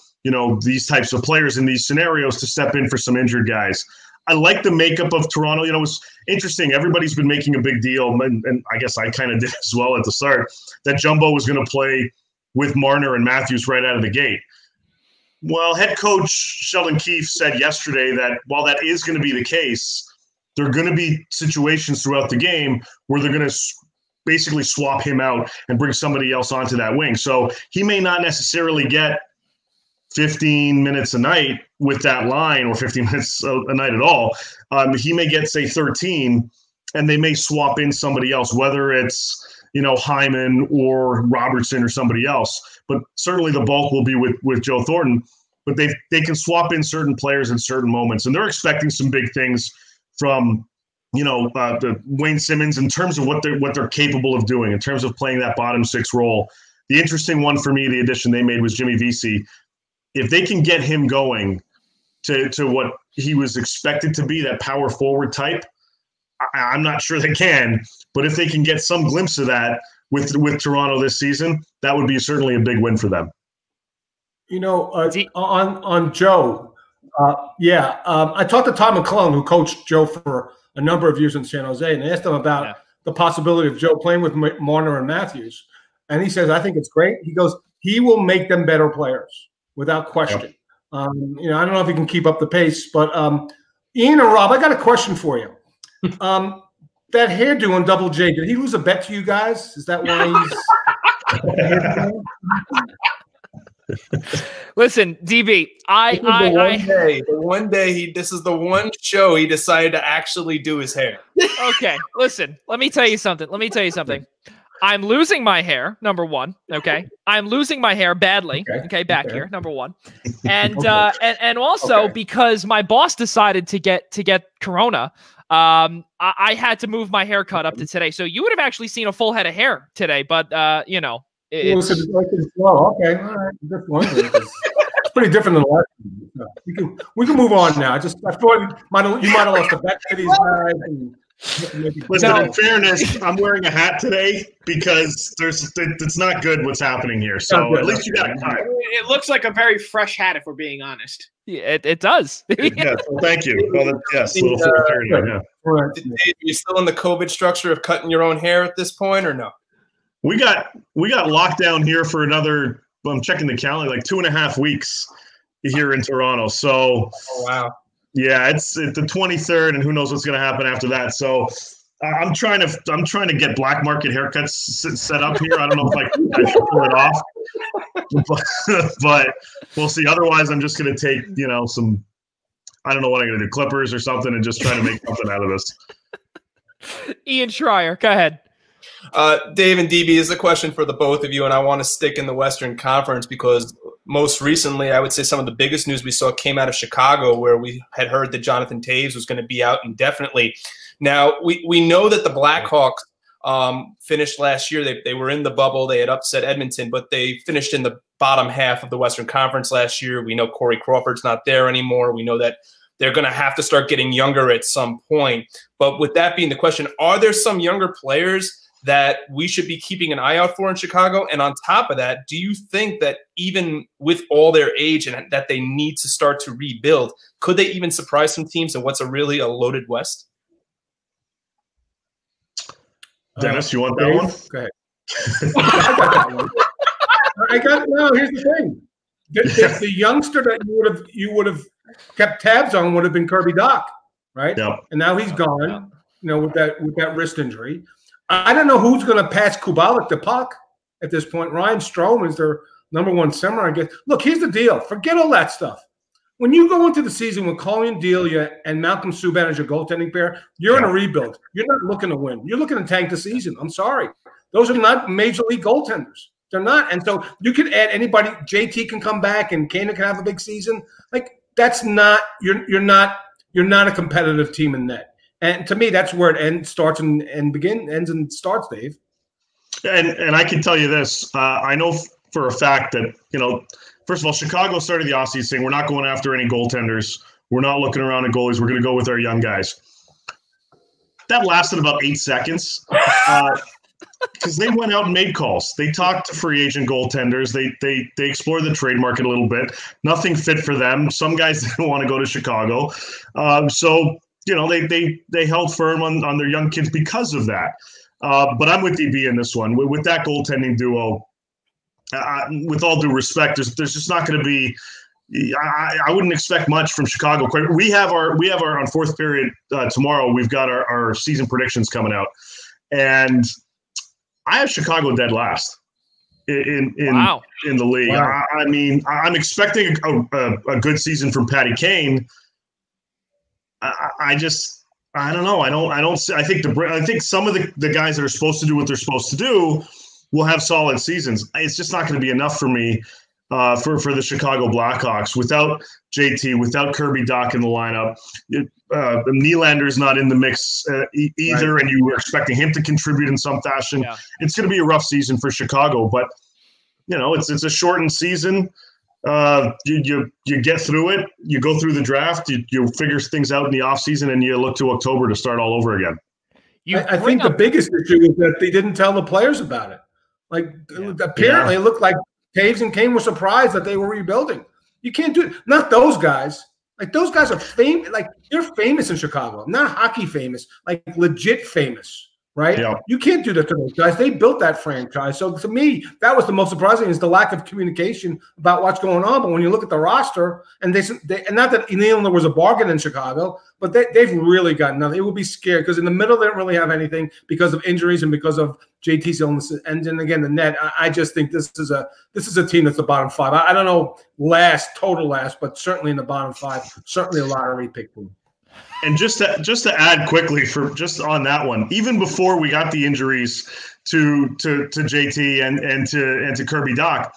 these types of players in these scenarios to step in for some injured guys. I like the makeup of Toronto. It was interesting. Everybody's been making a big deal, and I guess I kind of did as well at the start, that Jumbo was going to play with Marner and Matthews right out of the gate. Well, head coach Sheldon Keefe said yesterday that while that is going to be the case, there are going to be situations throughout the game where they're going to basically swap him out and bring somebody else onto that wing. So he may not necessarily get 15 minutes a night with that line, or 15 minutes a night at all, he may get, say, 13, and they may swap in somebody else, whether it's, Hyman or Robertson or somebody else. But certainly the bulk will be with Joe Thornton. But they can swap in certain players in certain moments, and they're expecting some big things from the Wayne Simmons in terms of what they're capable of doing in terms of playing that bottom six role. The interesting one for me, the addition they made, was Jimmy Vesey. If they can get him going to what he was expected to be, that power forward type, I'm not sure they can. But if they can get some glimpse of that with Toronto this season, that would be certainly a big win for them. On Joe, I talked to Tom McClellan, who coached Joe for a number of years in San Jose, and I asked him about the possibility of Joe playing with Marner and Matthews. And he says, I think it's great. He goes, he will make them better players without question. I don't know if he can keep up the pace, but Ian or Rob, I got a question for you. That hairdo on Double J, did he lose a bet to you guys? Is that why he's Listen, DB, this is the one show he decided to actually do his hair. Okay, listen, let me tell you something. I'm losing my hair, number one. Okay, I'm losing my hair badly. Okay, back here, number one, and and also because my boss decided to get Corona, I had to move my haircut up to today. So you would have actually seen a full head of hair today, but it's slow. Okay, all right. Just wondering. It's pretty different than the last one. We can move on now. I thought you might have lost a bet to these guys. Listen, in fairness, I'm wearing a hat today because it's not good what's happening here. So at least you got a cut. It looks like a very fresh hat, if we're being honest. Yeah, it does. Yes, well, thank you. Well, yes, a little 4:30. Yeah. Are you still in the COVID structure of cutting your own hair at this point, or no? We got locked down here for another. I'm checking the calendar, like 2.5 weeks here in Toronto. So, wow. Yeah, it's the 23rd, and who knows what's going to happen after that. So, I'm trying to get black market haircuts set up here. I don't know if I should pull it off, but we'll see. Otherwise, I'm just going to take some. I don't know what I'm going to do, clippers or something, and just try to make something out of this. Ian Schraier, go ahead. Dave and DB, is a question for the both of you, and I want to stick in the Western Conference because most recently, I would say some of the biggest news we saw came out of Chicago, where we had heard that Jonathan Toews was going to be out indefinitely. Now, we know that the Blackhawks finished last year. They were in the bubble. They had upset Edmonton, but they finished in the bottom half of the Western Conference last year. We know Corey Crawford's not there anymore. We know that they're going to have to start getting younger at some point. But with that being the question, are there some younger players that we should be keeping an eye out for in Chicago? And on top of that, do you think that even with all their age and that they need to start to rebuild, could they even surprise some teams in what's really a loaded West? Dennis, you want that one? Go ahead. I got it. No, here's the thing. The youngster that you would have kept tabs on would have been Kirby Dach, right? Yep. And now he's gone, with that wrist injury. I don't know who's going to pass Kubalik the puck at this point. Ryan Strome is their #1 center, I guess. Look, here's the deal. Forget all that stuff. When you go into the season with Colin Delia and Malcolm Subban as your goaltending pair, you're in a rebuild. You're not looking to win. You're looking to tank the season. I'm sorry. Those are not major league goaltenders. They're not. And so you can add anybody. JT can come back and Kane can have a big season. Like, that's not – you're not a competitive team in net. And to me, that's where it ends and starts, Dave. And I can tell you this. I know for a fact that, first of all, Chicago started the offseason saying we're not going after any goaltenders. We're not looking around at goalies. We're going to go with our young guys. That lasted about 8 seconds because they went out and made calls. They talked to free agent goaltenders. They explored the trade market a little bit. Nothing fit for them. Some guys didn't want to go to Chicago. They held firm on their young kids because of that. But I'm with DB in this one. With that goaltending duo, with all due respect, there's just not going to be. I wouldn't expect much from Chicago. We have our on fourth period tomorrow. We've got our season predictions coming out, and I have Chicago dead last. in the league. Wow. I mean, I'm expecting a good season from Patty Kane. I don't know. I think some of the guys that are supposed to do what they're supposed to do will have solid seasons. It's just not going to be enough for me for the Chicago Blackhawks without JT, without Kirby Dach in the lineup. Nylander's not in the mix either, right. And you were expecting him to contribute in some fashion. Yeah. It's going to be a rough season for Chicago, but it's a shortened season. You get through it. You go through the draft. You figure things out in the offseason, and you look to October to start all over again. I think the biggest issue is that they didn't tell the players about it. Apparently, it looked like Taves and Kane were surprised that they were rebuilding. You can't do it. Not those guys. Those guys are famous. They're famous in Chicago. Not hockey famous. Legit famous. Right? Yeah. You can't do that to those guys. They built that franchise. So to me, that was the most surprising is the lack of communication about what's going on. But when you look at the roster, and and not that Nylander was a bargain in Chicago, but they've really got nothing. It will be scared because in the middle they don't really have anything because of injuries and because of JT's illnesses. And then again, the net. I just think this is a team that's the bottom five. I don't know total last, but certainly in the bottom five. Certainly a lottery pick team. And just to add quickly just on that one, even before we got the injuries to JT and to Kirby Dach,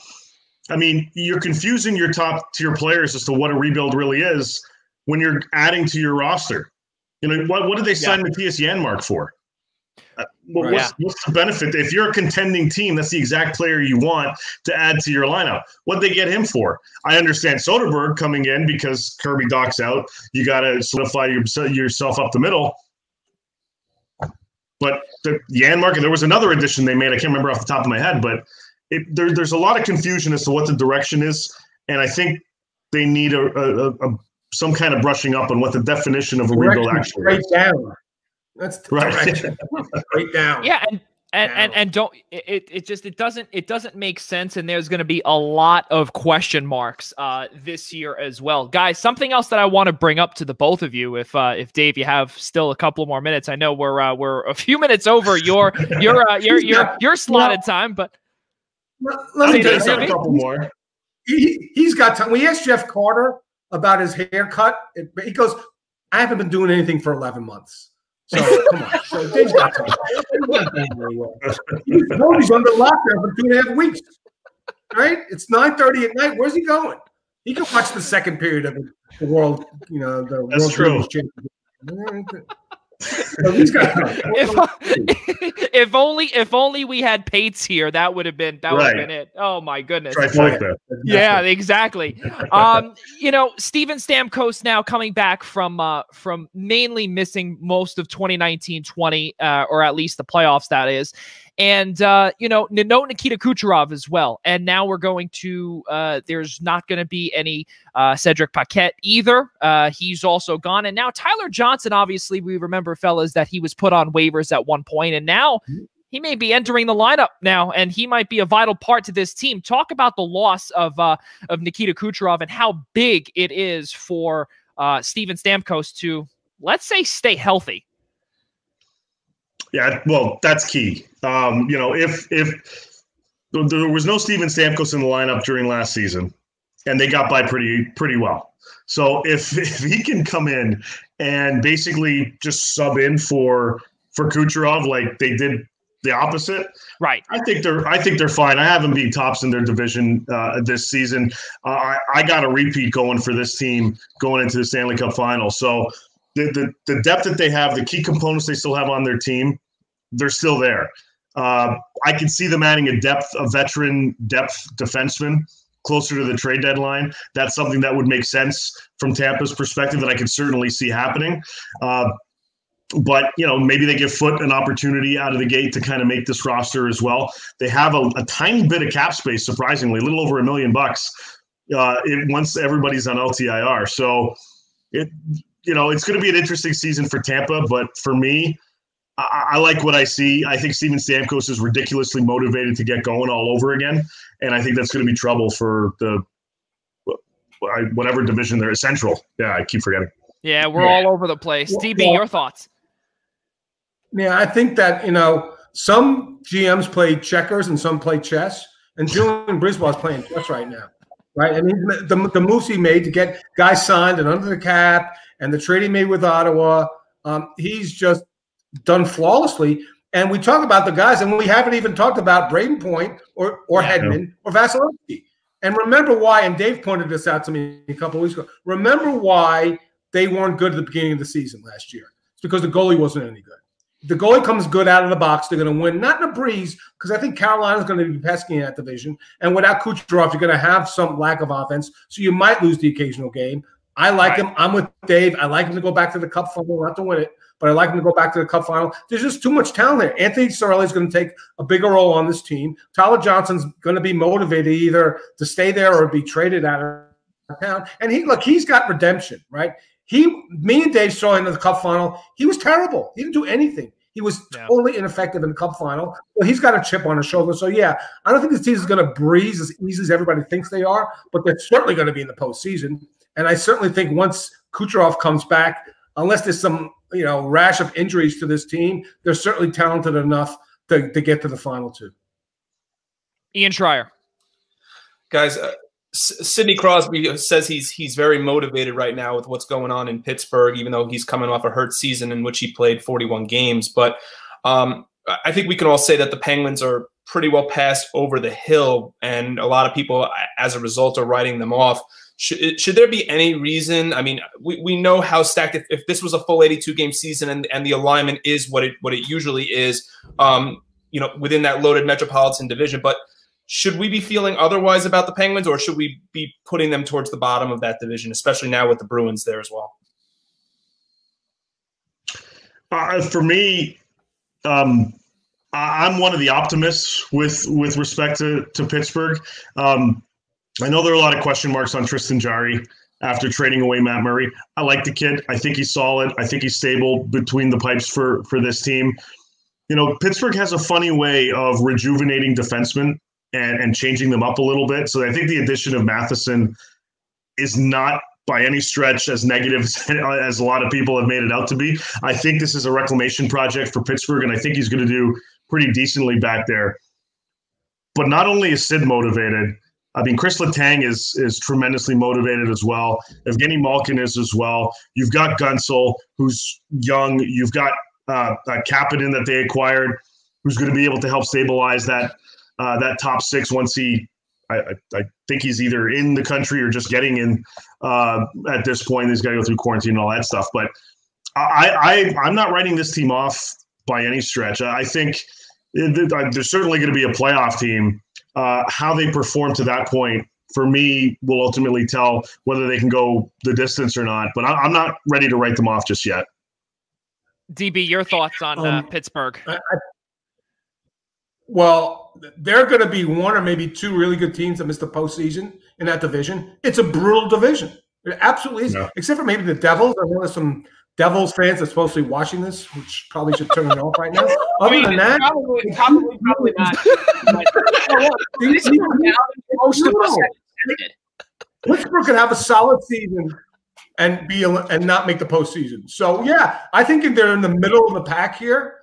I mean, you're confusing your top tier players as to what a rebuild really is when you're adding to your roster. What did they sign Matthias Janmark for? What's the benefit? If you're a contending team, that's the exact player you want to add to your lineup. What'd they get him for? I understand Soderberg coming in because Kirby Dach's out. You got to solidify yourself up the middle. But the Janmark, there was another addition they made. I can't remember off the top of my head, but there's a lot of confusion as to what the direction is, and I think they need some kind of brushing up on what the definition of a rebuild actually is. That's the direction. Right down. Yeah, and don't it doesn't make sense, and there's going to be a lot of question marks this year as well, guys. Something else that I want to bring up to the both of you, if Dave, you have still a couple more minutes. I know we're a few minutes over your slotted time, but let me tell you something. A couple more. He's got time. We asked Jeff Carter about his haircut. He goes, "I haven't been doing anything for 11 months." So come on. So Dave's got time. He's under lockdown for 2.5 weeks. Right? It's 9:30 at night. Where's he going? He can watch the second period of the world. That's true. So he's got time. If only we had Pates here, that would have been it. Oh my goodness. Yeah, exactly. Steven Stamkos now coming back from mainly missing most of 2019-20, or at least the playoffs, that is. And, no Nikita Kucherov as well. And now we're going to, there's not going to be any Cedric Paquette either. He's also gone. And now Tyler Johnson, obviously, we remember, fellas, that he was put on waivers at one point, and now he may be entering the lineup now, and he might be a vital part to this team. Talk about the loss of Nikita Kucherov and how big it is for Steven Stamkos to, let's say, stay healthy. Yeah, well, that's key. If there was no Steven Stamkos in the lineup during last season, and they got by pretty well. So if he can come in and basically just sub in for Kucherov like they did the opposite, right? I think they're fine. I have them being tops in their division this season. I got a repeat going for this team going into the Stanley Cup Final. So the depth that they have, the key components they still have on their team, they're still there. I can see them adding a veteran depth defenseman closer to the trade deadline. That's something that would make sense from Tampa's perspective that I could certainly see happening. But, maybe they give Foote an opportunity out of the gate to kind of make this roster as well. They have a tiny bit of cap space, surprisingly, a little over $1 million once everybody's on LTIR. So, it's going to be an interesting season for Tampa. But for me, I like what I see. I think Steven Stamkos is ridiculously motivated to get going all over again. And I think that's going to be trouble for the whatever division they're in. Central. Yeah, I keep forgetting. Yeah, we're all over the place. DB, your thoughts? Yeah, I think that, some GMs play checkers and some play chess. And Julian Brisbois is playing chess right now, right? I mean, the moves he made to get guys signed and under the cap, and the trade he made with Ottawa, he's just done flawlessly. And we talk about the guys, and we haven't even talked about Braden Point or Hedman or Vasilevsky. And remember why, and Dave pointed this out to me a couple of weeks ago, remember why they weren't good at the beginning of the season last year. It's because the goalie wasn't any good. If the goalie comes good out of the box, they're going to win, not in a breeze, because I think Carolina's going to be pesky in that division. And without Kucherov, you're going to have some lack of offense, so you might lose the occasional game. I like him. I'm with Dave. I like him to go back to the Cup final, not to win it, but I like him to go back to the Cup final. There's just too much talent there. Anthony Cirelli is going to take a bigger role on this team. Tyler Johnson's going to be motivated either to stay there or be traded out of town. And he's got redemption, right? Me and Dave saw him in the Cup final. He was terrible. He didn't do anything. He was totally ineffective in the Cup final. Well, he's got a chip on his shoulder. So, yeah, I don't think this team is going to breeze as easy as everybody thinks they are, but they're certainly going to be in the postseason. And I certainly think once Kucherov comes back, unless there's some rash of injuries to this team, they're certainly talented enough to get to the final two. Ian Schraier. Guys, Sidney Crosby says he's very motivated right now with what's going on in Pittsburgh, even though he's coming off a hurt season in which he played 41 games. But I think we can all say that the Penguins are pretty well passed over the hill, and a lot of people, as a result, are writing them off. Should there be any reason? I mean, we know how stacked. If this was a full 82-game season and the alignment is what it usually is, within that loaded Metropolitan Division, but should we be feeling otherwise about the Penguins, or should we be putting them towards the bottom of that division, especially now with the Bruins there as well? For me, I'm one of the optimists with respect to Pittsburgh. I know there are a lot of question marks on Tristan Jarry after trading away Matt Murray. I like the kid. I think he's solid. I think he's stable between the pipes for this team. Pittsburgh has a funny way of rejuvenating defensemen and changing them up a little bit. So I think the addition of Matheson is not by any stretch as negative as a lot of people have made it out to be. I think this is a reclamation project for Pittsburgh, and I think he's going to do pretty decently back there. But not only is Sid motivated, I mean, Chris Letang is tremendously motivated as well. Evgeny Malkin is as well. You've got Gunsel, who's young. You've got Kapanen that they acquired, who's going to be able to help stabilize that top six once I think he's either in the country or just getting in at this point. He's got to go through quarantine and all that stuff. But I'm not writing this team off by any stretch. I think there's certainly going to be a playoff team. How they perform to that point, for me, will ultimately tell whether they can go the distance or not. But I'm not ready to write them off just yet. DB, your thoughts on Pittsburgh? Well, there are going to be one or maybe two really good teams that miss the postseason in that division. It's a brutal division. It absolutely is, except for maybe the Devils. I know there's some Devils fans that's supposed to be watching this, which probably should turn it off right now. Other than that, probably not. Pittsburgh could have a solid season and not make the postseason. So yeah, I think they're in the middle of the pack here.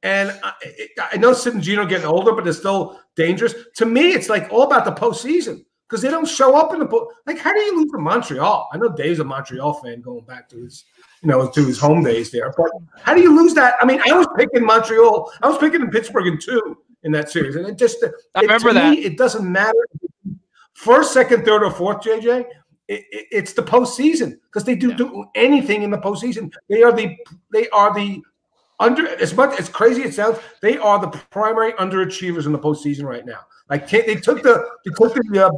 And I know Sid and Gino getting older, but they're still dangerous. To me, it's like all about the postseason because they don't show up in the like. How do you lose to Montreal? I know Dave's a Montreal fan going back to his to his home days there. But how do you lose that? I mean, I was picking Montreal. I was picking in Pittsburgh in 2 in that series, and I remember that. Me, it doesn't matter first, second, third, or fourth. JJ, it's the postseason because they do anything in the postseason. They are the under, as much as crazy it sounds, they are the primary underachievers in the postseason right now. Like they took the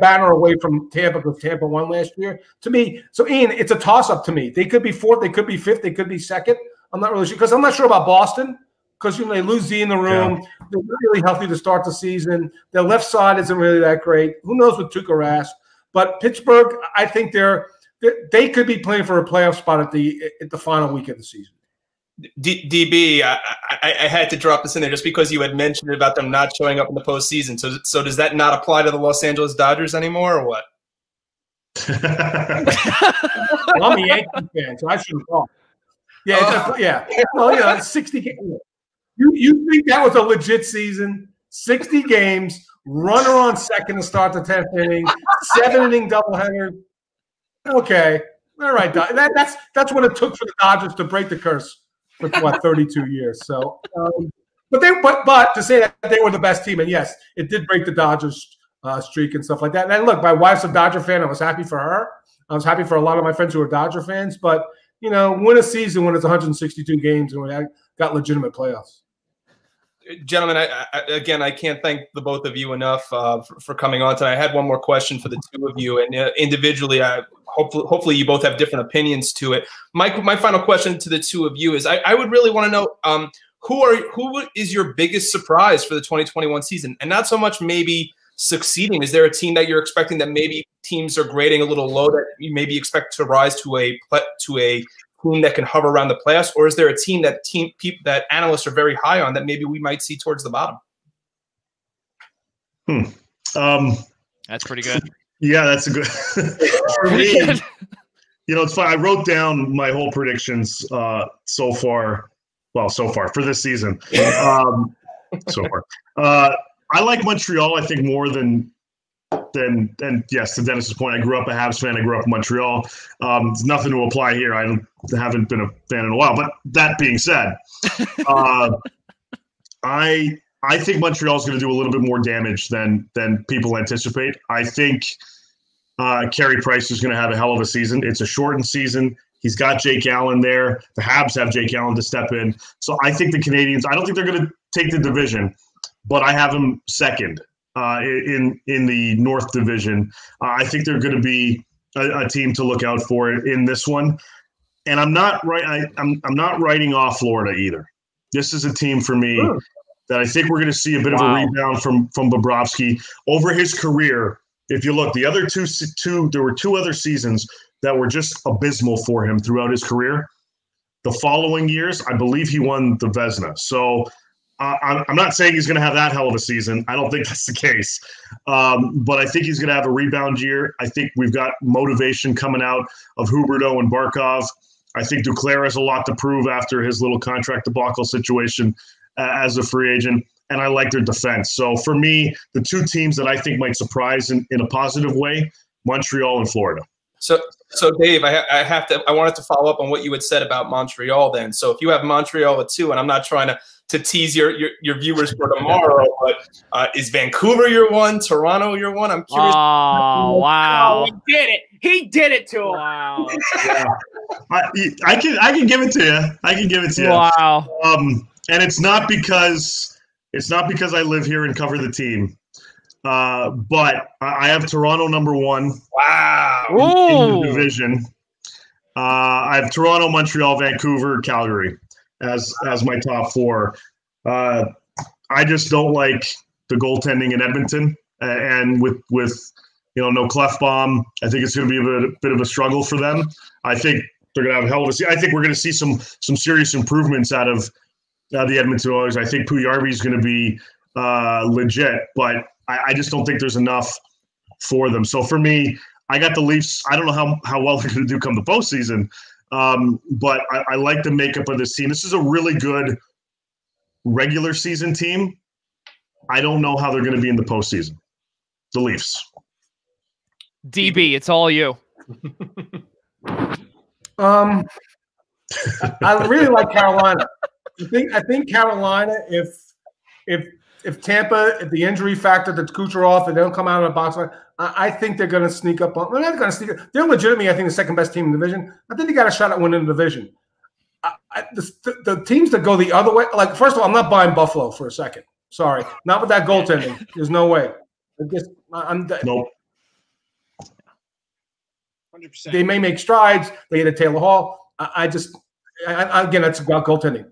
banner away from Tampa because Tampa won last year. To me, so Ian, it's a toss-up to me. They could be fourth, they could be fifth, they could be second. I'm not really sure because I'm not sure about Boston because they lose Z in the room. Yeah. They're not really healthy to start the season. Their left side isn't really that great. Who knows with Tuukka Rask? But Pittsburgh, I think they could be playing for a playoff spot at the final week of the season. DB, I had to drop this in there just because you had mentioned about them not showing up in the postseason. So does that not apply to the Los Angeles Dodgers anymore, or what? Well, I'm a Yankee fan, so I should have thought. Yeah, yeah. Well, 60 games. You think that was a legit season? 60 games, runner on second to start the 10th inning, 7-inning doubleheader. Okay. All right. That's what it took for the Dodgers to break the curse for, 32 years. So, but to say that they were the best team, and yes, it did break the Dodgers streak and stuff like that. And look, my wife's a Dodger fan. I was happy for her. I was happy for a lot of my friends who are Dodger fans. But, win a season when it's 162 games and we got legitimate playoffs. Gentlemen, I can't thank the both of you enough for coming on tonight. I had one more question for the two of you, and individually, hopefully you both have different opinions to it. My final question to the two of you is, I would really want to know who is your biggest surprise for the 2021 season, and not so much maybe succeeding. Is there a team that you're expecting that maybe teams are grading a little low that you maybe expect to rise to a team that can hover around the playoffs, or is there a team that analysts are very high on that maybe we might see towards the bottom? That's pretty good. Yeah, that's a good. For me, it's fine. I wrote down my whole predictions so far. Well, so far for this season. So far, I like Montreal. I think more than yes, to Dennis's point, I grew up a Habs fan. I grew up in Montreal. There's nothing to apply here. I haven't been a fan in a while. But that being said, I think Montreal is going to do a little bit more damage than people anticipate. I think Carey Price is going to have a hell of a season. It's a shortened season. He's got Jake Allen there. The Habs have Jake Allen to step in. So I think the Canadiens, I don't think they're going to take the division, but I have them second in the North Division. I think they're going to be a team to look out for in this one. And I'm not not writing off Florida either. This is a team for me that I think we're going to see a bit of a rebound from Bobrovsky over his career. If you look, the other there were two other seasons that were just abysmal for him throughout his career. The following years, I believe he won the Vezina. So I'm not saying he's going to have that hell of a season. I don't think that's the case. But I think he's going to have a rebound year. I think we've got motivation coming out of Huberdeau and Barkov. I think Duclair has a lot to prove after his little contract debacle situation as a free agent. And I like their defense. So for me, the two teams that I think might surprise in a positive way, Montreal and Florida. So Dave, I wanted to follow up on what you had said about Montreal then. So if you have Montreal at 2, and I'm not trying to tease your viewers for tomorrow, but is Vancouver your 1, Toronto your 1? I'm curious. Oh, wow. Oh, he did it to him. Wow. Yeah. I can give it to you. I can give it to you. Wow. And it's not because I live here and cover the team. But I have Toronto number 1. Wow. In the division. I have Toronto, Montreal, Vancouver, Calgary as my top 4. I just don't like the goaltending in Edmonton, and with no Clefbaum, I think it's going to be a bit of a struggle for them. I think they're going to have a hell of a season. I think we're going to see some serious improvements out of the Edmonton Oilers. I think Puyarvi is going to be legit, but I just don't think there's enough for them. So for me, I got the Leafs. I don't know how well they're going to do come the postseason, but I like the makeup of this team. This is a really good regular season team. I don't know how they're going to be in the postseason. The Leafs. DB, it's all you. I really like Carolina. I think Carolina, if Tampa, if the injury factor that's Kucherov, and they don't come out of the box, I think they're going to sneak up on. They're not going to sneak up. They're legitimately, I think, the second best team in the division. I think they got a shot at winning the division. The teams that go the other way, like, first of all, I'm not buying Buffalo for a second. Sorry, not with that goaltending. There's no way. Nope. 100%. They may make strides. They hit a Taylor Hall. Again, that's about goaltending.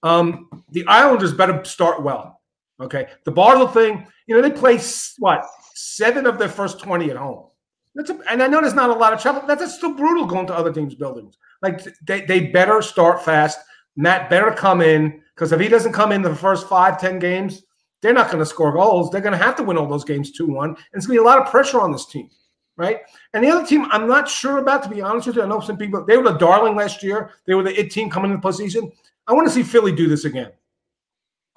The Islanders better start well. Okay, the Barzell thing. They play 7 of their first 20 at home. And I know there's not a lot of travel. That's still brutal going to other teams' buildings. Like they better start fast. Matt better come in, because if he doesn't come in the first 5-10 games, they're not going to score goals. They're going to have to win all those games 2-1. And it's going to be a lot of pressure on this team, right? And the other team, I'm not sure about, to be honest with you. I know some people, they were the darling last year. They were the it team coming into the postseason. I want to see Philly do this again.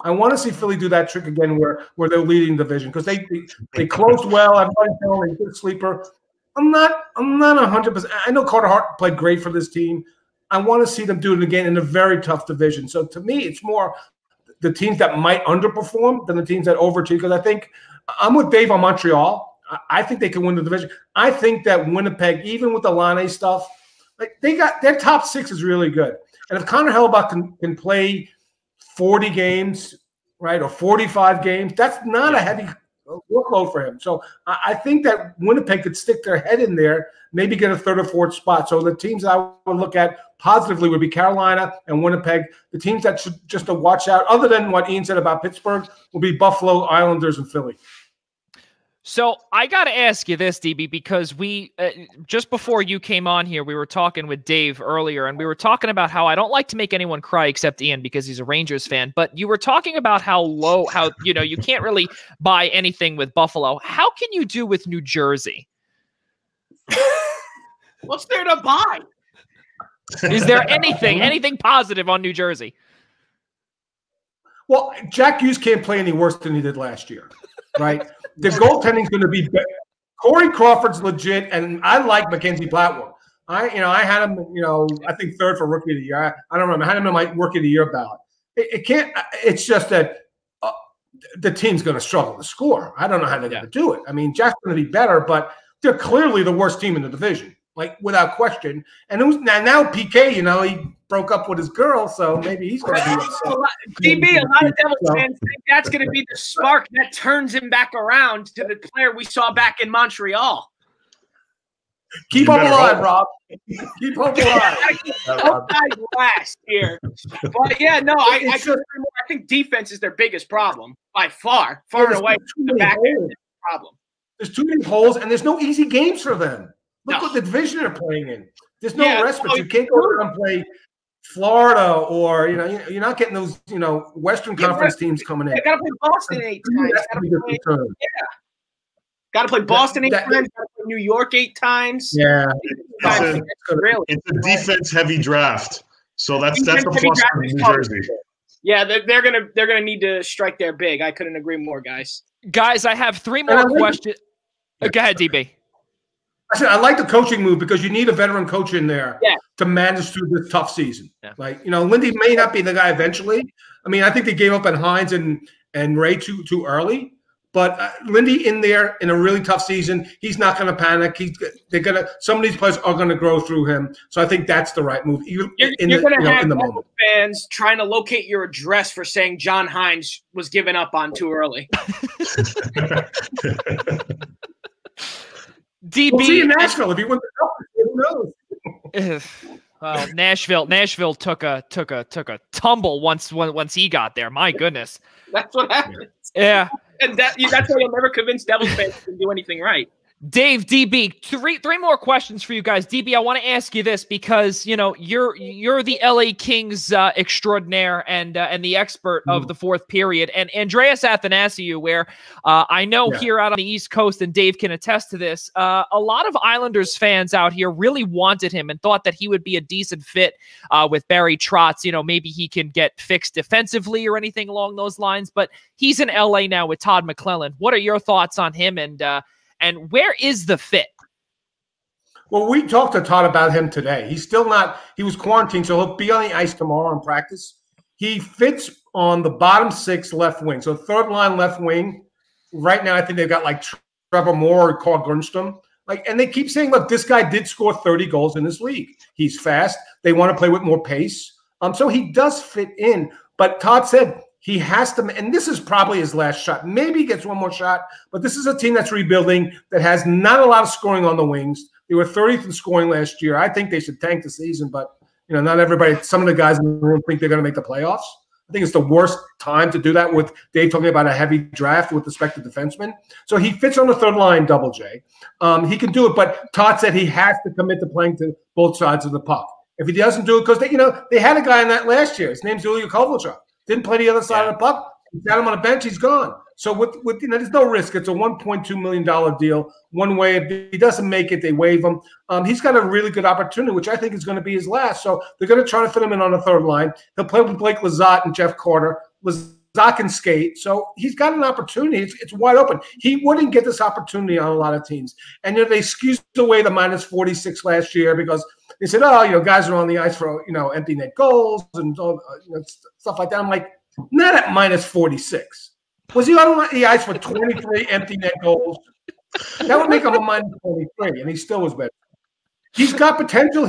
I want to see Philly do that trick again where they're leading the division because they closed well. Everybody's telling they good sleeper. I'm not 100%. I know Carter Hart played great for this team. I want to see them do it again in a very tough division. So to me, it's more the teams that might underperform than the teams that overachieve. Because I think I'm with Dave on Montreal. I think they can win the division. I think that Winnipeg, even with the Laine stuff, like they got their top 6 is really good. And if Connor Hellebuyck can play 40 games, right, or 45 games, that's not a heavy workload for him. So I think that Winnipeg could stick their head in there, maybe get a 3rd or 4th spot. So the teams I would look at positively would be Carolina and Winnipeg. The teams that should just to watch out, other than what Ian said about Pittsburgh, will be Buffalo, Islanders, and Philly. So I got to ask you this, DB, because we just before you came on here, we were talking with Dave earlier, and we were talking about how I don't like to make anyone cry except Ian because he's a Rangers fan. But you were talking about how you can't really buy anything with Buffalo. How can you do with New Jersey? What's there to buy? Is there anything positive on New Jersey? Well, Jack Hughes can't play any worse than he did last year, right? The goaltending's going to be better. Corey Crawford's legit, and I like Mackenzie Blackwood. I had him, I think 3rd for Rookie of the Year. I don't remember. I had him in my Rookie of the Year ballot. It can't. It's just that the team's going to struggle to score. I don't know how they're going to do it. I mean, Jack's going to be better, but they're clearly the worst team in the division, like without question. And now PK, he broke up with his girl, so maybe he's going to be upset. DB, a lot of Devils fans think that's going to be the spark that turns him back around to the player we saw back in Montreal. Keep hope alive, Rob. Keep hope alive. Hope dies last here. But yeah, no, I think defense is their biggest problem by far and away. The back end is the problem. There's too many holes, and there's no easy games for them. Look what the division they're playing in. There's no respite. You can't go there and play Florida or you're not getting those Western Conference teams coming in. They got to play Boston 8 times. Got to play Boston 8 times. Got to play New York 8 times. Yeah, it's a defense heavy draft, so that's a plus for New Jersey. Yeah, they're gonna need to strike there big. I couldn't agree more, guys. Guys, I have 3 more questions. Go ahead, DB. I like the coaching move because you need a veteran coach in there to manage through this tough season. Yeah. Like, Lindy may not be the guy eventually. I mean, I think they gave up on Hines and Ray too early. But Lindy in there in a really tough season, he's not going to panic. Some of these players are going to grow through him. So I think that's the right move. You're going to have fans trying to locate your address for saying John Hines was given up on too early. DB, we'll see in Nashville if he wins the cup. Who knows? Well, Nashville took a tumble once he got there. My goodness, that's what happened. Yeah, and that's why you'll never convince Devils fans to do anything right. Dave, DB, three more questions for you guys. DB, I want to ask you this because you're the LA Kings extraordinaire and the expert of the 4th period, and Andreas Athanasiou, where I know here out on the East Coast, and Dave can attest to this, a lot of Islanders fans out here really wanted him and thought that he would be a decent fit with Barry Trotz. Maybe he can get fixed defensively or anything along those lines, but he's in LA now with Todd McClellan. What are your thoughts on him and where is the fit? Well, we talked to Todd about him today. He's still not – he was quarantined, so he'll be on the ice tomorrow in practice. He fits on the bottom 6 left wing, so 3rd line left wing. Right now I think they've got like Trevor Moore or Carl Gernstrom. And they keep saying, look, this guy did score 30 goals in this league. He's fast. They want to play with more pace. So he does fit in. But Todd said – he has to, and this is probably his last shot. Maybe he gets one more shot, but this is a team that's rebuilding that has not a lot of scoring on the wings. They were 30th in scoring last year. I think they should tank the season, but not everybody. Some of the guys in the room think they're going to make the playoffs. I think it's the worst time to do that with Dave talking about a heavy draft with respect to defensemen. So he fits on the 3rd line, Double J. He can do it, but Todd said he has to commit to playing to both sides of the puck. If he doesn't do it, because they had a guy in that last year. His name's Ilya Kovalchuk. Didn't play the other side of the puck. Got him on the bench. He's gone. So with there's no risk. It's a $1.2 million deal. One way, if he doesn't make it, they waive him. He's got a really good opportunity, which I think is going to be his last. So they're going to try to fit him in on the 3rd line. He'll play with Blake Lizotte and Jeff Carter. Lazar can skate. So he's got an opportunity. It's wide open. He wouldn't get this opportunity on a lot of teams. And they excused away the minus 46 last year because they said, oh, guys are on the ice for, empty net goals and stuff like that. I'm like, not at minus 46. Was he on the ice for 23 empty net goals? That would make him a minus 43, and he still was better. He's got potential.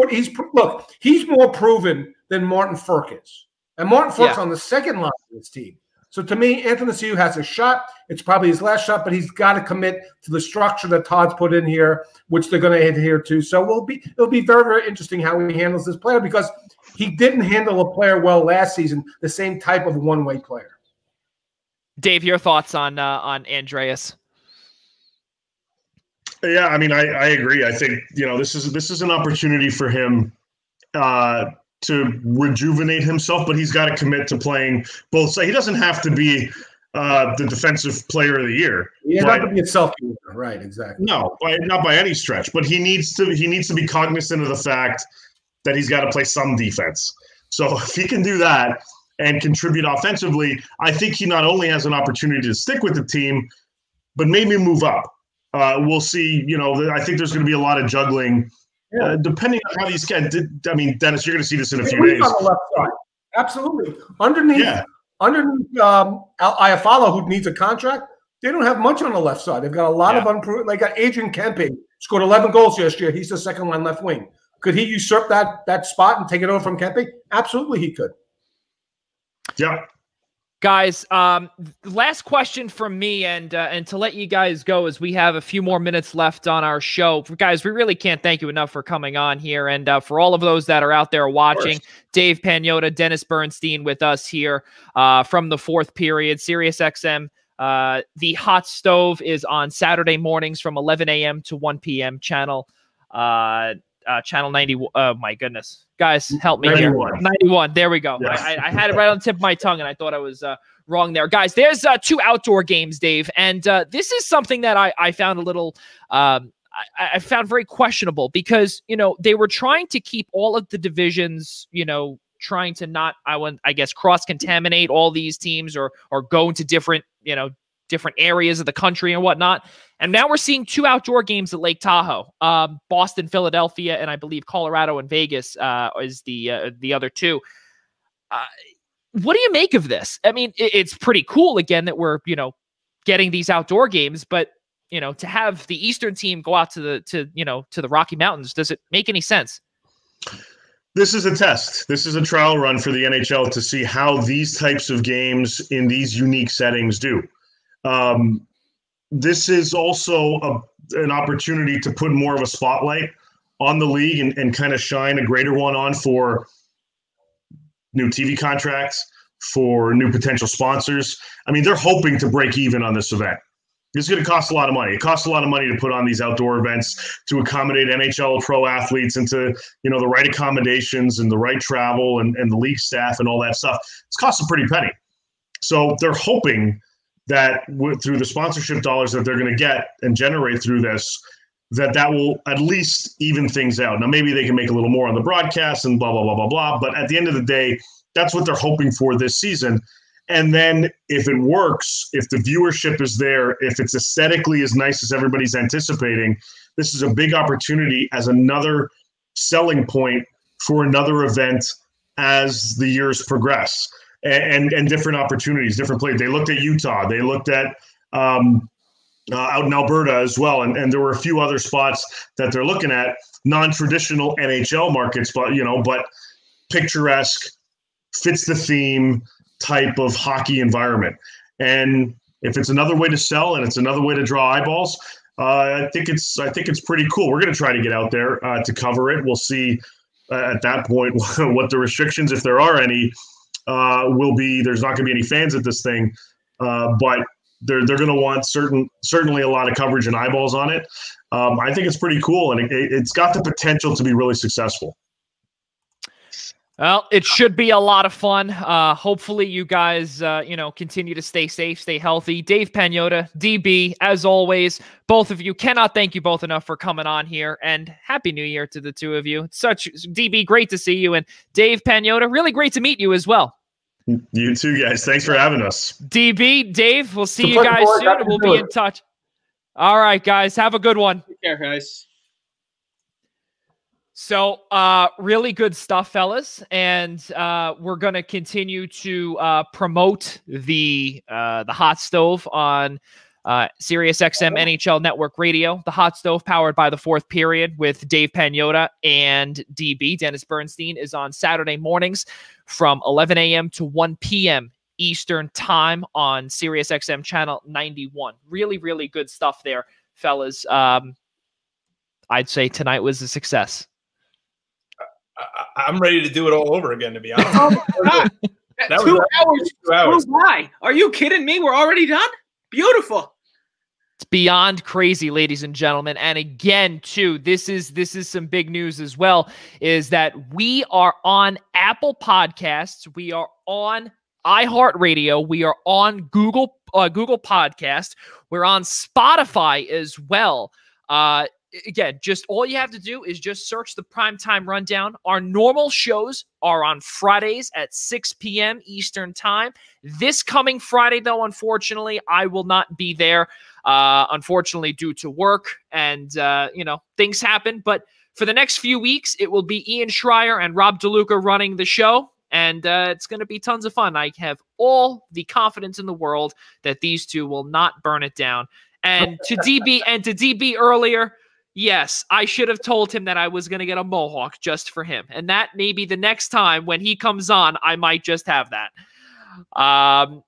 He's more proven than Martin Furk is. And Martin Furk's on the second line of this team. So to me, Anthony Ciu has a shot. It's probably his last shot, but he's got to commit to the structure that Todd's put in here, which they're going to adhere to. So it'll be very, very interesting how he handles this player because he didn't handle a player well last season, the same type of one-way player. Dave, your thoughts on Andreas? Yeah, I mean, I agree. I think this is an opportunity for him to rejuvenate himself, but he's got to commit to playing both sides. He doesn't have to be the defensive player of the year. He doesn't have to be a self-keeper, right? Exactly. No, not by any stretch. But he needs to be cognizant of the fact that he's got to play some defense. So if he can do that and contribute offensively, I think he not only has an opportunity to stick with the team, but maybe move up. We'll see. I think there's going to be a lot of juggling, depending on how these guys. I mean, Dennis, you're going to see this in a few days. On the left side. Absolutely. Underneath Iafallo, who needs a contract, they don't have much on the left side. They've got a lot of unproven. They got Adrian Kempe, scored 11 goals last year. He's the second line left wing. Could he usurp that spot and take it over from Kempe? Absolutely, he could. Yeah. Guys, last question from me, and to let you guys go as we have a few more minutes left on our show. Guys, we really can't thank you enough for coming on here, and for all of those that are out there watching, Dave Pagnotta, Dennis Bernstein with us here from the fourth period, SiriusXM. The Hot Stove is on Saturday mornings from 11 a.m. to 1 p.m. Channel 90. Oh my goodness, guys, help me 91. Here. 91. There we go. Yes. I had it right on the tip of my tongue, and I thought I was wrong there. Guys, there's 2 outdoor games, Dave, and this is something that I found a little. I found very questionable because they were trying to keep all of the divisions, trying to not, I guess, cross-contaminate all these teams or go into different, different areas of the country and whatnot. And now we're seeing 2 outdoor games at Lake Tahoe, Boston, Philadelphia, and I believe Colorado and Vegas is the other 2. What do you make of this? I mean, it's pretty cool again that we're, getting these outdoor games, but to have the Eastern team go out to the Rocky Mountains, does it make any sense? This is a test. This is a trial run for the NHL to see how these types of games in these unique settings do. This is also an opportunity to put more of a spotlight on the league and kind of shine a greater one on for new TV contracts, for new potential sponsors. I mean, they're hoping to break even on this event. It's going to cost a lot of money. It costs a lot of money to put on these outdoor events to accommodate NHL pro athletes into, the right accommodations and the right travel and the league staff and all that stuff. It's cost a pretty penny. So they're hoping that through the sponsorship dollars that they're going to get and generate through this, that will at least even things out. Now, maybe they can make a little more on the broadcast and blah, blah, blah, blah, blah. But at the end of the day, that's what they're hoping for this season. And then if it works, if the viewership is there, if it's aesthetically as nice as everybody's anticipating, this is a big opportunity as another selling point for another event as the years progress. And different opportunities, different players. They looked at Utah. They looked at out in Alberta as well. And there were a few other spots that they're looking at, non-traditional NHL markets, but picturesque, fits the theme type of hockey environment. And if it's another way to sell and it's another way to draw eyeballs, I think it's pretty cool. We're going to try to get out there to cover it. We'll see at that point what the restrictions, if there are any, will be. There's not going to be any fans at this thing, but they're going to want certainly a lot of coverage and eyeballs on it. I think it's pretty cool, and it's got the potential to be really successful. Well, it should be a lot of fun. Hopefully you guys, continue to stay safe, stay healthy. Dave Pagnotta, DB, as always, both of you, cannot thank you both enough for coming on here, and Happy New Year to the 2 of you. DB, great to see you, and Dave Pagnotta, really great to meet you as well. You too, guys. Thanks for having us. DB, Dave, we'll see you guys soon. We'll be in touch. All right, guys. Have a good one. Take care, guys. So, really good stuff, fellas, and we're gonna continue to promote the Hot Stove on SiriusXM NHL Network Radio. The Hot Stove, powered by the Fourth Period, with Dave Pagnotta and DB. Dennis Bernstein is on Saturday mornings from 11 a.m. to 1 p.m. Eastern Time on SiriusXM Channel 91. Really, really good stuff there, fellas. I'd say tonight was a success. I'm ready to do it all over again, to be honest. That 2 hours. 2 hours. Why? Are you kidding me? We're already done? Beautiful. It's beyond crazy, ladies and gentlemen. And again, too, this is some big news as well, is that we are on Apple Podcasts. We are on iHeartRadio. We are on Google Podcast. We're on Spotify as well. Again, just all you have to do is just search the Primetime Rundown. Our normal shows are on Fridays at 6 p.m. Eastern Time. This coming Friday, though, unfortunately, I will not be there, unfortunately, due to work. And, things happen. But for the next few weeks, it will be Ian Schraier and Rob DeLuca running the show. And it's going to be tons of fun. I have all the confidence in the world that these two will not burn it down. And to DB earlier, yes, I should have told him that I was going to get a mohawk just for him. And that maybe the next time when he comes on, I might just have that.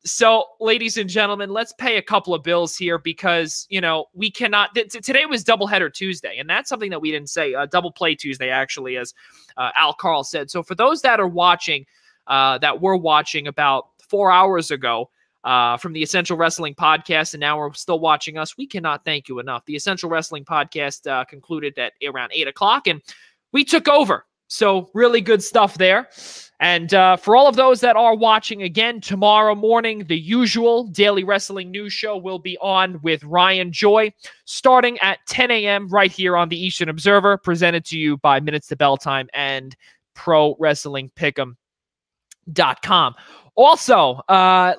So, ladies and gentlemen, let's pay a couple of bills here because, we cannot. Today was Doubleheader Tuesday, and that's something that we didn't say. Double Play Tuesday, actually, as Al Carl said. So for those that are watching, that were watching about 4 hours ago, from the Essential Wrestling Podcast, and now we're still watching us, we cannot thank you enough. The Essential Wrestling Podcast concluded at around 8 o'clock, and we took over. So really good stuff there. And for all of those that are watching, again, tomorrow morning, the usual daily wrestling news show will be on with Ryan Joy, starting at 10 a.m. right here on the Eastern Observer, presented to you by Minutes to Bell Time and ProWrestlingPick'em.com. Also,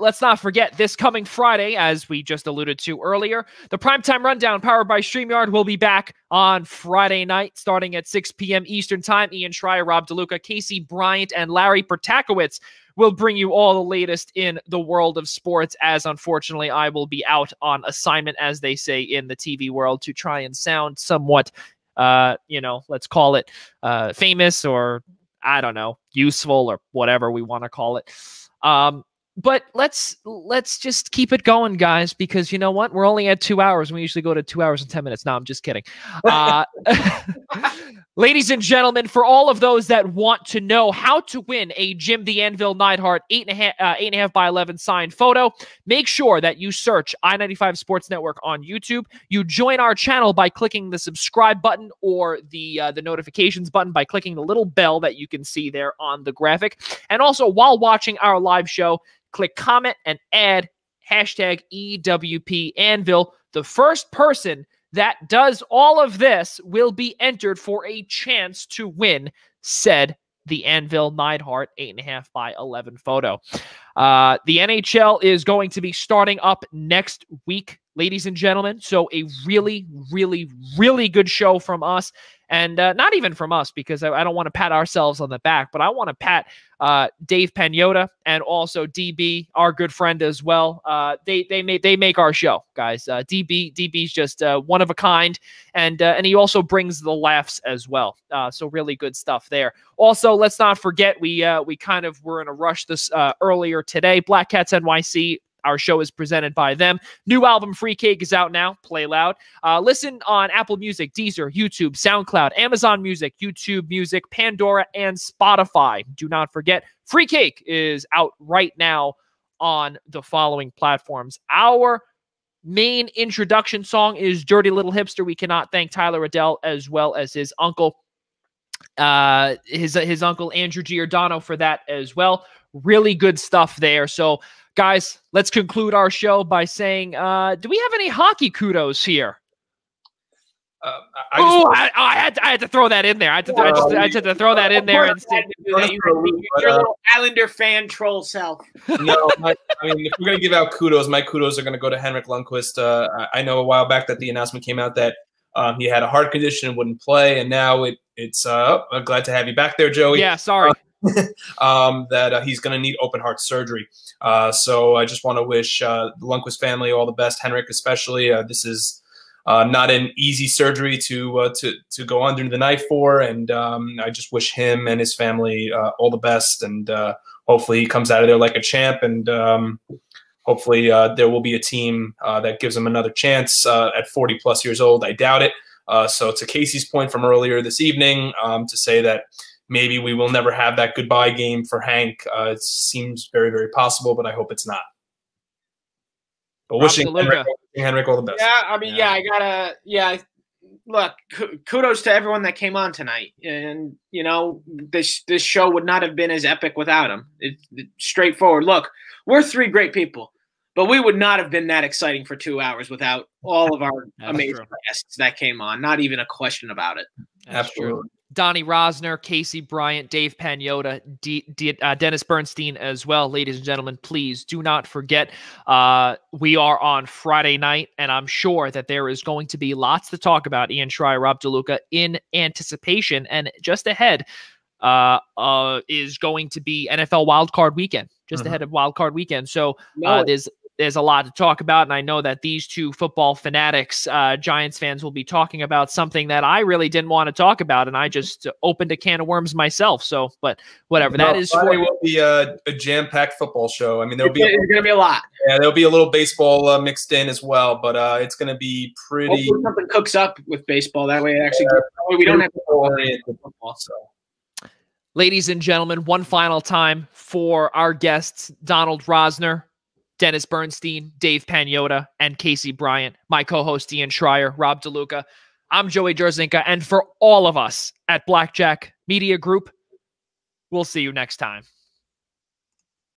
let's not forget this coming Friday, as we just alluded to earlier, the Primetime Rundown powered by StreamYard will be back on Friday night starting at 6 p.m. Eastern Time. Ian Schraier, Rob DeLuca, Casey Bryant, and Larry Pertakowitz will bring you all the latest in the world of sports, as unfortunately I will be out on assignment, as they say in the TV world, to try and sound somewhat, let's call it famous, or I don't know, useful, or whatever we want to call it. But let's just keep it going, guys, because you know what? We're only at 2 hours. We usually go to 2 hours and 10 minutes. No, I'm just kidding. Ladies and gentlemen, for all of those that want to know how to win a Jim the Anvil Neidhart 8.5 by 11 signed photo, make sure that you search I-95 Sports Network on YouTube. You join our channel by clicking the subscribe button or the notifications button by clicking the little bell that you can see there on the graphic. And also, while watching our live show, click comment and add hashtag EWP Anvil. The first person that does all of this will be entered for a chance to win said the Anvil Neidhart 8.5 by 11 photo. The NHL is going to be starting up next week, ladies and gentlemen. So a really, really, really good show from us. And not even from us, because I don't want to pat ourselves on the back, but I want to pat Dave Pagnotta and also DB, our good friend as well. They make our show, guys. DB's just one of a kind, and he also brings the laughs as well. So really good stuff there. Also, let's not forget we kind of were in a rush this earlier today. Black Cats NYC. Our show is presented by them. New album, Free Cake, is out now. Play loud. Listen on Apple Music, Deezer, YouTube, SoundCloud, Amazon Music, YouTube Music, Pandora, and Spotify. Do not forget, Free Cake is out right now on the following platforms. Our main introduction song is Dirty Little Hipster. We cannot thank Tyler Riddell as well as his uncle, his uncle Andrew Giordano, for that as well. Really good stuff there. So, guys, let's conclude our show by saying, do we have any hockey kudos here? I had to throw that in there. I had to throw that in there and say, your little Islander fan troll self. No, I mean, if we're gonna give out kudos, my kudos are gonna go to Henrik Lundqvist. I know a while back that the announcement came out that he had a heart condition and wouldn't play, and now it's. I'm glad to have you back there, Joey. Yeah, sorry. That he's going to need open heart surgery. So I just want to wish the Lundqvist family all the best, Henrik especially. This is not an easy surgery to go under the knife for, and I just wish him and his family all the best, and hopefully he comes out of there like a champ, and hopefully there will be a team that gives him another chance at 40+ years old. I doubt it. So to Casey's point from earlier this evening, to say that maybe we will never have that goodbye game for Hank, it seems very, very possible, but I hope it's not. But wishing Henrik all the best. Yeah, I mean, look, kudos to everyone that came on tonight. And, you know, this show would not have been as epic without him. It's straightforward. Look, we're three great people, but we would not have been that exciting for 2 hours without all of our amazing guests that came on. Not even a question about it. Absolutely. Donnie Rosner, Casey Bryant, Dave Pagnotta, Dennis Bernstein as well. Ladies and gentlemen, please do not forget we are on Friday night, and I'm sure that there is going to be lots to talk about Ian Schraier, Rob DeLuca in anticipation. And just ahead is going to be NFL Wildcard Weekend, just ahead of Wildcard Weekend. So there's a lot to talk about, and I know that these two football fanatics, Giants fans, will be talking about something that I really didn't want to talk about, and I just opened a can of worms myself. So, but whatever. That is Friday will be a jam-packed football show. I mean, it's going to be a lot. Yeah, there'll be a little baseball mixed in as well, but it's going to be pretty. Hopefully something cooks up with baseball. That way, we don't have to oriented football. So. Ladies and gentlemen, one final time for our guests, Donald Rosner, Dennis Bernstein, Dave Pagnotta, and Casey Bryant, my co-host Ian Schraier, Rob DeLuca. I'm Joey Jarzynka, and for all of us at Blackjack Media Group, we'll see you next time.